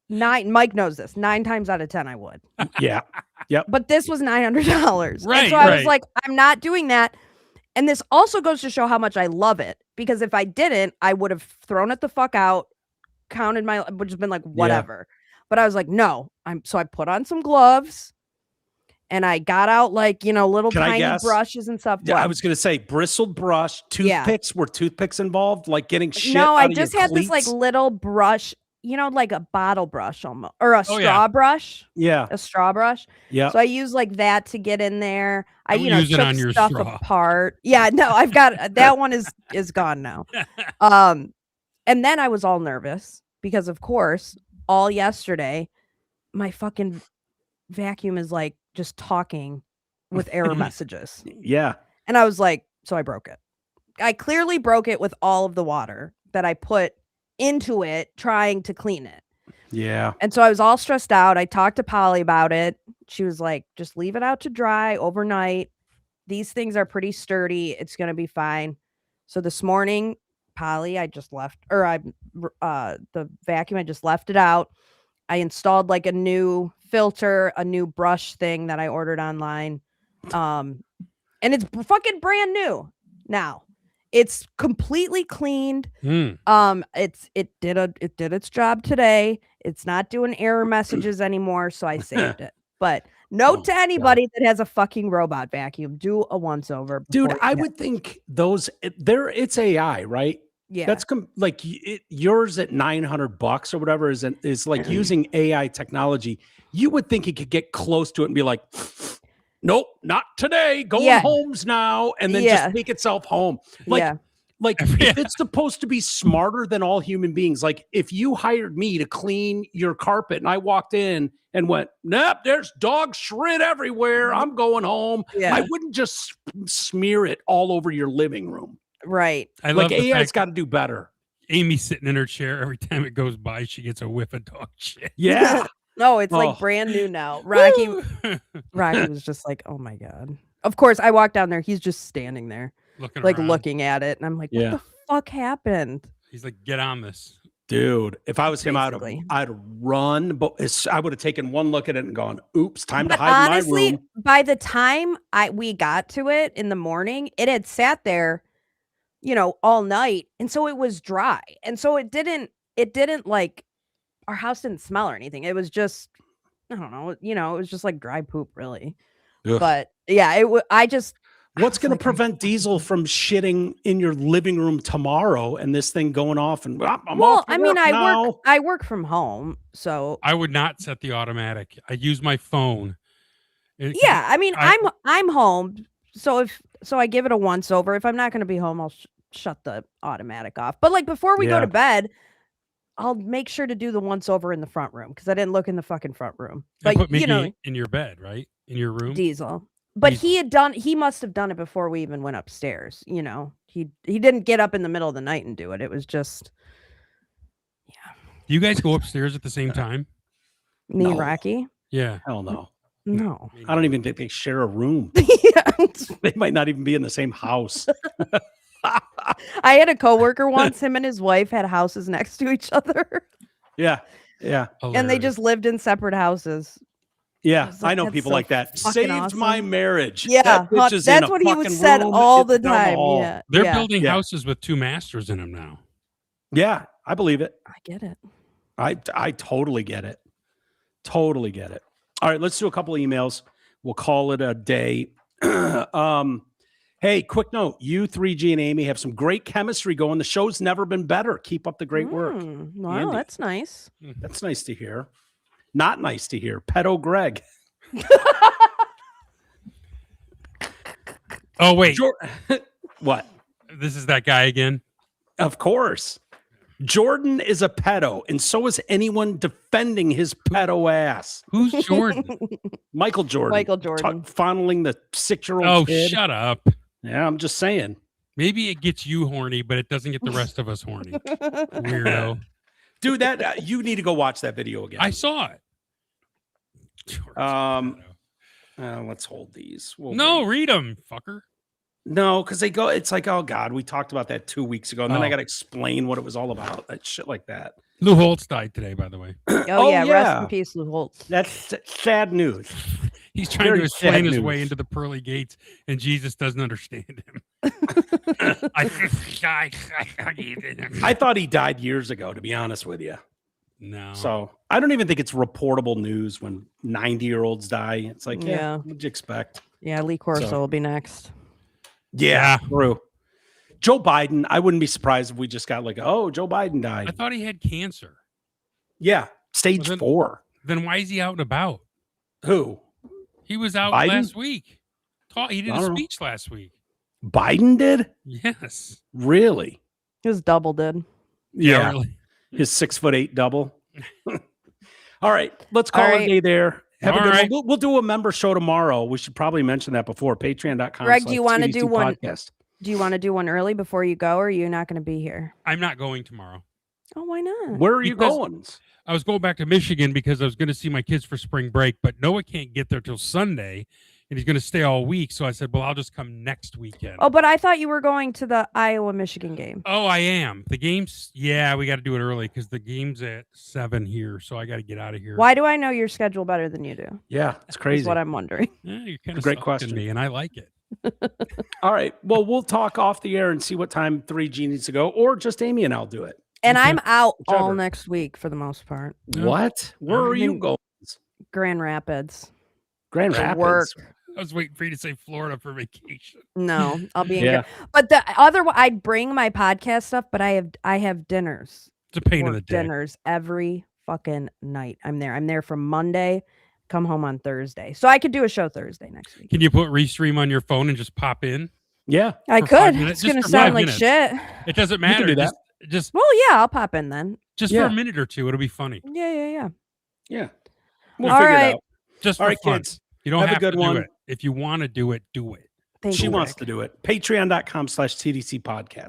S2: Mike knows this. 9 times out of 10 I would.
S1: Yeah. Yep.
S2: But this was $900.
S3: Right.
S2: And so I was like, I'm not doing that. And this also goes to show how much I love it. Because if I didn't, I would have thrown it the fuck out, would have been like, whatever. Yeah. But I was like, no. So I put on some gloves and I got out like, little tiny brushes and stuff.
S1: Yeah, I was going to say bristled brush, toothpicks. Were toothpicks involved? Like getting shit
S2: No,
S1: out
S2: I
S1: of
S2: just
S1: your
S2: had
S1: cleats?
S2: this like little brush, like a bottle brush almost, or a straw brush.
S1: Yeah.
S2: A straw brush.
S1: Yeah.
S2: So I use like that to get in there. I
S3: use it
S2: took
S3: on your
S2: stuff
S3: straw.
S2: apart. Yeah, no, I've got that one is gone now. And then I was all nervous because of course, all yesterday, my fucking vacuum is like just talking with error messages.
S1: Yeah.
S2: And I was like, so I broke it. I clearly broke it with all of the water that I put into it trying to clean it.
S1: Yeah.
S2: And so I was all stressed out. I talked to Polly about it. She was like, just leave it out to dry overnight. These things are pretty sturdy. It's going to be fine. So this morning, Polly, the vacuum, I just left it out. I installed like a new filter, a new brush thing that I ordered online. And it's fucking brand new now. It's completely cleaned. It did its job today. It's not doing error messages anymore, so I saved it. But note to anybody that has a fucking robot vacuum, do a once over.
S1: Dude, I would think it's AI, right?
S2: Yeah.
S1: That's yours at $900 or whatever is like using AI technology. You would think it could get close to it and be like, nope, not today. Going homes now, and then just take itself home. If it's supposed to be smarter than all human beings, like if you hired me to clean your carpet and I walked in and went, nope, there's dog shit everywhere. I'm going home. Yeah. I wouldn't just smear it all over your living room.
S2: Right.
S3: I love
S1: AI's got to do better.
S3: Amy's sitting in her chair. Every time it goes by, she gets a whiff of dog shit.
S1: Yeah.
S2: No, it's like brand new now. Rocky was just like, oh my God. Of course, I walked down there. He's just standing there, looking at it. And I'm like, what the fuck happened?
S3: He's like, get on this.
S1: Dude, if I was him,
S2: Basically.
S1: I'd run, but I would have taken one look at it and gone, "Oops, time to
S2: But
S1: hide
S2: honestly,
S1: in my room."
S2: by the time we got to it in the morning, it had sat there, all night, and so it was dry, and so it didn't like our house didn't smell or anything. It was just, I don't know, it was just like dry poop, really.
S1: Ugh.
S2: But yeah, I
S1: What's
S2: was
S1: going to
S2: like,
S1: prevent Diesel from shitting in your living room tomorrow and this thing going off? And I'm
S2: well,
S1: off to
S2: I mean,
S1: work now.
S2: I work from home, so
S3: I would not set the automatic. I use my phone.
S2: yeah. I mean, I'm home, so I give it a once over. If I'm not going to be home, I'll shut the automatic off. But like before we go
S1: Yeah.
S2: to bed, I'll make sure to do the once over in the front room because I didn't look in the fucking front room. But
S3: put Mickey in your bed, right? In your room.
S2: Diesel. But
S3: Diesel.
S2: he must have done it before we even went upstairs. He didn't get up in the middle of the night and do it. It was just,
S3: Do you guys go upstairs at the same time?
S2: me
S1: No.
S2: and Rocky.
S3: Yeah.
S1: Hell no.
S2: No.
S1: I don't even think they share a room.
S2: Yeah.
S1: They might not even be in the same house.
S2: I had a coworker once. Him and his wife had houses next to each other,
S1: Yeah. Yeah.
S2: and they just lived in separate houses.
S1: Yeah.
S2: was like,
S1: I know
S2: "That's
S1: people
S2: so
S1: like that.
S2: fucking
S1: Saved my
S2: awesome."
S1: marriage.
S2: Yeah,
S1: That bitch is in
S2: that's
S1: a
S2: what he
S1: fucking
S2: said
S1: room
S2: all the
S1: down
S2: time.
S1: hall.
S2: Yeah,
S3: They're
S2: yeah.
S3: building
S1: Yeah.
S3: houses with 2 masters in them now.
S1: Yeah. I believe it.
S2: I get it.
S1: I totally get it. Totally get it. All right, let's do a couple of emails. We'll call it a day. Hey, quick note. You, 3G, and Amy have some great chemistry going. The show's never been better. Keep up the great work.
S2: Wow,
S1: Andy.
S2: that's nice.
S1: That's nice to hear. Not nice to hear. Pedo Greg.
S3: Oh, wait.
S1: What?
S3: This is that guy again?
S1: Of course. Jordan is a pedo, and so is anyone defending his pedo ass.
S3: Who's Jordan?
S1: Michael Jordan.
S2: Michael Jordan.
S1: Fondling the 6-year-old
S3: Oh,
S1: kid.
S3: shut up.
S1: Yeah, I'm just saying.
S3: Maybe it gets you horny, but it doesn't get the rest of us horny. Weirdo.
S1: Dude, that you need to go watch that video again.
S3: I saw it.
S1: Let's hold these.
S3: No, read them, fucker.
S1: No, because they go, it's like, oh God, we talked about that 2 weeks ago. And then I
S3: Oh.
S1: got to explain what it was all about. That shit like that.
S3: Lou Holtz died today, by the way.
S2: Oh, yeah, rest in peace, Lou Holtz.
S1: That's sad news.
S3: He's trying
S1: Very
S3: to explain
S1: sad
S3: his
S1: news.
S3: way into the pearly gates, and Jesus doesn't understand him.
S1: I thought he died years ago, to be honest with you.
S3: No.
S1: So I don't even think it's reportable news when 90-year-olds die. It's like, yeah, what'd you expect?
S2: Yeah, Lee Corso
S1: So-
S2: will be next.
S1: Yeah, true. Joe Biden, I wouldn't be surprised if we just got like, oh, Joe Biden died.
S3: I thought he had cancer.
S1: Yeah, stage 4.
S3: Then why is he out and about?
S1: Who?
S3: He was out
S1: Biden?
S3: last week. He did
S1: I
S3: a
S1: don't know.
S3: speech last week.
S1: Biden did?
S3: Yes.
S1: Really?
S2: His double did.
S1: Yeah.
S3: Really.
S1: His 6'8" double. All right, let's call
S2: All
S1: it a
S2: right.
S1: day there. Have a
S3: All
S1: good
S3: right.
S1: one. We'll do a member show tomorrow. We should probably mention that before. Patreon.com.
S2: Greg, do you wanna
S1: TDC
S2: do one-
S1: podcast.
S2: Do you want to do one early before you go, or are you not going to be here?
S3: I'm not going tomorrow.
S2: Oh, why not?
S1: Where are you
S3: Because-
S1: going?
S3: I was going back to Michigan because I was going to see my kids for spring break, but Noah can't get there till Sunday, and he's going to stay all week. So I said, well, I'll just come next weekend.
S2: Oh, but I thought you were going to the Iowa-Michigan game.
S3: Oh, I am. The game's, yeah, we got to do it early because the game's at 7 here, so I got to get out of here.
S2: Why do I know your schedule better than you do?
S1: Yeah, it's
S2: Is
S1: crazy.
S2: what I'm wondering.
S3: Yeah, you're kind of
S1: Great question.
S3: me, and I like it.
S1: All right. Well, we'll talk off the air and see what time 3G needs to go, or just Amy and I'll do it.
S2: And
S3: Okay.
S2: I'm out all
S1: Whichever.
S2: next week for the most part.
S3: Yeah.
S1: What? Where are you going?
S2: Grand Rapids.
S1: Grand
S2: For
S1: Rapids.
S2: work.
S3: I was waiting for you to say Florida for vacation.
S2: No, I'll be in.
S1: Yeah.
S2: But the other, I bring my podcast stuff, but I have dinners.
S3: It's a pain in
S2: Work
S3: the dick.
S2: dinners every fucking night. I'm there from Monday, come home on Thursday. So I could do a show Thursday next week.
S3: Can you put Restream on your phone and just pop in?
S1: Yeah.
S2: I
S3: for 5
S2: could.
S3: minutes?
S2: It's gonna
S3: Just for 5
S2: sound like
S3: minutes.
S2: shit.
S3: It doesn't
S1: You can
S3: matter.
S1: do that.
S3: Just
S2: Well, yeah, I'll pop in then.
S3: for
S1: Yeah.
S3: a minute or two. It'll be funny.
S2: Yeah.
S1: Yeah. We'll
S2: All
S1: figure
S2: right.
S1: it out.
S3: Just
S1: All
S3: for
S1: right,
S3: fun.
S1: kids.
S3: You don't
S1: Have a
S3: have
S1: good
S3: to
S1: one.
S3: do it. If you want to do it, do it.
S2: Thank
S1: She
S2: you.
S1: wants
S2: Rick.
S1: to do it. Patreon.com/TDC podcast.